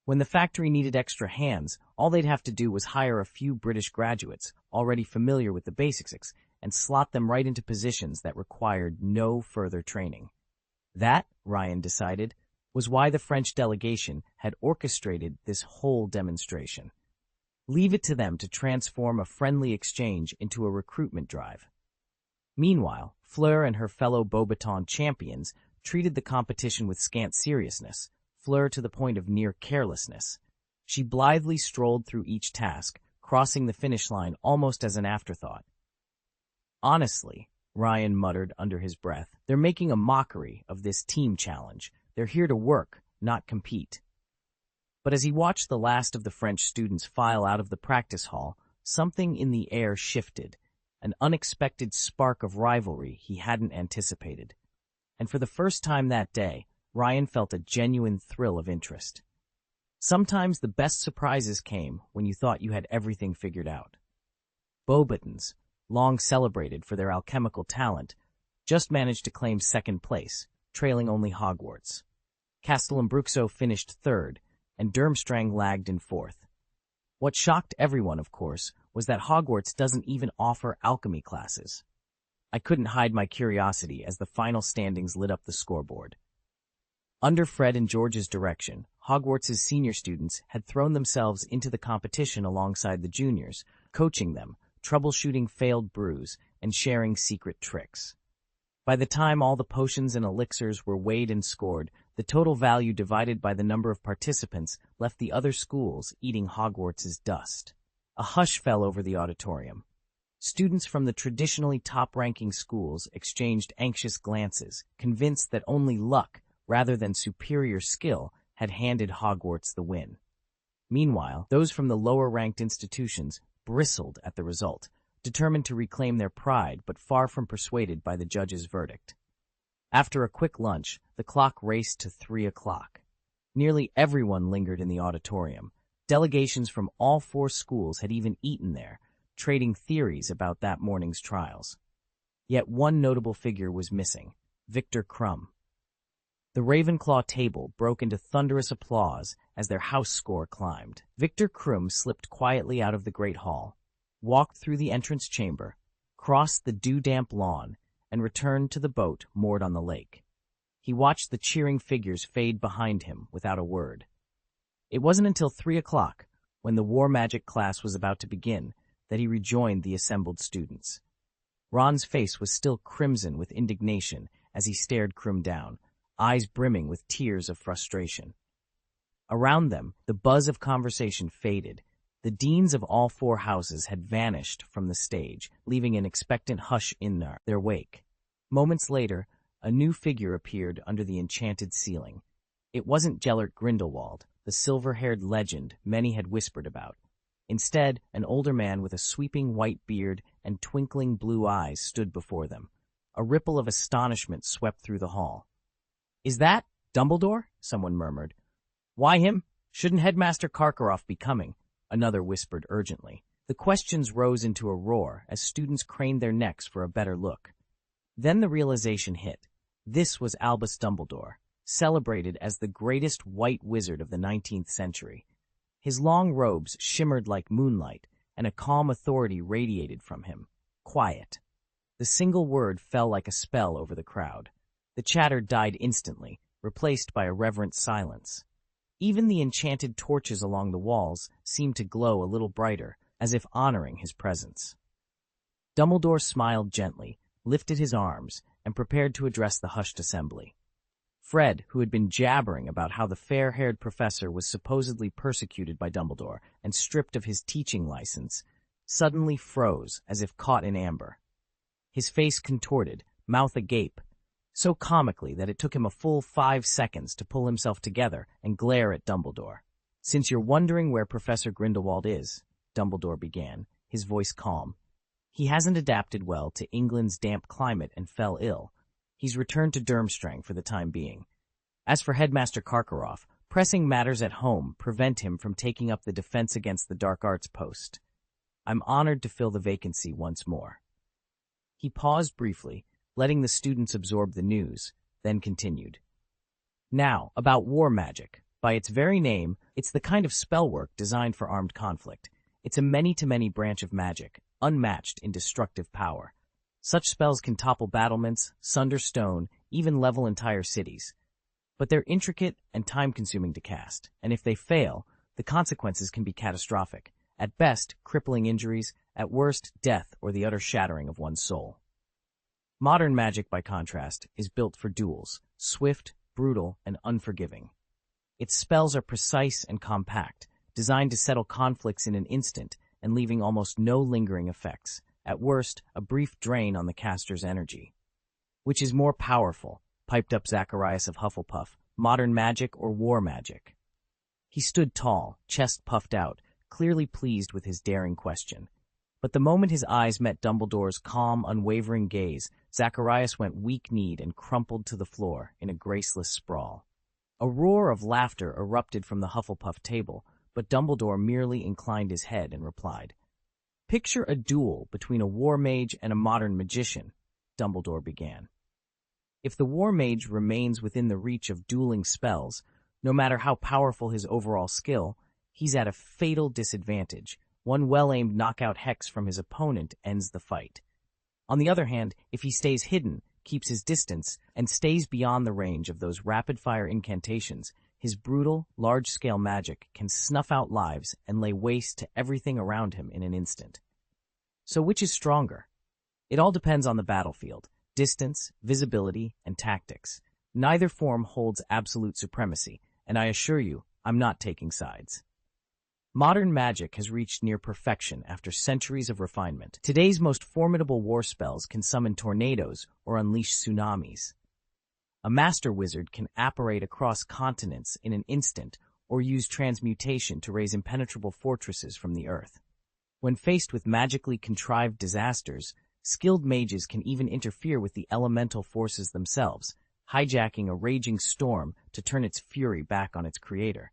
When the factory needed extra hands, all they'd have to do was hire a few British graduates, already familiar with the basics, and slot them right into positions that required no further training. That, Ryan decided, was why the French delegation had orchestrated this whole demonstration. Leave it to them to transform a friendly exchange into a recruitment drive. Meanwhile, Fleur and her fellow Beauxbaton champions treated the competition with scant seriousness, Fleur to the point of near carelessness. She blithely strolled through each task, crossing the finish line almost as an afterthought. Honestly, Ryan muttered under his breath, they're making a mockery of this team challenge. They're here to work, not compete. But as he watched the last of the French students file out of the practice hall, something in the air shifted. an unexpected spark of rivalry he hadn't anticipated. And for the first time that day, Ryan felt a genuine thrill of interest. Sometimes the best surprises came when you thought you had everything figured out. Beauxbatons, long celebrated for their alchemical talent, just managed to claim second place, trailing only Hogwarts. Castelambruxo finished third, and Durmstrang lagged in fourth. What shocked everyone, of course, was that Hogwarts doesn't even offer alchemy classes. I couldn't hide my curiosity as the final standings lit up the scoreboard. Under Fred and George's direction, Hogwarts' senior students had thrown themselves into the competition alongside the juniors, coaching them, troubleshooting failed brews, and sharing secret tricks. By the time all the potions and elixirs were weighed and scored, the total value divided by the number of participants left the other schools eating Hogwarts' dust. A hush fell over the auditorium. Students from the traditionally top-ranking schools exchanged anxious glances, convinced that only luck, rather than superior skill, had handed Hogwarts the win. Meanwhile, those from the lower-ranked institutions bristled at the result, determined to reclaim their pride but far from persuaded by the judge's verdict. After a quick lunch, the clock raced to 3 o'clock. Nearly everyone lingered in the auditorium. Delegations from all 4 schools had even eaten there, trading theories about that morning's trials. Yet one notable figure was missing, Victor Krum. The Ravenclaw table broke into thunderous applause as their house score climbed. Victor Krum slipped quietly out of the great hall, walked through the entrance chamber, crossed the dew-damp lawn, and returned to the boat moored on the lake. He watched the cheering figures fade behind him without a word. It wasn't until 3 o'clock, when the war magic class was about to begin, that he rejoined the assembled students. Ron's face was still crimson with indignation as he stared Krum down, eyes brimming with tears of frustration. Around them, the buzz of conversation faded. The deans of all 4 houses had vanished from the stage, leaving an expectant hush in their wake. Moments later, a new figure appeared under the enchanted ceiling. It wasn't Gellert Grindelwald, the silver-haired legend many had whispered about. Instead, an older man with a sweeping white beard and twinkling blue eyes stood before them. A ripple of astonishment swept through the hall. "Is that Dumbledore?" someone murmured. "Why him? Shouldn't Headmaster Karkaroff be coming?" another whispered urgently. The questions rose into a roar as students craned their necks for a better look. Then the realization hit. This was Albus Dumbledore, celebrated as the greatest white wizard of the 19th century. His long robes shimmered like moonlight, and a calm authority radiated from him. Quiet. The single word fell like a spell over the crowd. The chatter died instantly, replaced by a reverent silence. Even the enchanted torches along the walls seemed to glow a little brighter, as if honoring his presence. Dumbledore smiled gently, lifted his arms, and prepared to address the hushed assembly. Fred, who had been jabbering about how the fair-haired professor was supposedly persecuted by Dumbledore and stripped of his teaching license, suddenly froze as if caught in amber. His face contorted, mouth agape, so comically that it took him a full 5 seconds to pull himself together and glare at Dumbledore. "Since you're wondering where Professor Grindelwald is," Dumbledore began, his voice calm, "he hasn't adapted well to England's damp climate and fell ill. He's returned to Durmstrang for the time being. As for Headmaster Karkaroff, pressing matters at home prevent him from taking up the defense against the dark arts post. I'm honored to fill the vacancy once more." He paused briefly, letting the students absorb the news, then continued. "Now, about war magic. By its very name, it's the kind of spell work designed for armed conflict. It's a many-to-many branch of magic, unmatched in destructive power. Such spells can topple battlements, sunder stone, even level entire cities. But they're intricate and time-consuming to cast, and if they fail, the consequences can be catastrophic. At best, crippling injuries, at worst, death or the utter shattering of one's soul. Modern magic, by contrast, is built for duels, swift, brutal, and unforgiving. Its spells are precise and compact, designed to settle conflicts in an instant and leaving almost no lingering effects. At worst, a brief drain on the caster's energy. Which is more powerful, piped up Zacharias of Hufflepuff, modern magic or war magic? He stood tall, chest puffed out, clearly pleased with his daring question. But the moment his eyes met Dumbledore's calm, unwavering gaze, Zacharias went weak-kneed and crumpled to the floor in a graceless sprawl. A roar of laughter erupted from the Hufflepuff table, but Dumbledore merely inclined his head and replied. "Picture a duel between a war mage and a modern magician," Dumbledore began. "If the war mage remains within the reach of dueling spells, no matter how powerful his overall skill, he's at a fatal disadvantage. One well-aimed knockout hex from his opponent ends the fight. On the other hand, if he stays hidden, keeps his distance, and stays beyond the range of those rapid-fire incantations, his brutal, large-scale magic can snuff out lives and lay waste to everything around him in an instant. So which is stronger? It all depends on the battlefield, distance, visibility, and tactics. Neither form holds absolute supremacy, and I assure you, I'm not taking sides. Modern magic has reached near perfection after centuries of refinement. Today's most formidable war spells can summon tornadoes or unleash tsunamis. A master wizard can apparate across continents in an instant or use transmutation to raise impenetrable fortresses from the earth. When faced with magically contrived disasters, skilled mages can even interfere with the elemental forces themselves, hijacking a raging storm to turn its fury back on its creator.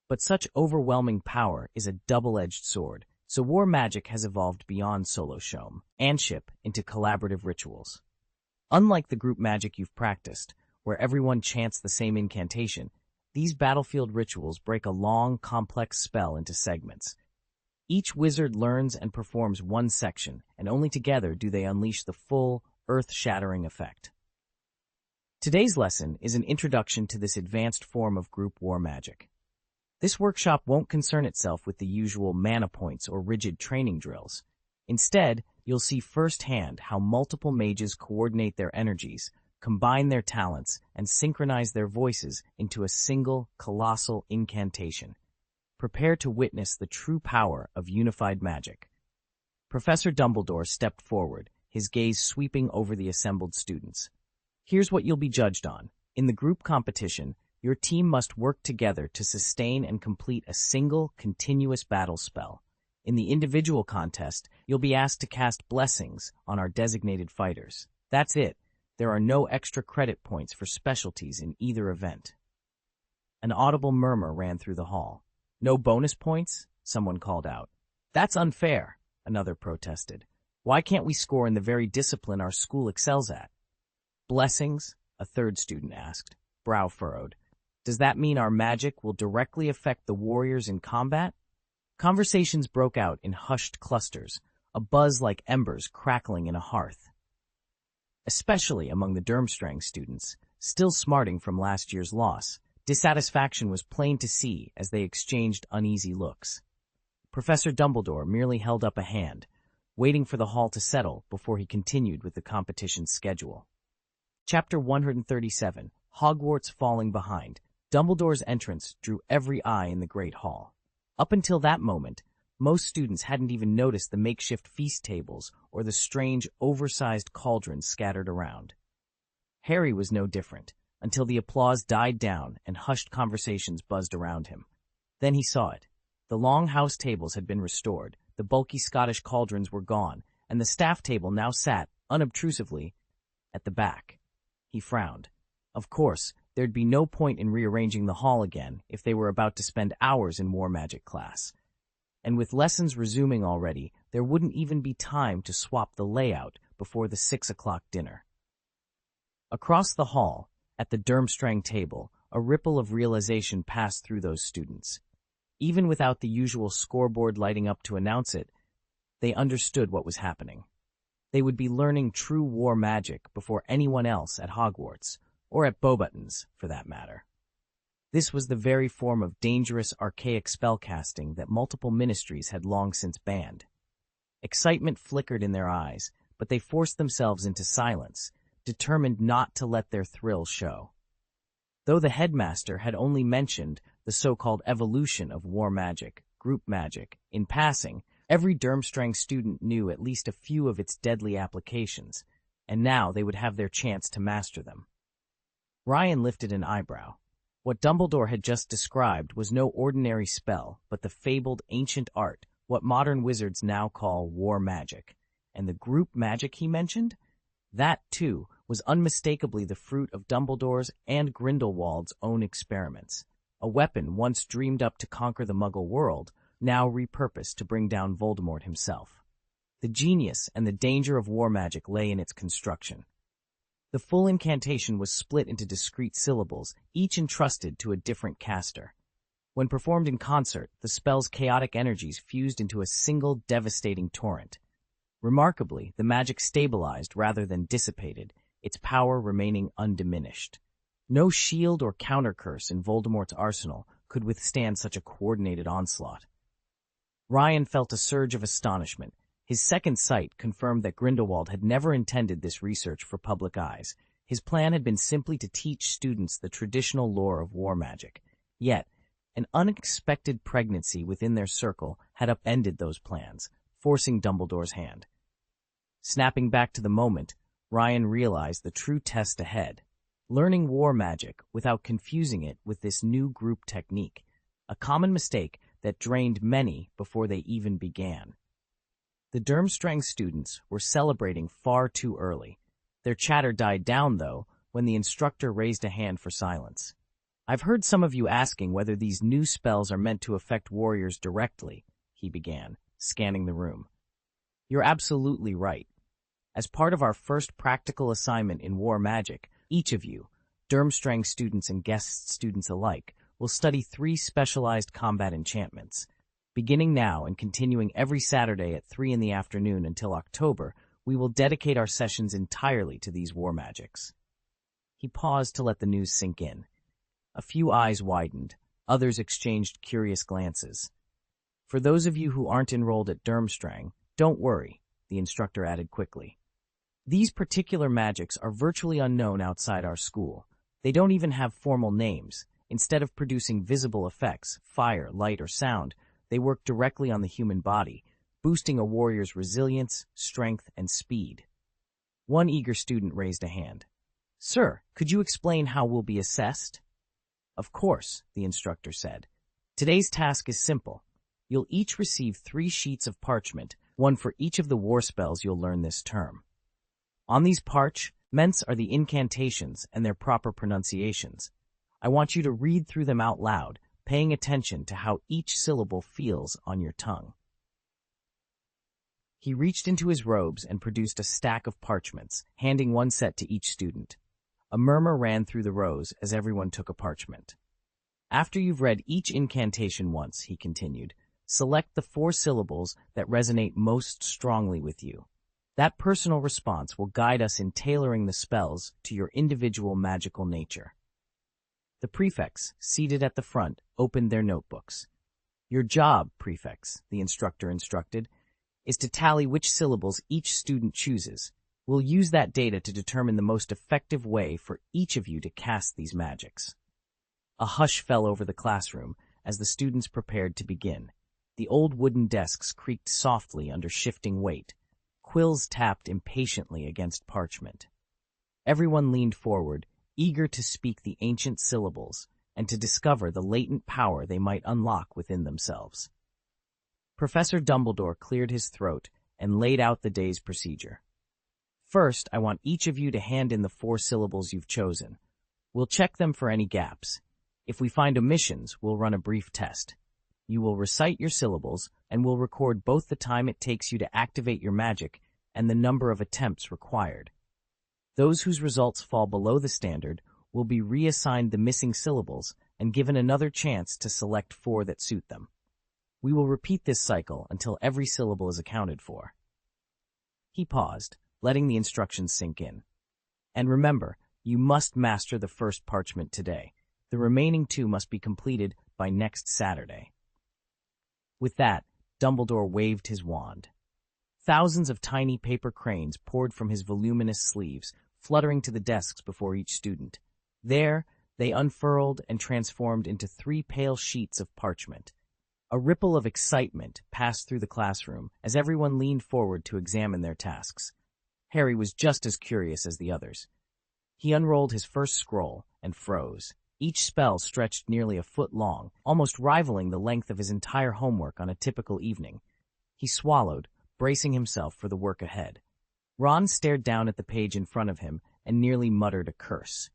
But such overwhelming power is a double-edged sword, so war magic has evolved beyond solo showm into collaborative rituals. Unlike the group magic you've practiced, where everyone chants the same incantation, these battlefield rituals break a long, complex spell into segments. Each wizard learns and performs one section, and only together do they unleash the full, earth-shattering effect. Today's lesson is an introduction to this advanced form of group war magic. This workshop won't concern itself with the usual mana points or rigid training drills. Instead, you'll see firsthand how multiple mages coordinate their energies, combine their talents, and synchronize their voices into a single, colossal incantation. Prepare to witness the true power of unified magic. Professor Dumbledore stepped forward, his gaze sweeping over the assembled students. Here's what you'll be judged on. In the group competition, your team must work together to sustain and complete a single, continuous battle spell. In the individual contest, you'll be asked to cast blessings on our designated fighters. That's it. There are no extra credit points for specialties in either event. An audible murmur ran through the hall. "No bonus points?" someone called out. "That's unfair," another protested. "Why can't we score in the very discipline our school excels at?" "Blessings?" a third student asked, brow furrowed. "Does that mean our magic will directly affect the warriors in combat?" Conversations broke out in hushed clusters, a buzz like embers crackling in a hearth. Especially among the Durmstrang students, still smarting from last year's loss, dissatisfaction was plain to see as they exchanged uneasy looks. Professor Dumbledore merely held up a hand, waiting for the hall to settle before he continued with the competition's schedule. Chapter 137, Hogwarts Falling Behind. Dumbledore's entrance drew every eye in the Great Hall. Up until that moment, most students hadn't even noticed the makeshift feast tables or the strange, oversized cauldrons scattered around. Harry was no different, until the applause died down and hushed conversations buzzed around him. Then he saw it. The long house tables had been restored, the bulky Scottish cauldrons were gone, and the staff table now sat, unobtrusively, at the back. He frowned. Of course, there'd be no point in rearranging the hall again if they were about to spend hours in war magic class. And with lessons resuming already, there wouldn't even be time to swap the layout before the 6 o'clock dinner. Across the hall, at the Durmstrang table, a ripple of realization passed through those students. Even without the usual scoreboard lighting up to announce it, they understood what was happening. They would be learning true war magic before anyone else at Hogwarts, or at Beauxbatons, for that matter. This was the very form of dangerous, archaic spellcasting that multiple ministries had long since banned. Excitement flickered in their eyes, but they forced themselves into silence, determined not to let their thrill show. Though the headmaster had only mentioned the so-called evolution of war magic, group magic, in passing, every Durmstrang student knew at least a few of its deadly applications, and now they would have their chance to master them. Ryan lifted an eyebrow. What Dumbledore had just described was no ordinary spell, but the fabled ancient art what modern wizards now call war magic. And the group magic he mentioned? That, too, was unmistakably the fruit of Dumbledore's and Grindelwald's own experiments. A weapon once dreamed up to conquer the Muggle world, now repurposed to bring down Voldemort himself. The genius and the danger of war magic lay in its construction. The full incantation was split into discrete syllables, each entrusted to a different caster. When performed in concert, the spell's chaotic energies fused into a single devastating torrent. Remarkably, the magic stabilized rather than dissipated, its power remaining undiminished. No shield or counter-curse in Voldemort's arsenal could withstand such a coordinated onslaught. Ryan felt a surge of astonishment. His second sight confirmed that Grindelwald had never intended this research for public eyes. His plan had been simply to teach students the traditional lore of war magic. Yet, an unexpected pregnancy within their circle had upended those plans, forcing Dumbledore's hand. Snapping back to the moment, Ryan realized the true test ahead. Learning war magic without confusing it with this new group technique, a common mistake that drained many before they even began. The Durmstrang students were celebrating far too early. Their chatter died down, though, when the instructor raised a hand for silence. "I've heard some of you asking whether these new spells are meant to affect warriors directly," he began, scanning the room. "You're absolutely right. As part of our first practical assignment in war magic, each of you, Durmstrang students and guest students alike, will study 3 specialized combat enchantments. Beginning now and continuing every Saturday at 3 in the afternoon until October, we will dedicate our sessions entirely to these war magics." He paused to let the news sink in. A few eyes widened, others exchanged curious glances. "For those of you who aren't enrolled at Durmstrang, don't worry," the instructor added quickly. "These particular magics are virtually unknown outside our school. They don't even have formal names. Instead of producing visible effects, fire, light, or sound, they work directly on the human body, boosting a warrior's resilience, strength, and speed." One eager student raised a hand. "Sir, could you explain how we'll be assessed?" "Of course," the instructor said. "Today's task is simple. You'll each receive 3 sheets of parchment, one for each of the war spells you'll learn this term. On these parchments are the incantations and their proper pronunciations. I want you to read through them out loud, paying attention to how each syllable feels on your tongue." He reached into his robes and produced a stack of parchments, handing one set to each student. A murmur ran through the rows as everyone took a parchment. "After you've read each incantation once," he continued, "select the 4 syllables that resonate most strongly with you. That personal response will guide us in tailoring the spells to your individual magical nature." The prefects, seated at the front, opened their notebooks. "Your job, prefects," the instructor instructed, "is to tally which syllables each student chooses. We'll use that data to determine the most effective way for each of you to cast these magics." A hush fell over the classroom as the students prepared to begin. The old wooden desks creaked softly under shifting weight. Quills tapped impatiently against parchment. Everyone leaned forward, eager to speak the ancient syllables and to discover the latent power they might unlock within themselves. Professor Dumbledore cleared his throat and laid out the day's procedure. "First, I want each of you to hand in the 4 syllables you've chosen. We'll check them for any gaps. If we find omissions, we'll run a brief test. You will recite your syllables, and we'll record both the time it takes you to activate your magic and the number of attempts required. Those whose results fall below the standard will be reassigned the missing syllables and given another chance to select 4 that suit them. We will repeat this cycle until every syllable is accounted for." He paused, letting the instructions sink in. "And remember, you must master the first parchment today. The remaining 2 must be completed by next Saturday." With that, Dumbledore waved his wand. Thousands of tiny paper cranes poured from his voluminous sleeves, fluttering to the desks before each student. There, they unfurled and transformed into 3 pale sheets of parchment. A ripple of excitement passed through the classroom as everyone leaned forward to examine their tasks. Harry was just as curious as the others. He unrolled his first scroll and froze. Each spell stretched nearly a foot long, almost rivaling the length of his entire homework on a typical evening. He swallowed, bracing himself for the work ahead. Ron stared down at the page in front of him and nearly muttered a curse.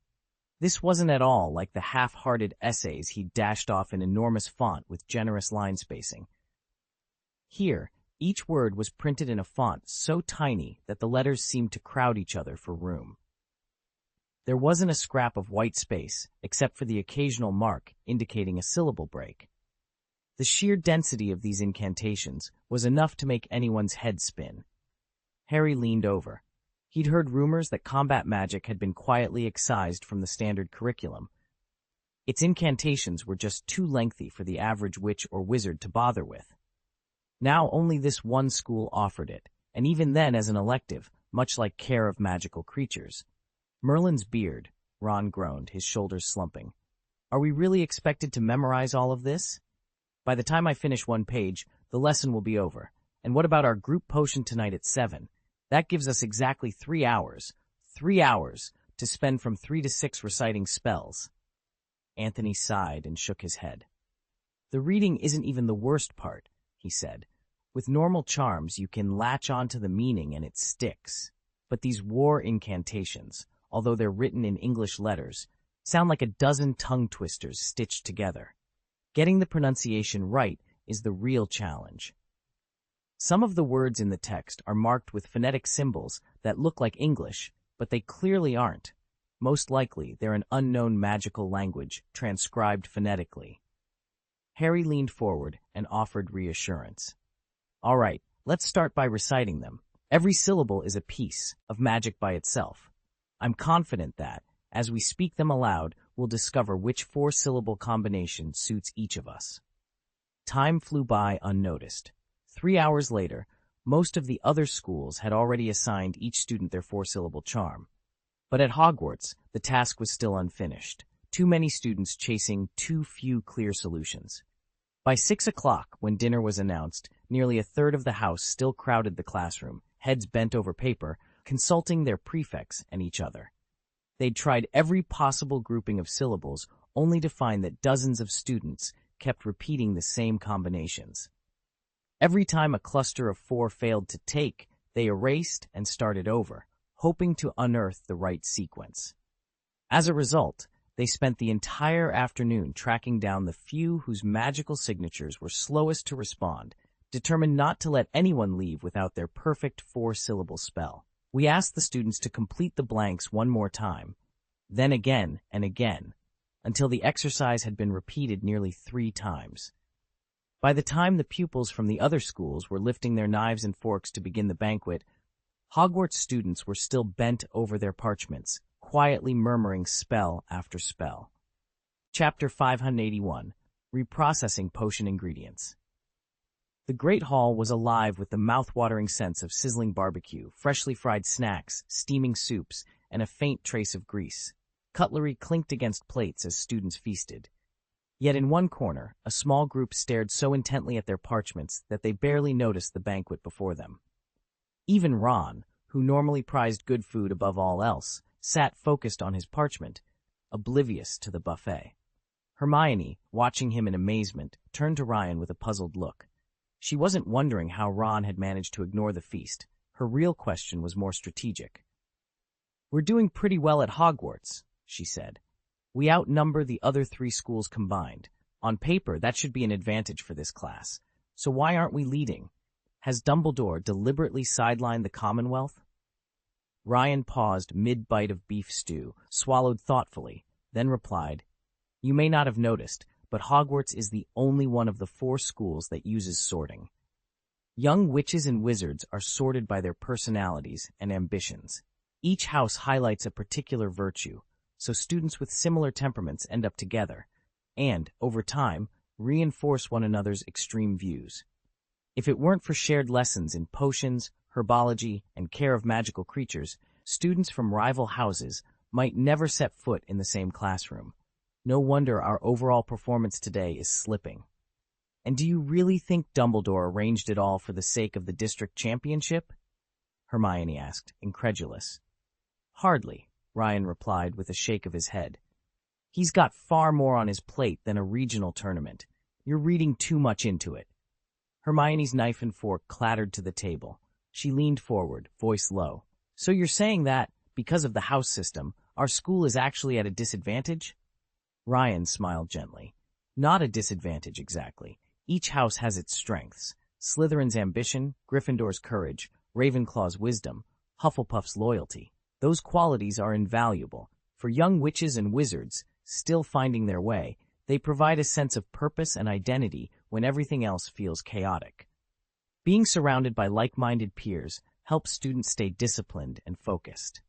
This wasn't at all like the half-hearted essays he dashed off in enormous font with generous line spacing. Here, each word was printed in a font so tiny that the letters seemed to crowd each other for room. There wasn't a scrap of white space, except for the occasional mark indicating a syllable break. The sheer density of these incantations was enough to make anyone's head spin. Harry leaned over. He'd heard rumors that combat magic had been quietly excised from the standard curriculum. Its incantations were just too lengthy for the average witch or wizard to bother with. Now only this one school offered it, and even then as an elective, much like Care of Magical Creatures. Merlin's beard, Ron groaned, his shoulders slumping. Are we really expected to memorize all of this? By the time I finish one page, the lesson will be over. And what about our group potion tonight at 7? That gives us exactly 3 hours. 3 hours to spend from 3 to 6 reciting spells. Anthony sighed and shook his head. The reading isn't even the worst part, he said. With normal charms, you can latch onto the meaning and it sticks. But these war incantations, although they're written in English letters, sound like a dozen tongue twisters stitched together. Getting the pronunciation right is the real challenge. Some of the words in the text are marked with phonetic symbols that look like English, but they clearly aren't. Most likely, they're an unknown magical language transcribed phonetically. Harry leaned forward and offered reassurance. All right, let's start by reciting them. Every syllable is a piece of magic by itself. I'm confident that, as we speak them aloud, we'll discover which 4-syllable combination suits each of us. Time flew by unnoticed. 3 hours later, most of the other schools had already assigned each student their 4-syllable charm. But at Hogwarts, the task was still unfinished. Too many students chasing too few clear solutions. By 6 o'clock, when dinner was announced, nearly a third of the house still crowded the classroom, heads bent over paper, consulting their prefects and each other. They'd tried every possible grouping of syllables, only to find that dozens of students kept repeating the same combinations. Every time a cluster of 4 failed to take, they erased and started over, hoping to unearth the right sequence. As a result, they spent the entire afternoon tracking down the few whose magical signatures were slowest to respond, determined not to let anyone leave without their perfect 4-syllable spell. We asked the students to complete the blanks one more time, then again and again, until the exercise had been repeated nearly 3 times. By the time the pupils from the other schools were lifting their knives and forks to begin the banquet, Hogwarts students were still bent over their parchments, quietly murmuring spell after spell. Chapter 581, Reprocessing Potion Ingredients. The Great Hall was alive with the mouth-watering scents of sizzling barbecue, freshly fried snacks, steaming soups, and a faint trace of grease. Cutlery clinked against plates as students feasted. Yet in one corner, a small group stared so intently at their parchments that they barely noticed the banquet before them. Even Ron, who normally prized good food above all else, sat focused on his parchment, oblivious to the buffet. Hermione, watching him in amazement, turned to Ryan with a puzzled look. She wasn't wondering how Ron had managed to ignore the feast. Her real question was more strategic. "We're doing pretty well at Hogwarts," she said. "We outnumber the other 3 schools combined. On paper, that should be an advantage for this class. So why aren't we leading? Has Dumbledore deliberately sidelined the Commonwealth?" Ryan paused mid-bite of beef stew, swallowed thoughtfully, then replied, "You may not have noticed, but Hogwarts is the only one of the 4 schools that uses sorting. Young witches and wizards are sorted by their personalities and ambitions. Each house highlights a particular virtue, so students with similar temperaments end up together, and, over time, reinforce one another's extreme views. If it weren't for shared lessons in potions, herbology, and care of magical creatures, students from rival houses might never set foot in the same classroom. No wonder our overall performance today is slipping. And do you really think Dumbledore arranged it all for the sake of the district championship?" Hermione asked, incredulous. "Hardly," Ryan replied with a shake of his head. "He's got far more on his plate than a regional tournament. You're reading too much into it." Hermione's knife and fork clattered to the table. She leaned forward, voice low. So you're saying that, because of the house system, our school is actually at a disadvantage? Ryan smiled gently. Not a disadvantage exactly. Each house has its strengths. Slytherin's ambition, Gryffindor's courage, Ravenclaw's wisdom, Hufflepuff's loyalty. Those qualities are invaluable. For young witches and wizards, still finding their way, they provide a sense of purpose and identity when everything else feels chaotic. Being surrounded by like-minded peers helps students stay disciplined and focused.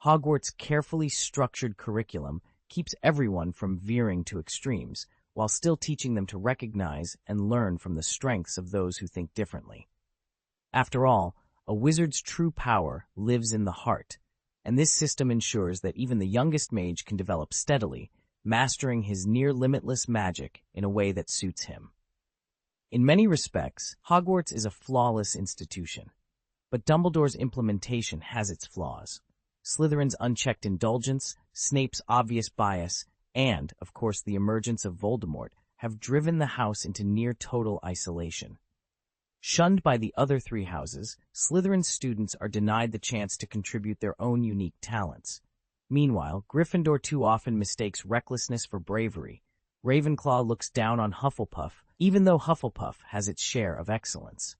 Hogwarts' carefully structured curriculum keeps everyone from veering to extremes, while still teaching them to recognize and learn from the strengths of those who think differently. After all, a wizard's true power lives in the heart, and this system ensures that even the youngest mage can develop steadily, mastering his near-limitless magic in a way that suits him. In many respects, Hogwarts is a flawless institution, but Dumbledore's implementation has its flaws. Slytherin's unchecked indulgence, Snape's obvious bias, and, of course, the emergence of Voldemort have driven the house into near-total isolation. Shunned by the other three houses, Slytherin's students are denied the chance to contribute their own unique talents. Meanwhile, Gryffindor too often mistakes recklessness for bravery. Ravenclaw looks down on Hufflepuff, even though Hufflepuff has its share of excellence.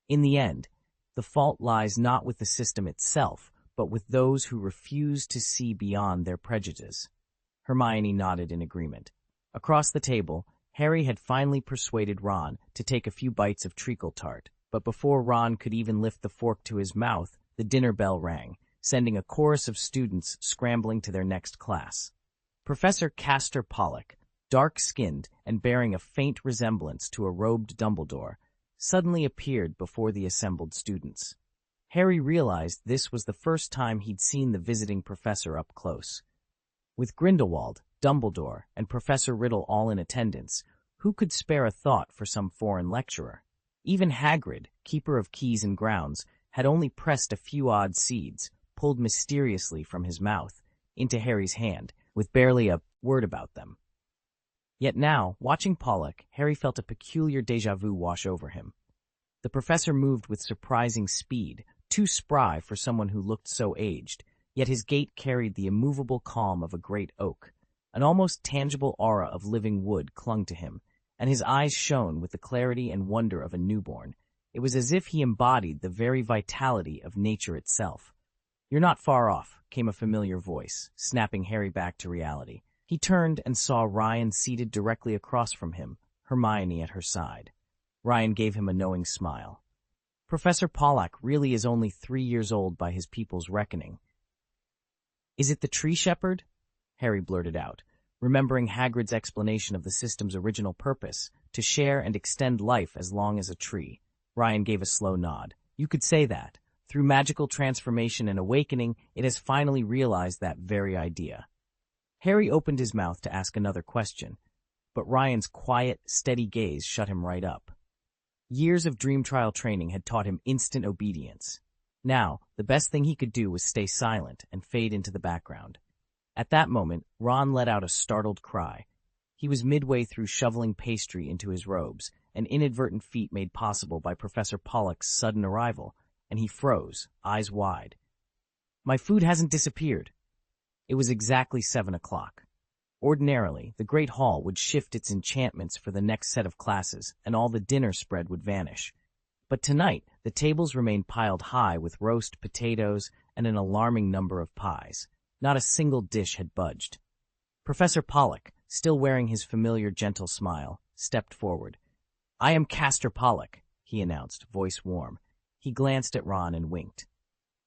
In the end, the fault lies not with the system itself, but with those who refuse to see beyond their prejudices. Hermione nodded in agreement. Across the table, Harry had finally persuaded Ron to take a few bites of treacle tart, but before Ron could even lift the fork to his mouth, the dinner bell rang, sending a chorus of students scrambling to their next class. Professor Castor Pollock, dark-skinned and bearing a faint resemblance to a robed Dumbledore, suddenly appeared before the assembled students. Harry realized this was the first time he'd seen the visiting professor up close. With Grindelwald, Dumbledore, and Professor Riddle all in attendance, who could spare a thought for some foreign lecturer? Even Hagrid, keeper of keys and grounds, had only pressed a few odd seeds, pulled mysteriously from his mouth, into Harry's hand, with barely a word about them. Yet now, watching Pollock, Harry felt a peculiar déjà vu wash over him. The professor moved with surprising speed, too spry for someone who looked so aged, yet his gait carried the immovable calm of a great oak. An almost tangible aura of living wood clung to him, and his eyes shone with the clarity and wonder of a newborn. It was as if he embodied the very vitality of nature itself. "You're not far off," came a familiar voice, snapping Harry back to reality. He turned and saw Ryan seated directly across from him, Hermione at her side. Ryan gave him a knowing smile. Professor Pollock really is only 3 years old by his people's reckoning. "Is it the tree shepherd?" Harry blurted out, remembering Hagrid's explanation of the system's original purpose, to share and extend life as long as a tree. Ryan gave a slow nod. "You could say that. Through magical transformation and awakening, it has finally realized that very idea." Harry opened his mouth to ask another question, but Ryan's quiet, steady gaze shut him right up. Years of dream trial training had taught him instant obedience. Now, the best thing he could do was stay silent and fade into the background. At that moment, Ron let out a startled cry. He was midway through shoveling pastry into his robes, an inadvertent feat made possible by Professor Pollock's sudden arrival, and he froze, eyes wide. "My food hasn't disappeared." It was exactly 7 o'clock. Ordinarily, the Great Hall would shift its enchantments for the next set of classes, and all the dinner spread would vanish. But tonight, the tables remained piled high with roast potatoes and an alarming number of pies. Not a single dish had budged. Professor Pollock, still wearing his familiar gentle smile, stepped forward. "I am Castor Pollock," he announced, voice warm. He glanced at Ron and winked.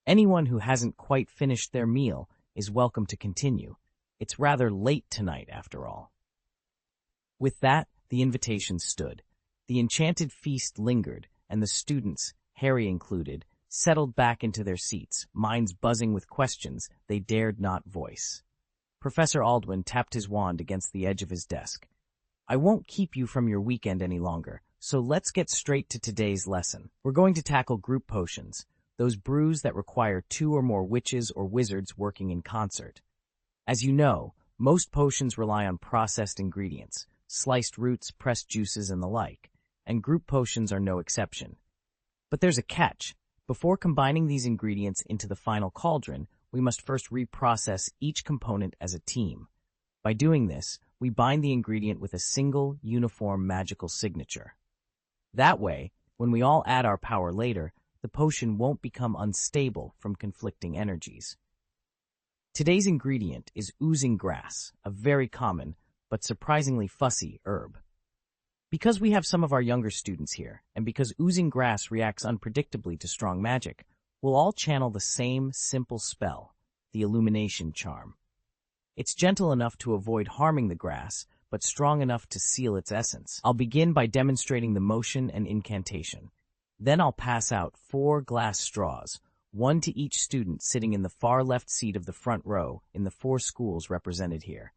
"Anyone who hasn't quite finished their meal is welcome to continue. It's rather late tonight, after all." With that, the invitation stood. The enchanted feast lingered, and the students, Harry included, settled back into their seats, minds buzzing with questions they dared not voice. Professor Aldwin tapped his wand against the edge of his desk. "I won't keep you from your weekend any longer, so let's get straight to today's lesson. We're going to tackle group potions, those brews that require 2 or more witches or wizards working in concert. As you know, most potions rely on processed ingredients, sliced roots, pressed juices, and the like. and group potions are no exception. But there's a catch. Before combining these ingredients into the final cauldron, we must first reprocess each component as a team. By doing this, we bind the ingredient with a single, uniform magical signature. That way, when we all add our power later, the potion won't become unstable from conflicting energies. Today's ingredient is oozing grass, a very common but surprisingly fussy herb. Because we have some of our younger students here, and because oozing grass reacts unpredictably to strong magic, we'll all channel the same simple spell, the illumination charm. It's gentle enough to avoid harming the grass, but strong enough to seal its essence. I'll begin by demonstrating the motion and incantation. Then I'll pass out 4 glass straws, one to each student sitting in the far left seat of the front row in the 4 schools represented here.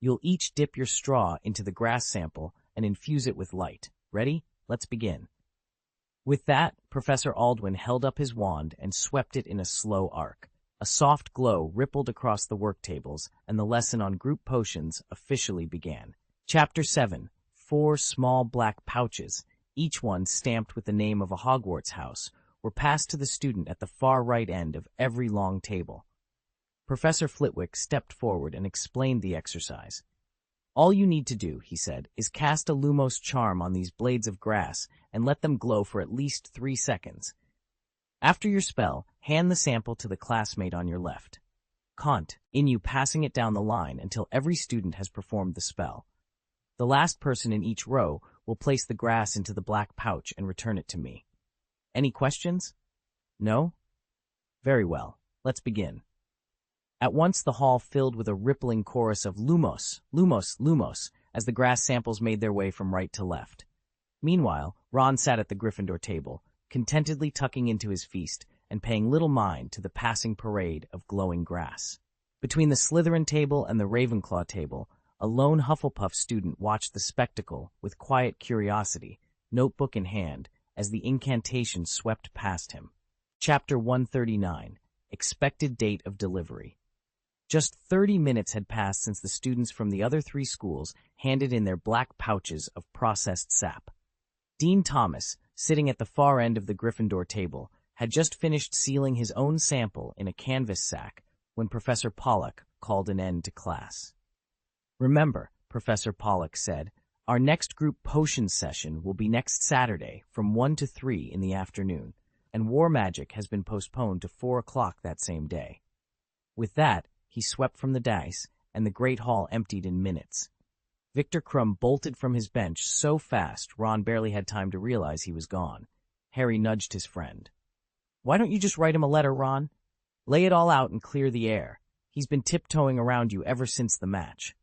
You'll each dip your straw into the grass sample and infuse it with light. Ready? Let's begin. With that, Professor Aldwin held up his wand and swept it in a slow arc. A soft glow rippled across the work tables, and the lesson on group potions officially began. Chapter 7. 4 small black pouches, each one stamped with the name of a Hogwarts house, were passed to the student at the far right end of every long table. Professor Flitwick stepped forward and explained the exercise. All you need to do, he said, is cast a Lumos charm on these blades of grass and let them glow for at least 3 seconds. After your spell, hand the sample to the classmate on your left. Continue passing it down the line until every student has performed the spell. The last person in each row will place the grass into the black pouch and return it to me. Any questions? No? Very well. Let's begin. At once the hall filled with a rippling chorus of Lumos, Lumos, Lumos, as the grass samples made their way from right to left. Meanwhile, Ron sat at the Gryffindor table, contentedly tucking into his feast and paying little mind to the passing parade of glowing grass. Between the Slytherin table and the Ravenclaw table, a lone Hufflepuff student watched the spectacle with quiet curiosity, notebook in hand, as the incantation swept past him. Chapter 139. Expected Date of Delivery. Just 30 minutes had passed since the students from the other 3 schools handed in their black pouches of processed sap. Dean Thomas, sitting at the far end of the Gryffindor table, had just finished sealing his own sample in a canvas sack when Professor Pollock called an end to class. Remember, Professor Pollock said, our next group potion session will be next Saturday from 1 to 3 in the afternoon, and War Magic has been postponed to 4 o'clock that same day. With that, he swept from the dice, and the great hall emptied in minutes. Victor Krum bolted from his bench so fast Ron barely had time to realize he was gone. Harry nudged his friend. Why don't you just write him a letter, Ron? Lay it all out and clear the air. He's been tiptoeing around you ever since the match.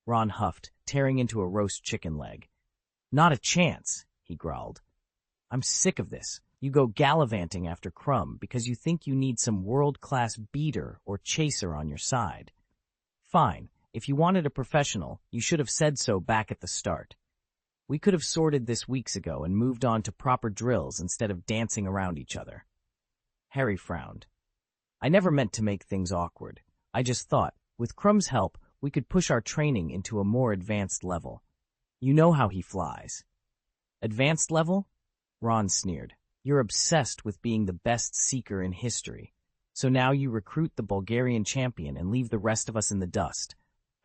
Ron huffed, tearing into a roast chicken leg. Not a chance, he growled. I'm sick of this. You go gallivanting after Krum because you think you need some world-class beater or chaser on your side. Fine. If you wanted a professional, you should have said so back at the start. We could have sorted this weeks ago and moved on to proper drills instead of dancing around each other. Harry frowned. I never meant to make things awkward. I just thought, with Krum's help, we could push our training into a more advanced level. You know how he flies. Advanced level? Ron sneered. You're obsessed with being the best seeker in history. So now you recruit the Bulgarian champion and leave the rest of us in the dust.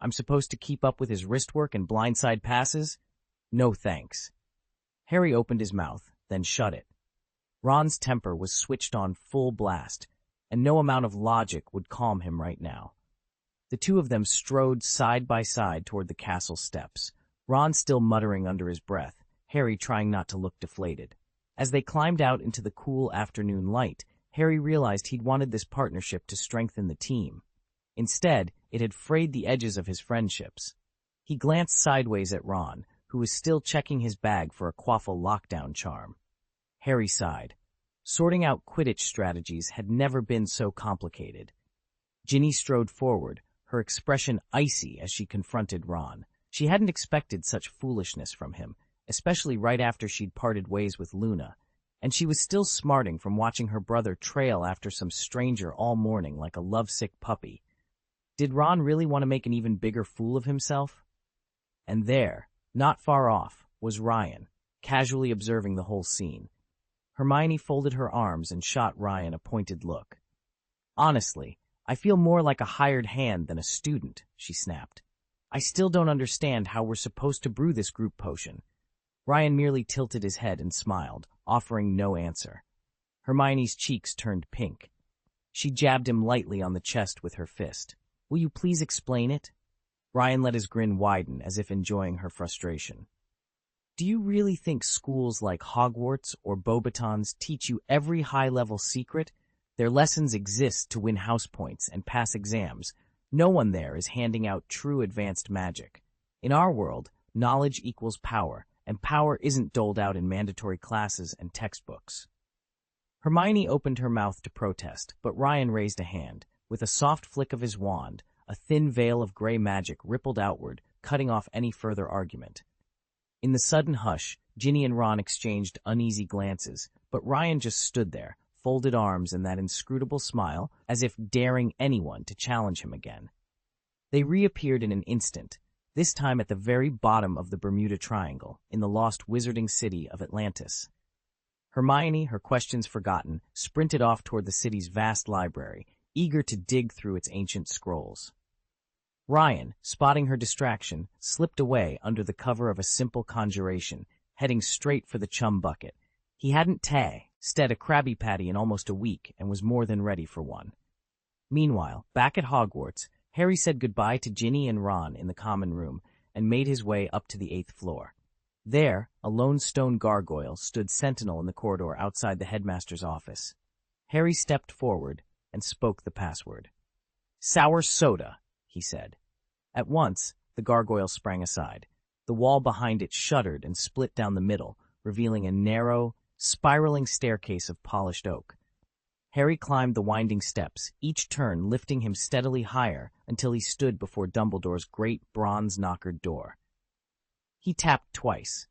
I'm supposed to keep up with his wristwork and blindside passes? No thanks. Harry opened his mouth, then shut it. Ron's temper was switched on full blast, and no amount of logic would calm him right now. The two of them strode side by side toward the castle steps, Ron still muttering under his breath, Harry trying not to look deflated. As they climbed out into the cool afternoon light, Harry realized he'd wanted this partnership to strengthen the team. Instead, it had frayed the edges of his friendships. He glanced sideways at Ron, who was still checking his bag for a Quaffle lockdown charm. Harry sighed. Sorting out Quidditch strategies had never been so complicated. Ginny strode forward, her expression icy as she confronted Ron. She hadn't expected such foolishness from him, especially right after she'd parted ways with Luna, and she was still smarting from watching her brother trail after some stranger all morning like a lovesick puppy. Did Ron really want to make an even bigger fool of himself? And there, not far off, was Ryan, casually observing the whole scene. Hermione folded her arms and shot Ryan a pointed look. Honestly, I feel more like a hired hand than a student, she snapped. I still don't understand how we're supposed to brew this group potion. Ryan merely tilted his head and smiled, offering no answer. Hermione's cheeks turned pink. She jabbed him lightly on the chest with her fist. Will you please explain it? Ryan let his grin widen as if enjoying her frustration. Do you really think schools like Hogwarts or Beauxbatons teach you every high-level secret? Their lessons exist to win house points and pass exams. No one there is handing out true advanced magic. In our world, knowledge equals power, and power isn't doled out in mandatory classes and textbooks. Hermione opened her mouth to protest, but Ryan raised a hand. With a soft flick of his wand, a thin veil of gray magic rippled outward, cutting off any further argument. In the sudden hush, Ginny and Ron exchanged uneasy glances, but Ryan just stood there, folded arms and that inscrutable smile, as if daring anyone to challenge him again. They reappeared in an instant, this time at the very bottom of the Bermuda Triangle, in the lost wizarding city of Atlantis. Hermione, her questions forgotten, sprinted off toward the city's vast library, eager to dig through its ancient scrolls. Ryan, spotting her distraction, slipped away under the cover of a simple conjuration, heading straight for the chum bucket. He hadn't tasted a Krabby Patty in almost a week and was more than ready for one. Meanwhile, back at Hogwarts, Harry said goodbye to Ginny and Ron in the common room and made his way up to the 8th floor. There, a lone stone gargoyle stood sentinel in the corridor outside the headmaster's office. Harry stepped forward and spoke the password. "Sour soda," he said. At once, the gargoyle sprang aside. The wall behind it shuddered and split down the middle, revealing a narrow, spiraling staircase of polished oak. Harry climbed the winding steps, each turn lifting him steadily higher until he stood before Dumbledore's great bronze-knockered door. He tapped twice.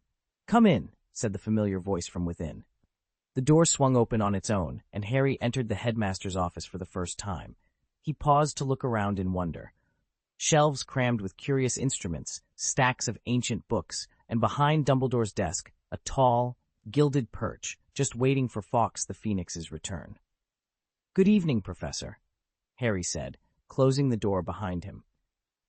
"Come in," said the familiar voice from within. The door swung open on its own, and Harry entered the headmaster's office for the first time. He paused to look around in wonder. Shelves crammed with curious instruments, stacks of ancient books, and behind Dumbledore's desk, a tall, gilded perch, just waiting for Fawkes the Phoenix's return. "Good evening, Professor," Harry said, closing the door behind him.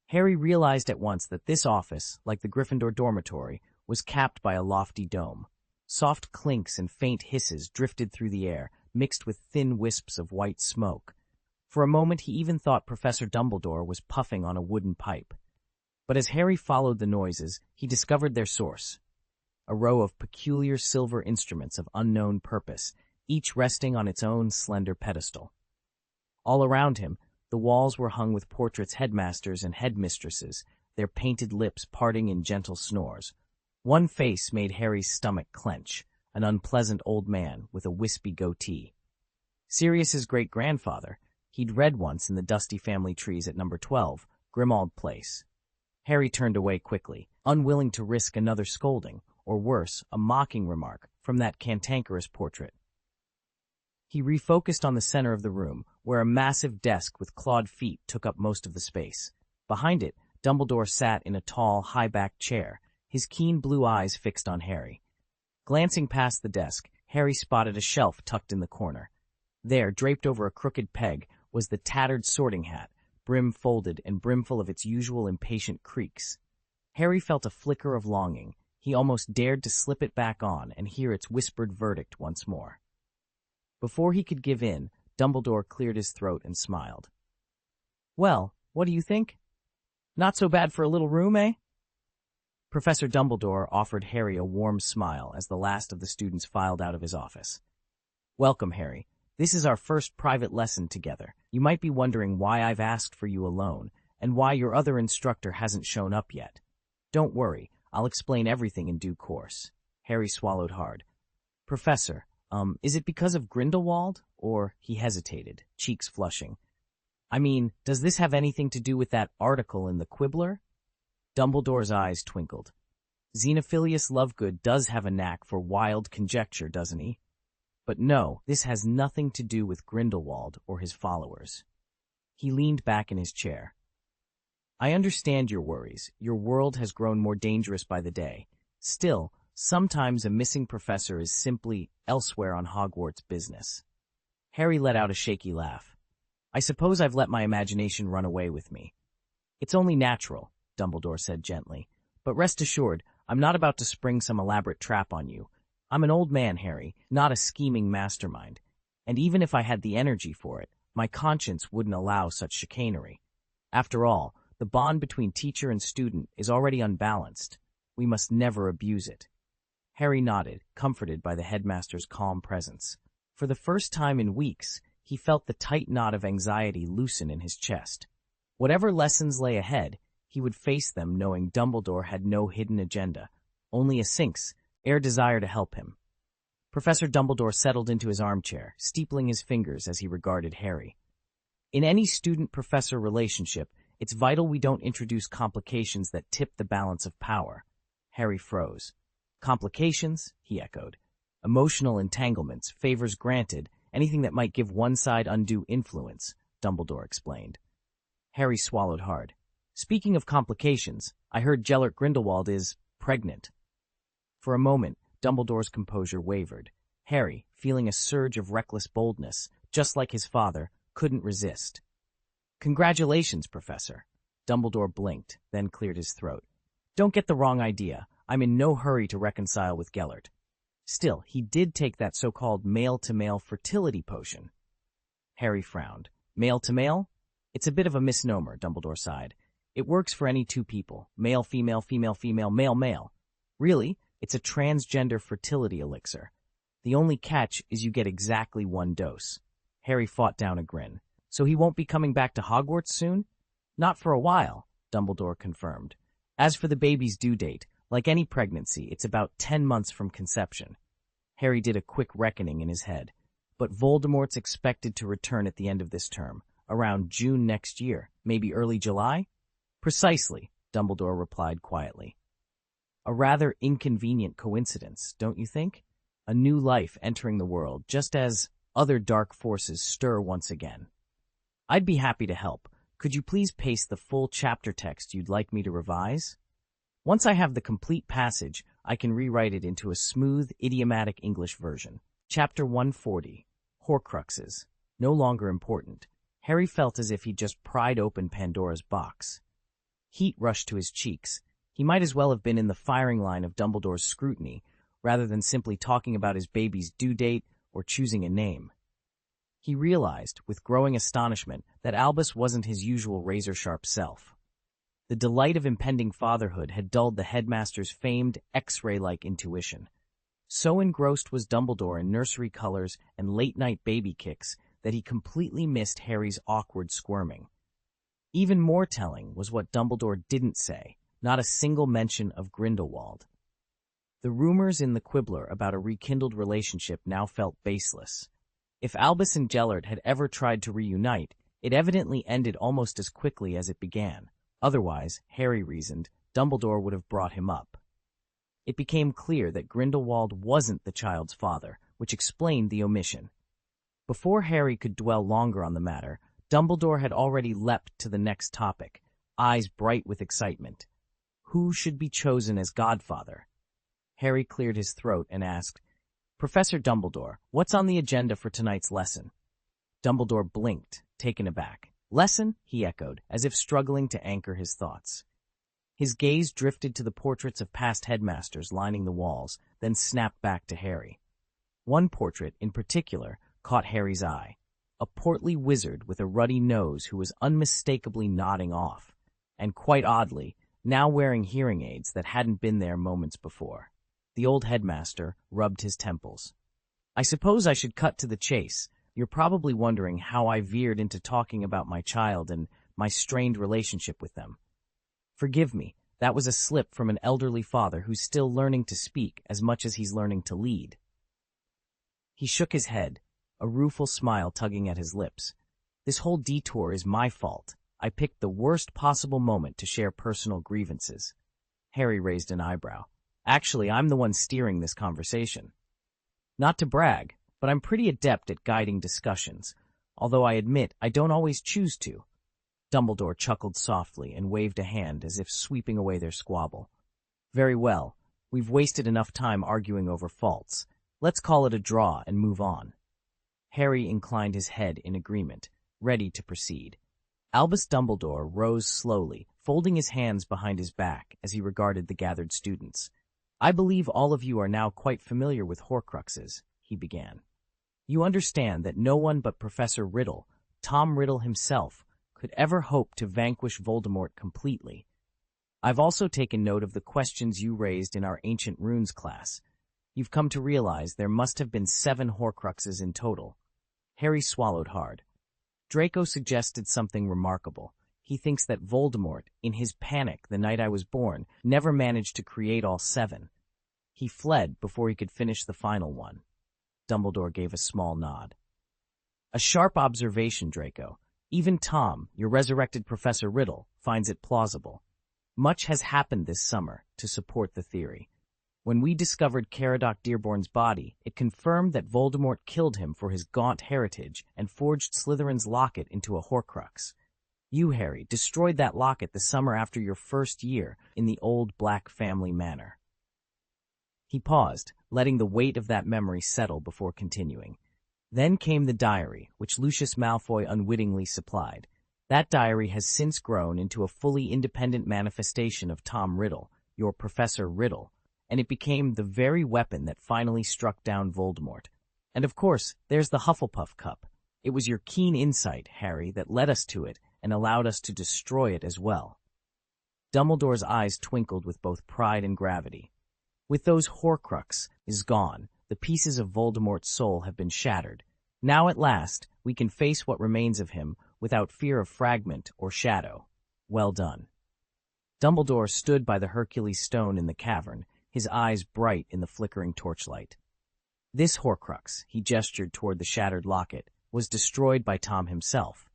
Harry realized at once that this office, like the Gryffindor dormitory, was capped by a lofty dome. Soft clinks and faint hisses drifted through the air, mixed with thin wisps of white smoke. For a moment he even thought Professor Dumbledore was puffing on a wooden pipe. But as Harry followed the noises, he discovered their source. A row of peculiar silver instruments of unknown purpose, each resting on its own slender pedestal. All around him, the walls were hung with portraits headmasters and headmistresses, their painted lips parting in gentle snores. One face made Harry's stomach clench, an unpleasant old man with a wispy goatee. Sirius's great-grandfather, he'd read once in the dusty family trees at number 12, Grimmauld Place. Harry turned away quickly, unwilling to risk another scolding, or worse, a mocking remark from that cantankerous portrait. He refocused on the center of the room, where a massive desk with clawed feet took up most of the space. Behind it, Dumbledore sat in a tall, high-backed chair, his keen blue eyes fixed on Harry. Glancing past the desk, Harry spotted a shelf tucked in the corner. There, draped over a crooked peg, was the tattered sorting hat, brim folded and brimful of its usual impatient creaks. Harry felt a flicker of longing. He almost dared to slip it back on and hear its whispered verdict once more. Before he could give in, Dumbledore cleared his throat and smiled. "Well, what do you think? Not so bad for a little room, eh?" Professor Dumbledore offered Harry a warm smile as the last of the students filed out of his office. "Welcome, Harry. This is our first private lesson together. You might be wondering why I've asked for you alone, and why your other instructor hasn't shown up yet. Don't worry, I'll explain everything in due course." Harry swallowed hard. "Professor, is it because of Grindelwald?" Or he hesitated, cheeks flushing. "I mean, does this have anything to do with that article in the Quibbler?" Dumbledore's eyes twinkled. "Xenophilius Lovegood does have a knack for wild conjecture, doesn't he? But no, this has nothing to do with Grindelwald or his followers." He leaned back in his chair. "I understand your worries. Your world has grown more dangerous by the day. Still, Sometimes a missing professor is simply elsewhere on Hogwarts business. Harry let out a shaky laugh. I suppose I've let my imagination run away with me. It's only natural, Dumbledore said gently. But rest assured, I'm not about to spring some elaborate trap on you. I'm an old man, Harry, not a scheming mastermind. And even if I had the energy for it, my conscience wouldn't allow such chicanery. After all, the bond between teacher and student is already unbalanced. We must never abuse it. Harry nodded, comforted by the headmaster's calm presence. For the first time in weeks, he felt the tight knot of anxiety loosen in his chest. Whatever lessons lay ahead, he would face them knowing Dumbledore had no hidden agenda, only a sincere desire to help him. Professor Dumbledore settled into his armchair, steepling his fingers as he regarded Harry. In any student-professor relationship, it's vital we don't introduce complications that tip the balance of power. Harry froze. Complications? He echoed. Emotional entanglements, favors granted, anything that might give one side undue influence, Dumbledore explained. Harry swallowed hard. Speaking of complications, I heard Gellert Grindelwald is pregnant. For a moment, Dumbledore's composure wavered. Harry, feeling a surge of reckless boldness, just like his father, couldn't resist. Congratulations, Professor. Dumbledore blinked, then cleared his throat. Don't get the wrong idea. I'm in no hurry to reconcile with Gellert. Still, he did take that so-called male-to-male fertility potion. Harry frowned. Male-to-male? It's a bit of a misnomer, Dumbledore sighed. It works for any two people. Male, female, female, female, male, male. Really, it's a transgender fertility elixir. The only catch is you get exactly one dose. Harry fought down a grin. So he won't be coming back to Hogwarts soon? Not for a while, Dumbledore confirmed. As for the baby's due date, like any pregnancy, it's about 10 months from conception. Harry did a quick reckoning in his head. But Voldemort's expected to return at the end of this term, around June next year, maybe early July? Precisely, Dumbledore replied quietly. A rather inconvenient coincidence, don't you think? A new life entering the world, just as other dark forces stir once again. I'd be happy to help. Could you please paste the full chapter text you'd like me to revise? Once I have the complete passage, I can rewrite it into a smooth, idiomatic English version. Chapter 140. Horcruxes. No longer important. Harry felt as if he'd just pried open Pandora's box. Heat rushed to his cheeks. He might as well have been in the firing line of Dumbledore's scrutiny, rather than simply talking about his baby's due date or choosing a name. He realized, with growing astonishment, that Albus wasn't his usual razor-sharp self. The delight of impending fatherhood had dulled the headmaster's famed X-ray-like intuition. So engrossed was Dumbledore in nursery colors and late-night baby kicks that he completely missed Harry's awkward squirming. Even more telling was what Dumbledore didn't say, not a single mention of Grindelwald. The rumors in the Quibbler about a rekindled relationship now felt baseless. If Albus and Gellert had ever tried to reunite, it evidently ended almost as quickly as it began. Otherwise, Harry reasoned, Dumbledore would have brought him up. It became clear that Grindelwald wasn't the child's father, which explained the omission. Before Harry could dwell longer on the matter, Dumbledore had already leapt to the next topic, eyes bright with excitement. Who should be chosen as godfather? Harry cleared his throat and asked, Professor Dumbledore, what's on the agenda for tonight's lesson? Dumbledore blinked, taken aback. Lesson? He echoed, as if struggling to anchor his thoughts. His gaze drifted to the portraits of past headmasters lining the walls, then snapped back to Harry. One portrait, in particular, caught Harry's eye. A portly wizard with a ruddy nose who was unmistakably nodding off, and quite oddly, now wearing hearing aids that hadn't been there moments before. The old headmaster rubbed his temples. I suppose I should cut to the chase. You're probably wondering how I veered into talking about my child and my strained relationship with them. Forgive me, that was a slip from an elderly father who's still learning to speak as much as he's learning to lead. He shook his head, a rueful smile tugging at his lips. This whole detour is my fault. I picked the worst possible moment to share personal grievances. Harry raised an eyebrow. Actually, I'm the one steering this conversation. Not to brag, but I'm pretty adept at guiding discussions, although I admit I don't always choose to. Dumbledore chuckled softly and waved a hand as if sweeping away their squabble. Very well. We've wasted enough time arguing over faults. Let's call it a draw and move on." Harry inclined his head in agreement, ready to proceed. Albus Dumbledore rose slowly, folding his hands behind his back as he regarded the gathered students. "I believe all of you are now quite familiar with Horcruxes," he began. "You understand that no one but Professor Riddle, Tom Riddle himself, could ever hope to vanquish Voldemort completely. I've also taken note of the questions you raised in our Ancient Runes class. You've come to realize there must have been 7 Horcruxes in total." Harry swallowed hard. Draco suggested something remarkable. He thinks that Voldemort, in his panic the night I was born, never managed to create all 7. He fled before he could finish the final one. Dumbledore gave a small nod. "A sharp observation, Draco. Even Tom, your resurrected Professor Riddle, finds it plausible. Much has happened this summer to support the theory. When we discovered Caradoc Dearborn's body, it confirmed that Voldemort killed him for his gaunt heritage and forged Slytherin's locket into a Horcrux. You, Harry, destroyed that locket the summer after your first year in the old Black family manor." He paused, letting the weight of that memory settle before continuing. "Then came the diary, which Lucius Malfoy unwittingly supplied. That diary has since grown into a fully independent manifestation of Tom Riddle, your Professor Riddle, and it became the very weapon that finally struck down Voldemort. And of course, there's the Hufflepuff Cup. It was your keen insight, Harry, that led us to it and allowed us to destroy it as well." Dumbledore's eyes twinkled with both pride and gravity. "With those Horcrux is gone, the pieces of Voldemort's soul have been shattered. Now at last, we can face what remains of him without fear of fragment or shadow. Well done." Dumbledore stood by the Hercules stone in the cavern, his eyes bright in the flickering torchlight. "This Horcrux," he gestured toward the shattered locket, "was destroyed by Tom himself.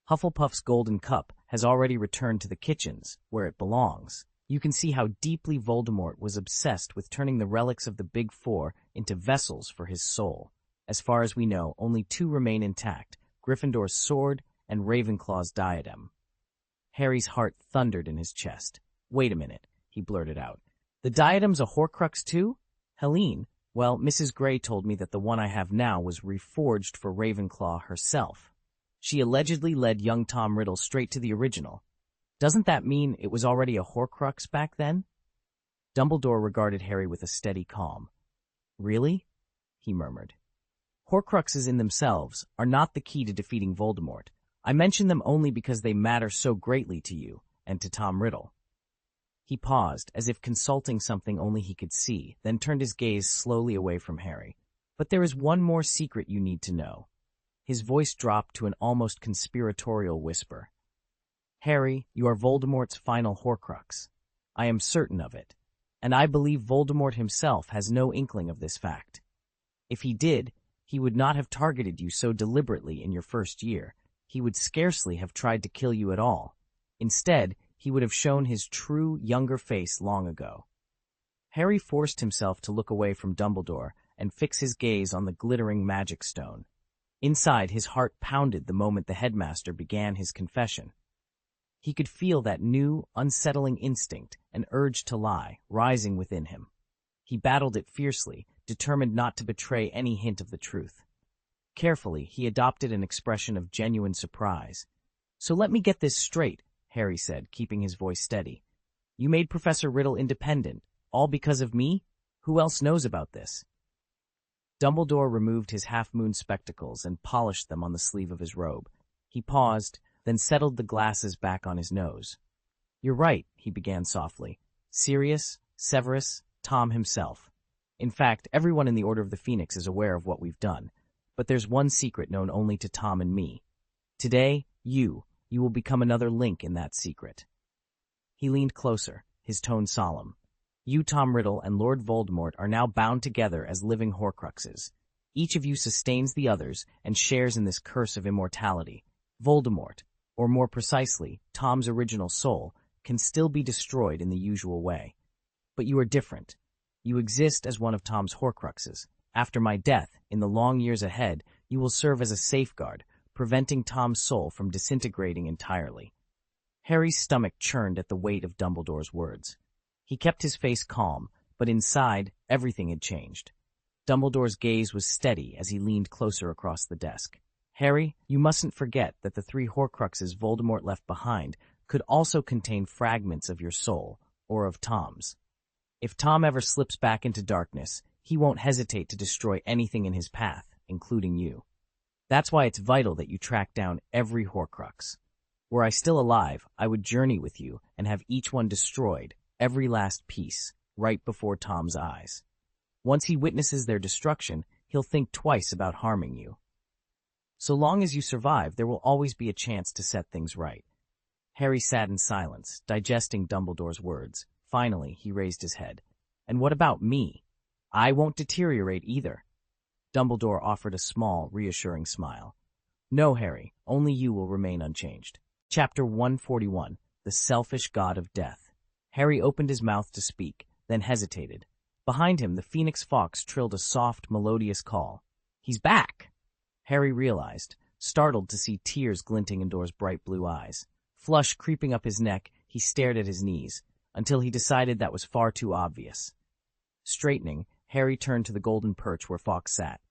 Hufflepuff's golden cup has already returned to the kitchens, where it belongs. You can see how deeply Voldemort was obsessed with turning the relics of the Big Four into vessels for his soul. As far as we know, only 2 remain intact, Gryffindor's sword and Ravenclaw's diadem." Harry's heart thundered in his chest. "Wait a minute," he blurted out. "The diadem's a Horcrux too? Helene, well, Mrs. Grey told me that the one I have now was reforged for Ravenclaw herself. She allegedly led young Tom Riddle straight to the original. Doesn't that mean it was already a Horcrux back then?" Dumbledore regarded Harry with a steady calm. "Really?" he murmured. "Horcruxes in themselves are not the key to defeating Voldemort. I mention them only because they matter so greatly to you and to Tom Riddle." He paused, as if consulting something only he could see, then turned his gaze slowly away from Harry. "But there is one more secret you need to know." His voice dropped to an almost conspiratorial whisper. "Harry, you are Voldemort's final Horcrux. I am certain of it, and I believe Voldemort himself has no inkling of this fact. If he did, he would not have targeted you so deliberately in your first year. He would scarcely have tried to kill you at all. Instead, he would have shown his true, younger face long ago." Harry forced himself to look away from Dumbledore and fix his gaze on the glittering magic stone. Inside, his heart pounded the moment the headmaster began his confession. He could feel that new, unsettling instinct, an urge to lie, rising within him. He battled it fiercely, determined not to betray any hint of the truth. Carefully, he adopted an expression of genuine surprise. "So let me get this straight," Harry said, keeping his voice steady. "You made Professor Riddle independent, all because of me? Who else knows about this?" Dumbledore removed his half-moon spectacles and polished them on the sleeve of his robe. He paused, then settled the glasses back on his nose. "You're right," he began softly. "Sirius, Severus, Tom himself. In fact, everyone in the Order of the Phoenix is aware of what we've done. But there's one secret known only to Tom and me. Today, you will become another link in that secret." He leaned closer, his tone solemn. "You, Tom Riddle, and Lord Voldemort are now bound together as living Horcruxes. Each of you sustains the others and shares in this curse of immortality. Voldemort, or more precisely, Tom's original soul, can still be destroyed in the usual way. But you are different. You exist as one of Tom's Horcruxes. After my death, in the long years ahead, you will serve as a safeguard, preventing Tom's soul from disintegrating entirely." Harry's stomach churned at the weight of Dumbledore's words. He kept his face calm, but inside, everything had changed. Dumbledore's gaze was steady as he leaned closer across the desk. Harry, you mustn't forget that the 3 Horcruxes Voldemort left behind could also contain fragments of your soul, or of Tom's. If Tom ever slips back into darkness, he won't hesitate to destroy anything in his path, including you. That's why it's vital that you track down every Horcrux. Were I still alive, I would journey with you and have each one destroyed, every last piece, right before Tom's eyes. Once he witnesses their destruction, he'll think twice about harming you. So long as you survive, there will always be a chance to set things right. Harry sat in silence, digesting Dumbledore's words. Finally, he raised his head. And what about me? I won't deteriorate either. Dumbledore offered a small, reassuring smile. No, Harry, only you will remain unchanged. Chapter 141, The Selfish God of Death. Harry opened his mouth to speak, then hesitated. Behind him, the Phoenix Fox trilled a soft, melodious call. He's back! Harry realized, startled to see tears glinting in Door's bright blue eyes. Flush creeping up his neck, he stared at his knees, until he decided that was far too obvious. Straightening, Harry turned to the golden perch where Fox sat.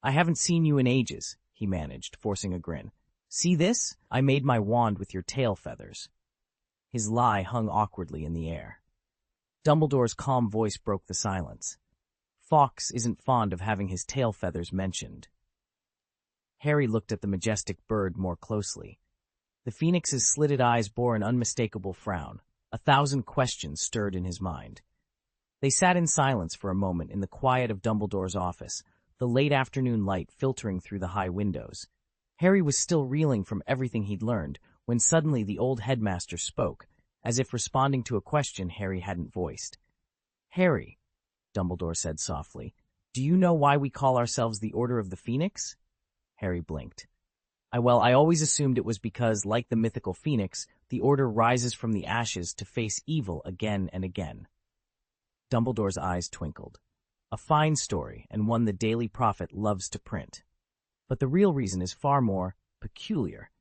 I haven't seen you in ages, he managed, forcing a grin. See this? I made my wand with your tail feathers. His lie hung awkwardly in the air. Dumbledore's calm voice broke the silence. Fox isn't fond of having his tail feathers mentioned. Harry looked at the majestic bird more closely. The Phoenix's slitted eyes bore an unmistakable frown. 1,000 questions stirred in his mind. They sat in silence for a moment in the quiet of Dumbledore's office, the late afternoon light filtering through the high windows. Harry was still reeling from everything he'd learned when suddenly the old headmaster spoke, as if responding to a question Harry hadn't voiced. Harry, Dumbledore said softly, do you know why we call ourselves the Order of the Phoenix? Harry blinked. I always assumed it was because, like the mythical Phoenix, the Order rises from the ashes to face evil again and again. Dumbledore's eyes twinkled. A fine story, and one the Daily Prophet loves to print. But the real reason is far more peculiar.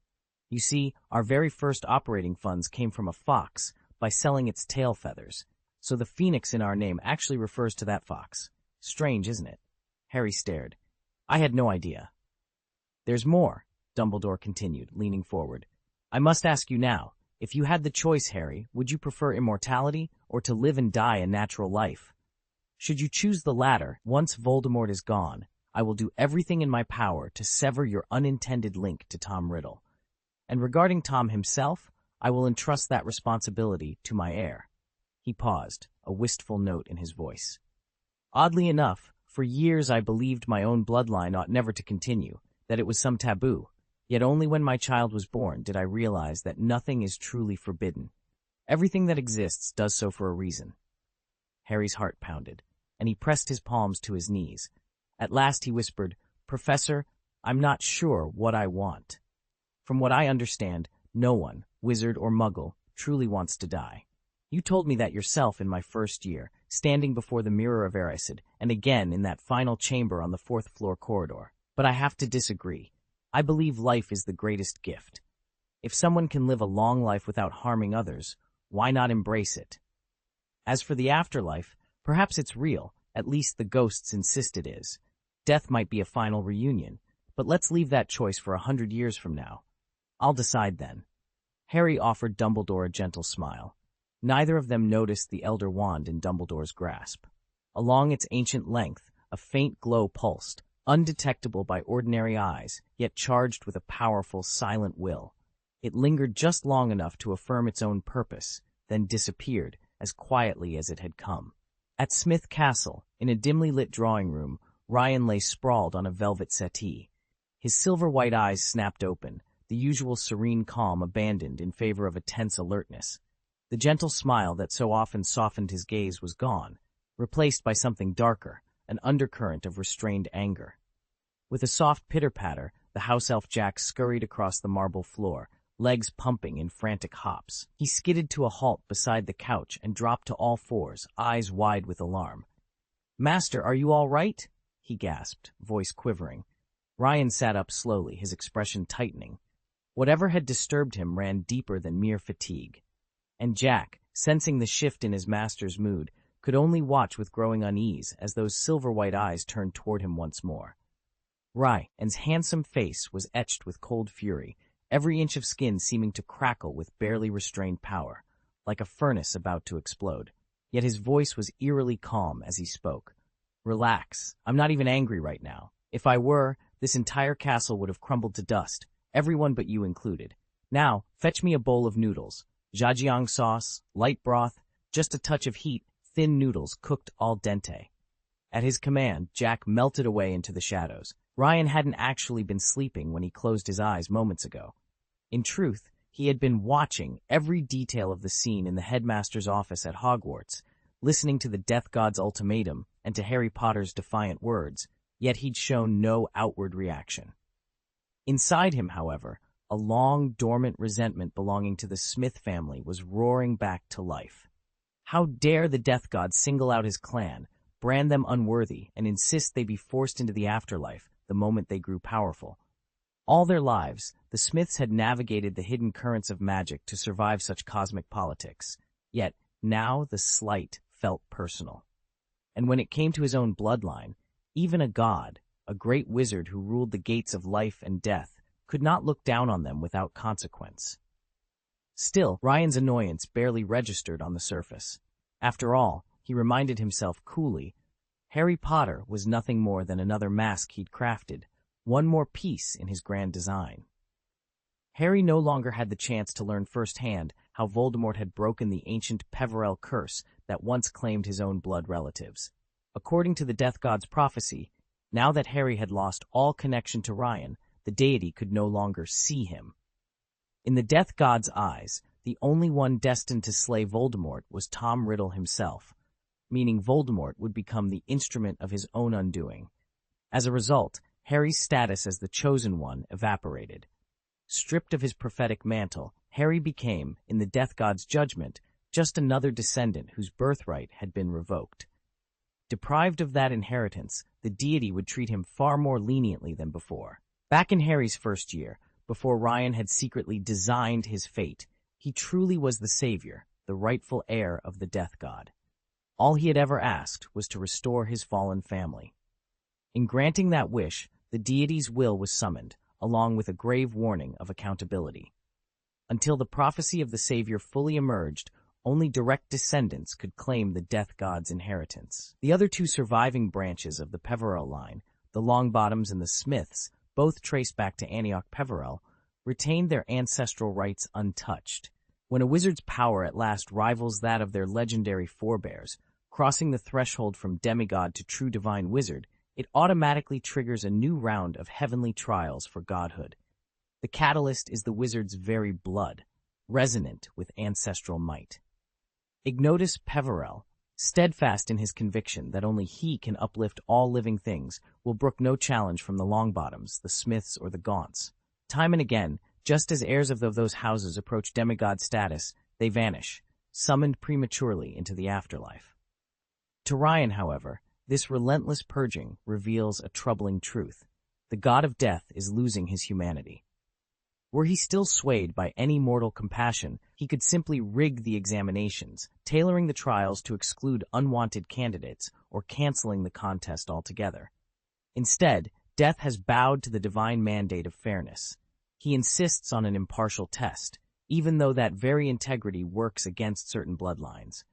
You see, our very first operating funds came from a fox by selling its tail feathers, so the phoenix in our name actually refers to that fox. Strange, isn't it? Harry stared. I had no idea. There's more, Dumbledore continued, leaning forward. I must ask you now, if you had the choice, Harry, would you prefer immortality or to live and die a natural life? Should you choose the latter, once Voldemort is gone, I will do everything in my power to sever your unintended link to Tom Riddle. And regarding Tom himself, I will entrust that responsibility to my heir. He paused, a wistful note in his voice. Oddly enough, for years I believed my own bloodline ought never to continue, that it was some taboo. Yet only when my child was born did I realize that nothing is truly forbidden. Everything that exists does so for a reason. Harry's heart pounded, and he pressed his palms to his knees. At last he whispered, Professor, I'm not sure what I want. From what I understand, no one, wizard or muggle, truly wants to die. You told me that yourself in my first year, standing before the Mirror of Erised, and again in that final chamber on the 4th floor corridor. But I have to disagree. I believe life is the greatest gift. If someone can live a long life without harming others, why not embrace it? As for the afterlife, perhaps it's real, at least the ghosts insist it is. Death might be a final reunion, but let's leave that choice for 100 years from now. I'll decide then. Harry offered Dumbledore a gentle smile. Neither of them noticed the Elder Wand in Dumbledore's grasp. Along its ancient length, a faint glow pulsed, undetectable by ordinary eyes, yet charged with a powerful, silent will. It lingered just long enough to affirm its own purpose, then disappeared as quietly as it had come. At Smith Castle, in a dimly lit drawing room, Ryan lay sprawled on a velvet settee. His silver-white eyes snapped open, the usual serene calm abandoned in favor of a tense alertness. The gentle smile that so often softened his gaze was gone, replaced by something darker, an undercurrent of restrained anger. With a soft pitter-patter, the house elf Jack scurried across the marble floor, legs pumping in frantic hops. He skidded to a halt beside the couch and dropped to all fours, eyes wide with alarm. "Master, are you all right?" he gasped, voice quivering. Ryan sat up slowly, his expression tightening. Whatever had disturbed him ran deeper than mere fatigue. And Jack, sensing the shift in his master's mood, could only watch with growing unease as those silver-white eyes turned toward him once more. Ryan's handsome face was etched with cold fury, every inch of skin seeming to crackle with barely restrained power, like a furnace about to explode. Yet his voice was eerily calm as he spoke. "Relax, I'm not even angry right now. If I were, this entire castle would have crumbled to dust, everyone but you included. Now, fetch me a bowl of noodles. Zhajiang sauce, light broth, just a touch of heat, thin noodles cooked al dente." At his command, Jack melted away into the shadows. Ryan hadn't actually been sleeping when he closed his eyes moments ago. In truth, he had been watching every detail of the scene in the headmaster's office at Hogwarts, listening to the Death God's ultimatum and to Harry Potter's defiant words, yet he'd shown no outward reaction. Inside him, however, a long, dormant resentment belonging to the Smith family was roaring back to life. How dare the Death God single out his clan, brand them unworthy, and insist they be forced into the afterlife the moment they grew powerful? All their lives, the Smiths had navigated the hidden currents of magic to survive such cosmic politics. Yet, now the slight felt personal. And when it came to his own bloodline, even a god, a great wizard who ruled the gates of life and death, could not look down on them without consequence. Still, Ryan's annoyance barely registered on the surface. After all, he reminded himself coolly, Harry Potter was nothing more than another mask he'd crafted, one more piece in his grand design. Harry no longer had the chance to learn firsthand how Voldemort had broken the ancient Peverell curse that once claimed his own blood relatives. According to the Death God's prophecy, now that Harry had lost all connection to Ryan, the deity could no longer see him. In the Death God's eyes, the only one destined to slay Voldemort was Tom Riddle himself, meaning Voldemort would become the instrument of his own undoing. As a result, Harry's status as the Chosen One evaporated. Stripped of his prophetic mantle, Harry became, in the Death God's judgment, just another descendant whose birthright had been revoked. Deprived of that inheritance, the deity would treat him far more leniently than before. Back in Harry's first year, before Ryan had secretly designed his fate, he truly was the savior, the rightful heir of the Death God. All he had ever asked was to restore his fallen family. In granting that wish, the deity's will was summoned, along with a grave warning of accountability. Until the prophecy of the Savior fully emerged, only direct descendants could claim the Death God's inheritance. The other two surviving branches of the Peverell line, the Longbottoms and the Smiths, both traced back to Antioch Peverell, retained their ancestral rights untouched. When a wizard's power at last rivals that of their legendary forebears, crossing the threshold from demigod to true divine wizard, it automatically triggers a new round of heavenly trials for godhood. The catalyst is the wizard's very blood, resonant with ancestral might. Ignotus Peverell, steadfast in his conviction that only he can uplift all living things, will brook no challenge from the Longbottoms, the Smiths, or the Gaunts. Time and again, just as heirs of those houses approach demigod status, they vanish, summoned prematurely into the afterlife. To Ryan, however, this relentless purging reveals a troubling truth. The god of death is losing his humanity. Were he still swayed by any mortal compassion, he could simply rig the examinations, tailoring the trials to exclude unwanted candidates or canceling the contest altogether. Instead, death has bowed to the divine mandate of fairness. He insists on an impartial test, even though that very integrity works against certain bloodlines.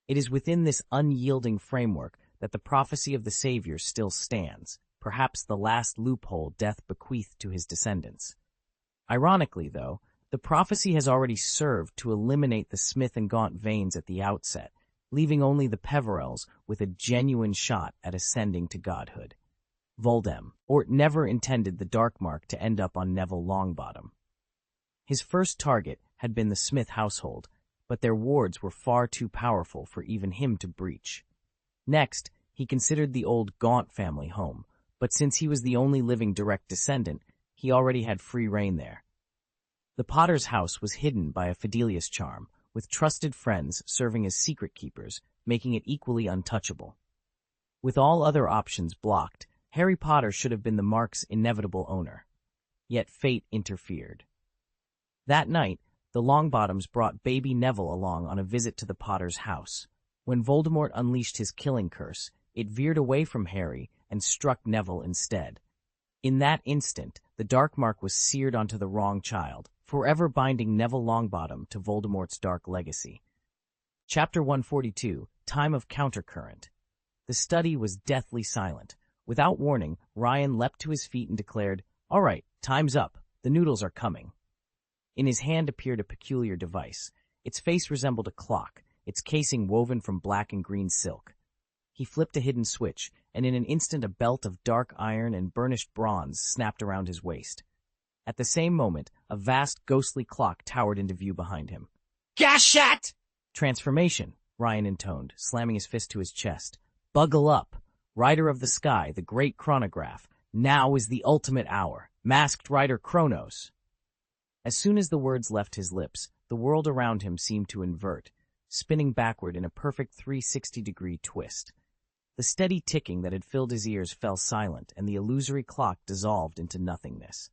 It is within this unyielding framework that the prophecy of the Savior still stands, perhaps the last loophole death bequeathed to his descendants. Ironically, though, the prophecy has already served to eliminate the Smith and Gaunt veins at the outset, leaving only the Peverells with a genuine shot at ascending to godhood. Voldemort never intended the Dark Mark to end up on Neville Longbottom. His first target had been the Smith household, but their wards were far too powerful for even him to breach. Next, he considered the old Gaunt family home, but since he was the only living direct descendant, he already had free reign there. The Potter's house was hidden by a Fidelius charm, with trusted friends serving as secret keepers, making it equally untouchable. With all other options blocked, Harry Potter should have been the Mark's inevitable owner. Yet fate interfered. That night, the Longbottoms brought baby Neville along on a visit to the Potter's house. When Voldemort unleashed his killing curse, it veered away from Harry and struck Neville instead. In that instant, the dark mark was seared onto the wrong child, forever binding Neville Longbottom to Voldemort's dark legacy. Chapter 142, Time of Countercurrent. The study was deathly silent. Without warning, Ryan leapt to his feet and declared, "All right, time's up. The noodles are coming." In his hand appeared a peculiar device. Its face resembled a clock, its casing woven from black and green silk. He flipped a hidden switch, and in an instant a belt of dark iron and burnished bronze snapped around his waist. At the same moment, a vast ghostly clock towered into view behind him. "Gashat!" "Transformation," Ryan intoned, slamming his fist to his chest. "Buckle up. Rider of the Sky, the great chronograph. Now is the ultimate hour. Masked Rider Kronos." As soon as the words left his lips, the world around him seemed to invert, spinning backward in a perfect 360-degree twist. The steady ticking that had filled his ears fell silent, and the illusory clock dissolved into nothingness.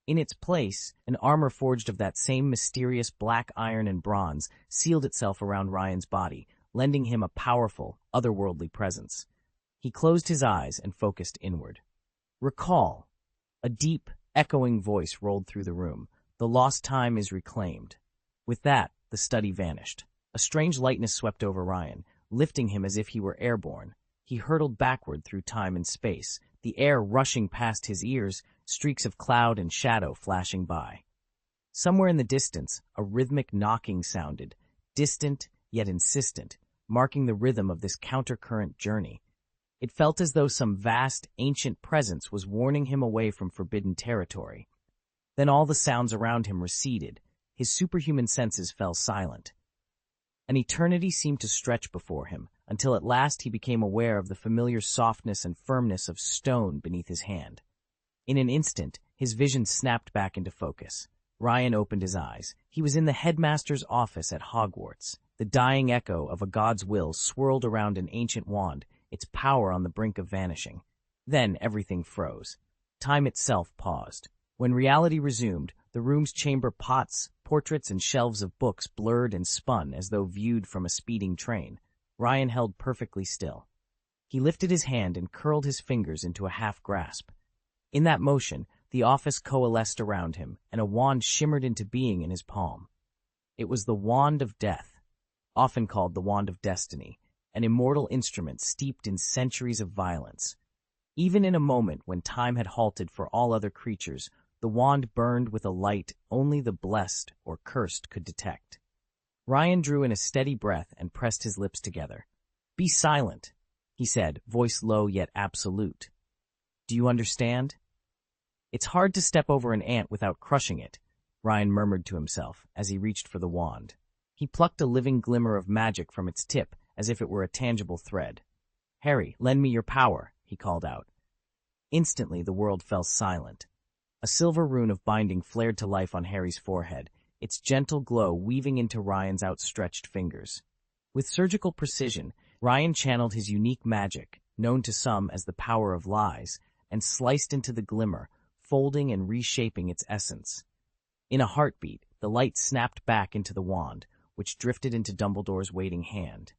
In its place, an armor forged of that same mysterious black iron and bronze sealed itself around Ryan's body, lending him a powerful, otherworldly presence. He closed his eyes and focused inward. "Recall." A deep, echoing voice rolled through the room. "The lost time is reclaimed." With that, the study vanished. A strange lightness swept over Ryan, lifting him as if he were airborne. He hurtled backward through time and space, the air rushing past his ears, streaks of cloud and shadow flashing by. Somewhere in the distance, a rhythmic knocking sounded, distant yet insistent, marking the rhythm of this countercurrent journey. It felt as though some vast, ancient presence was warning him away from forbidden territory. Then all the sounds around him receded. His superhuman senses fell silent. An eternity seemed to stretch before him, until at last he became aware of the familiar softness and firmness of stone beneath his hand. In an instant, his vision snapped back into focus. Ryan opened his eyes. He was in the headmaster's office at Hogwarts. The dying echo of a god's will swirled around an ancient wand, its power on the brink of vanishing. Then everything froze. Time itself paused. When reality resumed, the room's chamber pots, portraits, and shelves of books blurred and spun as though viewed from a speeding train. Ryan held perfectly still. He lifted his hand and curled his fingers into a half-grasp. In that motion, the office coalesced around him, and a wand shimmered into being in his palm. It was the Wand of Death, often called the Wand of Destiny, an immortal instrument steeped in centuries of violence. Even in a moment when time had halted for all other creatures, the wand burned with a light only the blessed or cursed could detect. Ryan drew in a steady breath and pressed his lips together. "Be silent," he said, voice low yet absolute. "Do you understand?" "It's hard to step over an ant without crushing it," Ryan murmured to himself as he reached for the wand. He plucked a living glimmer of magic from its tip as if it were a tangible thread. "Harry, lend me your power," he called out. Instantly, the world fell silent. A silver rune of binding flared to life on Harry's forehead, its gentle glow weaving into Ryan's outstretched fingers. With surgical precision, Ryan channeled his unique magic, known to some as the power of lies, and sliced into the glimmer, folding and reshaping its essence. In a heartbeat, the light snapped back into the wand, which drifted into Dumbledore's waiting hand.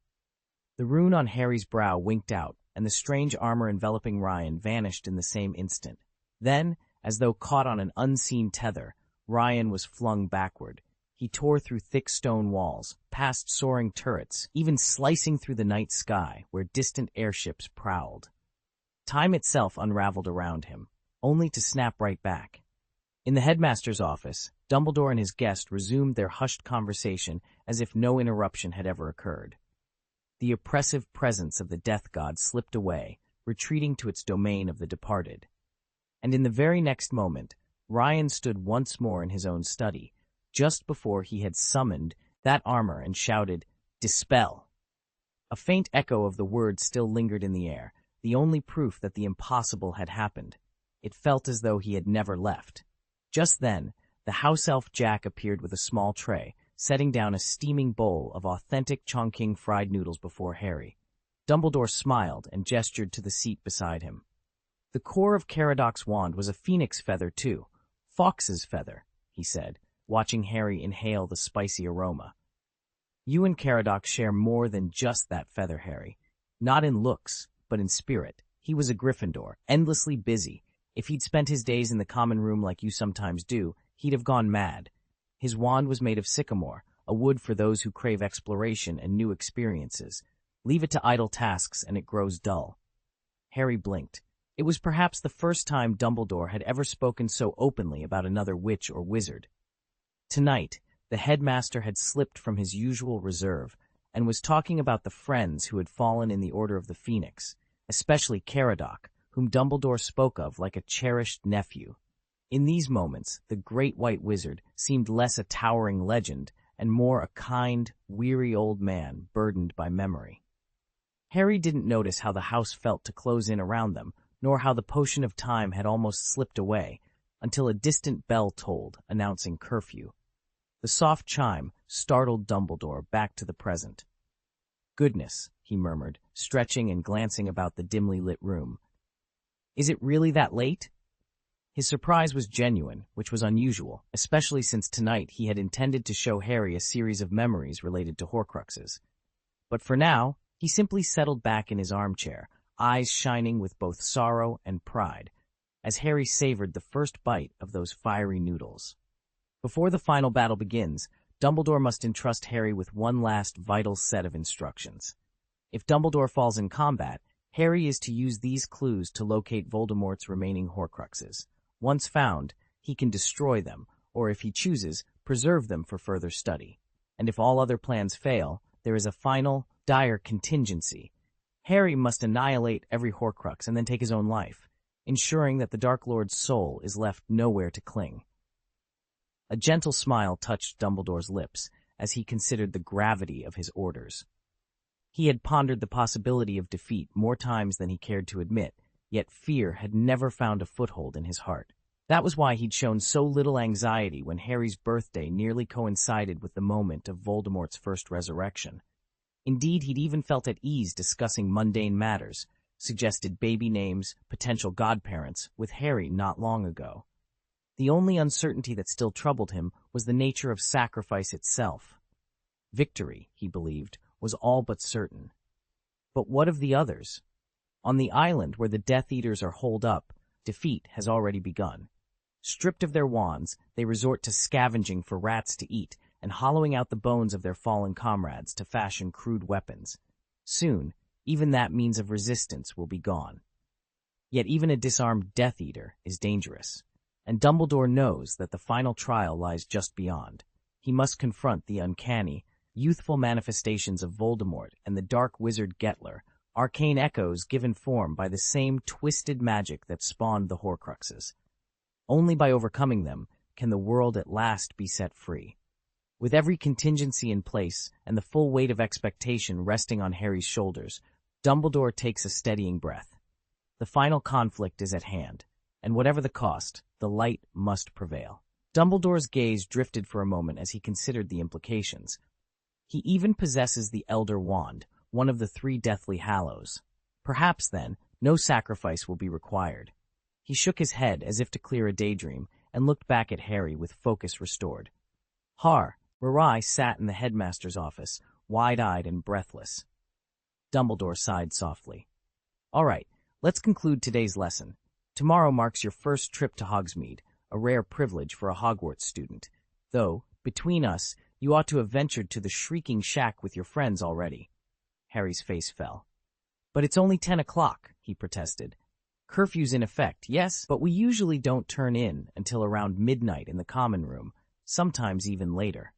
The rune on Harry's brow winked out, and the strange armor enveloping Ryan vanished in the same instant. Then, as though caught on an unseen tether, Ryan was flung backward. He tore through thick stone walls, past soaring turrets, even slicing through the night sky where distant airships prowled. Time itself unraveled around him, only to snap right back. In the headmaster's office, Dumbledore and his guest resumed their hushed conversation as if no interruption had ever occurred. The oppressive presence of the death god slipped away, retreating to its domain of the departed. And in the very next moment, Ryan stood once more in his own study, just before he had summoned that armor and shouted, "Dispel!" A faint echo of the word still lingered in the air, the only proof that the impossible had happened. It felt as though he had never left. Just then, the house elf Jack appeared with a small tray, setting down a steaming bowl of authentic Chongqing fried noodles before Harry. Dumbledore smiled and gestured to the seat beside him. The core of Caradoc's wand was a phoenix feather, too. "Fox's feather," he said, watching Harry inhale the spicy aroma. You and Caradoc share more than just that feather, Harry. Not in looks, but in spirit. He was a Gryffindor, endlessly busy. If he'd spent his days in the common room like you sometimes do, he'd have gone mad. His wand was made of sycamore, a wood for those who crave exploration and new experiences. Leave it to idle tasks and it grows dull. Harry blinked. It was perhaps the first time Dumbledore had ever spoken so openly about another witch or wizard. Tonight, the headmaster had slipped from his usual reserve and was talking about the friends who had fallen in the Order of the Phoenix, especially Caradoc, whom Dumbledore spoke of like a cherished nephew. In these moments, the Great White Wizard seemed less a towering legend and more a kind, weary old man burdened by memory. Harry didn't notice how the house felt to close in around them, nor how the potion of time had almost slipped away, until a distant bell tolled, announcing curfew. The soft chime startled Dumbledore back to the present. "Goodness," he murmured, stretching and glancing about the dimly lit room. "Is it really that late?" His surprise was genuine, which was unusual, especially since tonight he had intended to show Harry a series of memories related to Horcruxes. But for now, he simply settled back in his armchair, eyes shining with both sorrow and pride, as Harry savored the first bite of those fiery noodles. Before the final battle begins, Dumbledore must entrust Harry with one last vital set of instructions. If Dumbledore falls in combat, Harry is to use these clues to locate Voldemort's remaining Horcruxes. Once found, he can destroy them, or if he chooses, preserve them for further study. And if all other plans fail, there is a final, dire contingency. Harry must annihilate every Horcrux and then take his own life, ensuring that the Dark Lord's soul is left nowhere to cling. A gentle smile touched Dumbledore's lips as he considered the gravity of his orders. He had pondered the possibility of defeat more times than he cared to admit, yet fear had never found a foothold in his heart. That was why he'd shown so little anxiety when Harry's birthday nearly coincided with the moment of Voldemort's first resurrection. Indeed, he'd even felt at ease discussing mundane matters, suggested baby names, potential godparents, with Harry not long ago. The only uncertainty that still troubled him was the nature of sacrifice itself. Victory, he believed, was all but certain. But what of the others? On the island where the Death Eaters are holed up, defeat has already begun. Stripped of their wands, they resort to scavenging for rats to eat and hollowing out the bones of their fallen comrades to fashion crude weapons. Soon, even that means of resistance will be gone. Yet even a disarmed Death Eater is dangerous, and Dumbledore knows that the final trial lies just beyond. He must confront the uncanny, youthful manifestations of Voldemort and the dark wizard Gettler, arcane echoes given form by the same twisted magic that spawned the Horcruxes. Only by overcoming them can the world at last be set free. With every contingency in place and the full weight of expectation resting on Harry's shoulders, Dumbledore takes a steadying breath. The final conflict is at hand, and whatever the cost, the light must prevail. Dumbledore's gaze drifted for a moment as he considered the implications. He even possesses the Elder Wand, one of the 3 Deathly Hallows. Perhaps, then, no sacrifice will be required. He shook his head as if to clear a daydream and looked back at Harry with focus restored. Rarai sat in the headmaster's office, wide-eyed and breathless. Dumbledore sighed softly. "All right, let's conclude today's lesson. Tomorrow marks your first trip to Hogsmeade, a rare privilege for a Hogwarts student. Though, between us, you ought to have ventured to the Shrieking Shack with your friends already." Harry's face fell. "But it's only 10 o'clock, he protested. "Curfew's in effect, yes, but we usually don't turn in until around midnight in the common room, sometimes even later."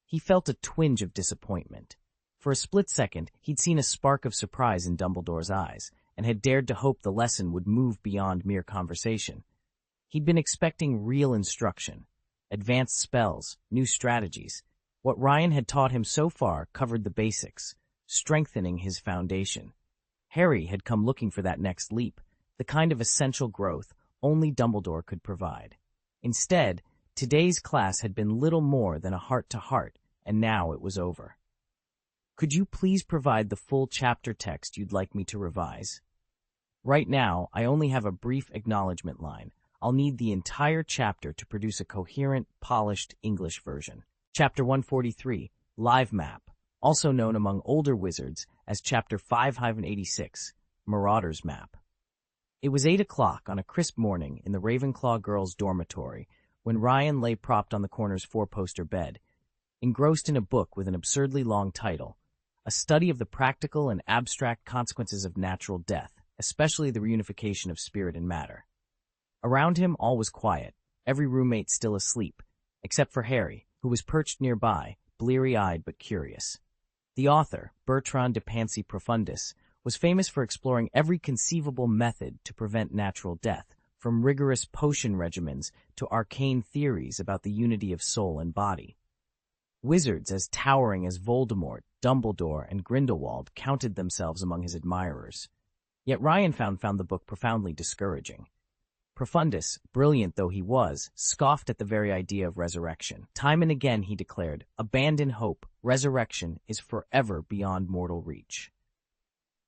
He felt a twinge of disappointment. For a split second, he'd seen a spark of surprise in Dumbledore's eyes, and had dared to hope the lesson would move beyond mere conversation. He'd been expecting real instruction, advanced spells, new strategies. What Ryan had taught him so far covered the basics, strengthening his foundation. Harry had come looking for that next leap, the kind of essential growth only Dumbledore could provide. Instead, today's class had been little more than a heart-to-heart, and now it was over. "Could you please provide the full chapter text you'd like me to revise?" "Right now, I only have a brief acknowledgement line. I'll need the entire chapter to produce a coherent, polished English version." Chapter 143, Live Map, also known among older wizards as Chapter 586, Marauder's Map. It was 8 o'clock on a crisp morning in the Ravenclaw girls' dormitory when Ryan lay propped on the corner's four-poster bed, engrossed in a book with an absurdly long title, A Study of the Practical and Abstract Consequences of Natural Death, especially the reunification of spirit and matter. Around him all was quiet, every roommate still asleep, except for Harry, who was perched nearby, bleary-eyed but curious. The author, Bertrand de Pansy Profundus, was famous for exploring every conceivable method to prevent natural death, from rigorous potion regimens to arcane theories about the unity of soul and body. Wizards as towering as Voldemort, Dumbledore, and Grindelwald counted themselves among his admirers. Yet Ryan found the book profoundly discouraging. Profundus, brilliant though he was, scoffed at the very idea of resurrection. Time and again he declared, "Abandon hope, resurrection is forever beyond mortal reach."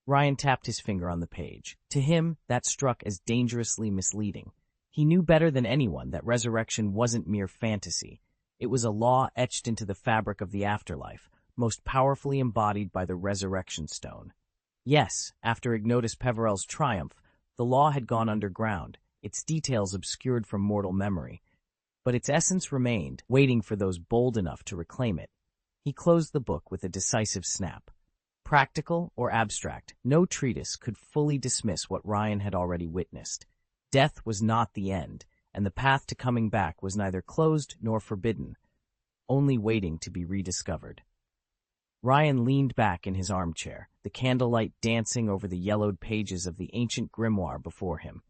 Ryan tapped his finger on the page. To him, that struck as dangerously misleading. He knew better than anyone that resurrection wasn't mere fantasy. It was a law etched into the fabric of the afterlife, most powerfully embodied by the resurrection stone. Yes, after Ignotus Peverell's triumph, the law had gone underground, its details obscured from mortal memory. But its essence remained, waiting for those bold enough to reclaim it. He closed the book with a decisive snap. Practical or abstract, no treatise could fully dismiss what Ryan had already witnessed. Death was not the end, and the path to coming back was neither closed nor forbidden, only waiting to be rediscovered. Ryan leaned back in his armchair, the candlelight dancing over the yellowed pages of the ancient grimoire before him.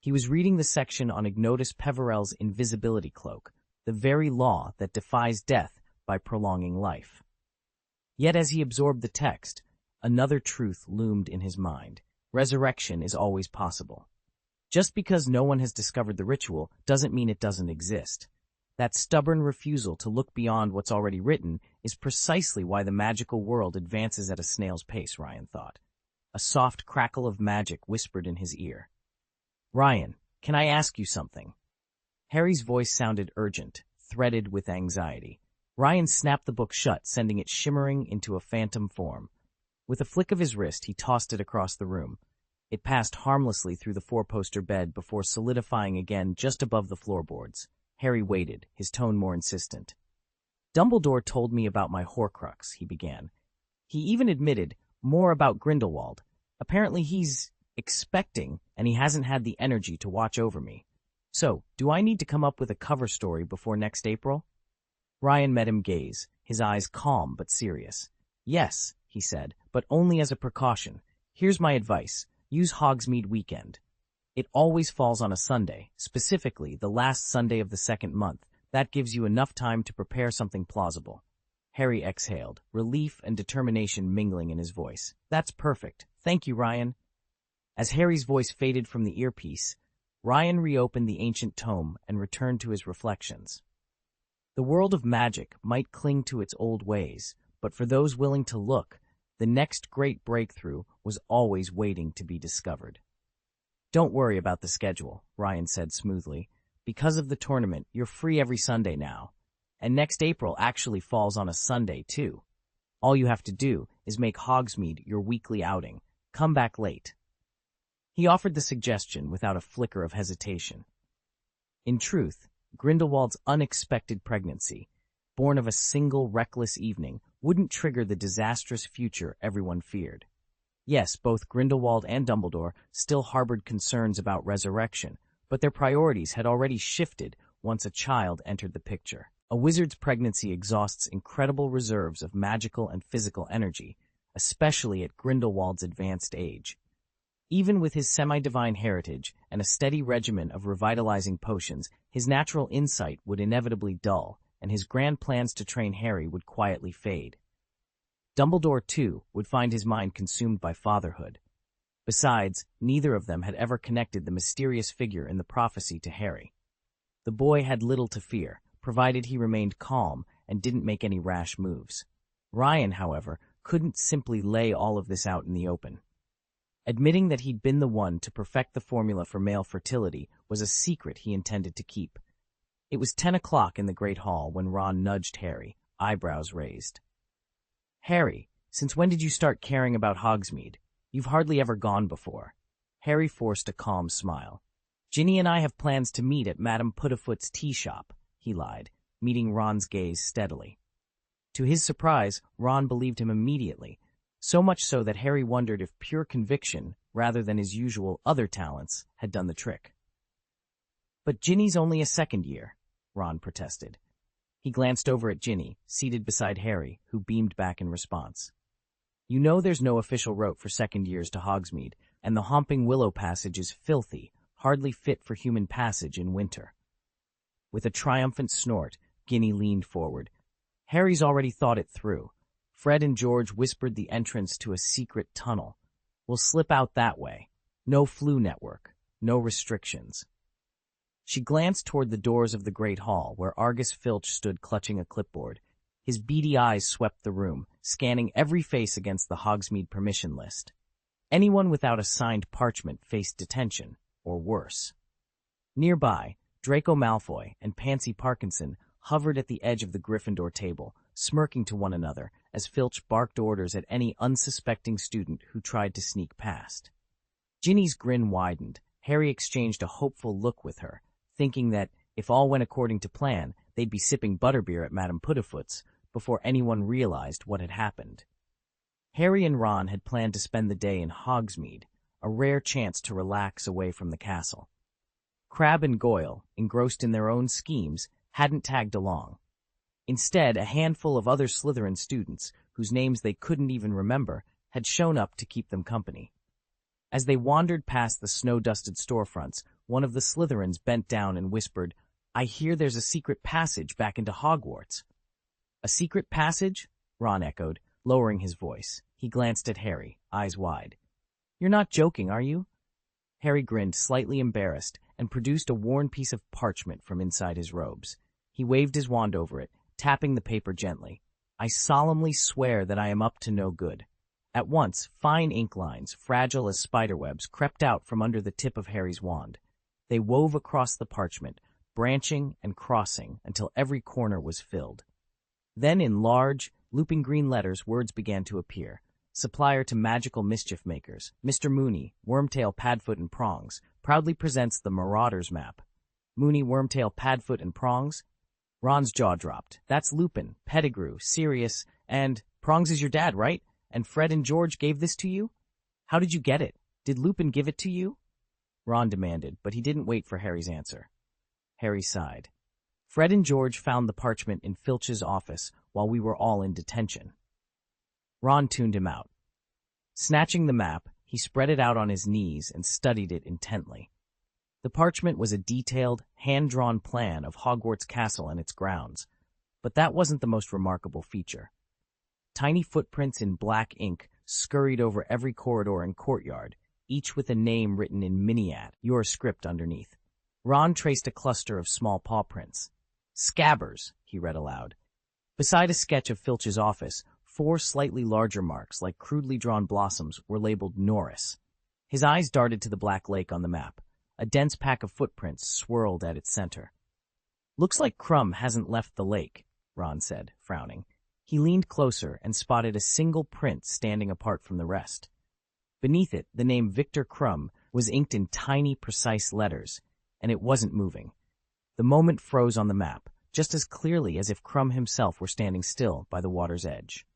He was reading the section on Ignotus Peverell's invisibility cloak, the very law that defies death by prolonging life. Yet as he absorbed the text, another truth loomed in his mind. Resurrection is always possible. Just because no one has discovered the ritual doesn't mean it doesn't exist. That stubborn refusal to look beyond what's already written is precisely why the magical world advances at a snail's pace, Ryan thought. A soft crackle of magic whispered in his ear. "Ryan, can I ask you something?" Harry's voice sounded urgent, threaded with anxiety. Ryan snapped the book shut, sending it shimmering into a phantom form. With a flick of his wrist, he tossed it across the room. It passed harmlessly through the four-poster bed before solidifying again just above the floorboards. Harry waited, his tone more insistent. "Dumbledore told me about my Horcrux," he began. "He even admitted more about Grindelwald. Apparently he's expecting, and he hasn't had the energy to watch over me. So, do I need to come up with a cover story before next April?" Ryan met him gaze, his eyes calm but serious. "Yes," he said, "but only as a precaution. Here's my advice. Use Hogsmeade weekend. It always falls on a Sunday, specifically the last Sunday of the second month. That gives you enough time to prepare something plausible." Harry exhaled, relief and determination mingling in his voice. "That's perfect. Thank you, Ryan." As Harry's voice faded from the earpiece, Ryan reopened the ancient tome and returned to his reflections. The world of magic might cling to its old ways, but for those willing to look, the next great breakthrough was always waiting to be discovered. "Don't worry about the schedule," Ryan said smoothly. "Because of the tournament, you're free every Sunday now. And next April actually falls on a Sunday, too. All you have to do is make Hogsmeade your weekly outing. Come back late." He offered the suggestion without a flicker of hesitation. In truth, Grindelwald's unexpected pregnancy, born of a single reckless evening, wouldn't trigger the disastrous future everyone feared. Yes, both Grindelwald and Dumbledore still harbored concerns about resurrection, but their priorities had already shifted once a child entered the picture. A wizard's pregnancy exhausts incredible reserves of magical and physical energy, especially at Grindelwald's advanced age. Even with his semi-divine heritage and a steady regimen of revitalizing potions, his natural insight would inevitably dull, and his grand plans to train Harry would quietly fade. Dumbledore, too, would find his mind consumed by fatherhood. Besides, neither of them had ever connected the mysterious figure in the prophecy to Harry. The boy had little to fear, provided he remained calm and didn't make any rash moves. Ryan, however, couldn't simply lay all of this out in the open. Admitting that he'd been the one to perfect the formula for male fertility was a secret he intended to keep. It was 10 o'clock in the Great Hall when Ron nudged Harry, eyebrows raised. Harry, since when did you start caring about Hogsmeade? You've hardly ever gone before. Harry forced a calm smile. Ginny and I have plans to meet at Madame Puddifoot's tea shop, he lied, meeting Ron's gaze steadily. To his surprise, Ron believed him immediately, so much so that Harry wondered if pure conviction, rather than his usual other talents, had done the trick. But Ginny's only a second year, Ron protested. He glanced over at Ginny, seated beside Harry, who beamed back in response. You know there's no official route for second years to Hogsmeade, and the Homping Willow passage is filthy, hardly fit for human passage in winter. With a triumphant snort, Ginny leaned forward. Harry's already thought it through. Fred and George whispered the entrance to a secret tunnel. We'll slip out that way. No flu network. No restrictions. She glanced toward the doors of the great hall, where Argus Filch stood clutching a clipboard. His beady eyes swept the room, scanning every face against the Hogsmeade permission list. Anyone without a signed parchment faced detention, or worse. Nearby, Draco Malfoy and Pansy Parkinson hovered at the edge of the Gryffindor table, smirking to one another as Filch barked orders at any unsuspecting student who tried to sneak past. Ginny's grin widened. Harry exchanged a hopeful look with her, thinking that, if all went according to plan, they'd be sipping butterbeer at Madame Puddifoot's before anyone realized what had happened. Harry and Ron had planned to spend the day in Hogsmeade, a rare chance to relax away from the castle. Crabbe and Goyle, engrossed in their own schemes, hadn't tagged along. Instead, a handful of other Slytherin students, whose names they couldn't even remember, had shown up to keep them company. As they wandered past the snow-dusted storefronts, one of the Slytherins bent down and whispered, I hear there's a secret passage back into Hogwarts. A secret passage? Ron echoed, lowering his voice. He glanced at Harry, eyes wide. You're not joking, are you? Harry grinned, slightly embarrassed, and produced a worn piece of parchment from inside his robes. He waved his wand over it, tapping the paper gently. I solemnly swear that I am up to no good. At once, fine ink lines, fragile as spiderwebs, crept out from under the tip of Harry's wand. They wove across the parchment, branching and crossing until every corner was filled. Then in large, looping green letters, words began to appear. Supplier to magical mischief makers, Mr. Mooney, Wormtail, Padfoot, and Prongs, proudly presents the Marauders map. Mooney, Wormtail, Padfoot, and Prongs? Ron's jaw dropped. That's Lupin, Pettigrew, Sirius, and Prongs is your dad, right? And Fred and George gave this to you? How did you get it? Did Lupin give it to you? Ron demanded, but he didn't wait for Harry's answer. Harry sighed. Fred and George found the parchment in Filch's office while we were all in detention. Ron tuned him out. Snatching the map, he spread it out on his knees and studied it intently. The parchment was a detailed, hand-drawn plan of Hogwarts Castle and its grounds, but that wasn't the most remarkable feature. Tiny footprints in black ink scurried over every corridor and courtyard, each with a name written in Miniat, your script underneath. Ron traced a cluster of small paw prints. Scabbers, he read aloud. Beside a sketch of Filch's office, 4 slightly larger marks, like crudely drawn blossoms, were labeled Norris. His eyes darted to the black lake on the map. A dense pack of footprints swirled at its center. Looks like Crumb hasn't left the lake, Ron said, frowning. He leaned closer and spotted a single print standing apart from the rest. Beneath it, the name Victor Crumb was inked in tiny, precise letters, and it wasn't moving. The moment froze on the map, just as clearly as if Crumb himself were standing still by the water's edge.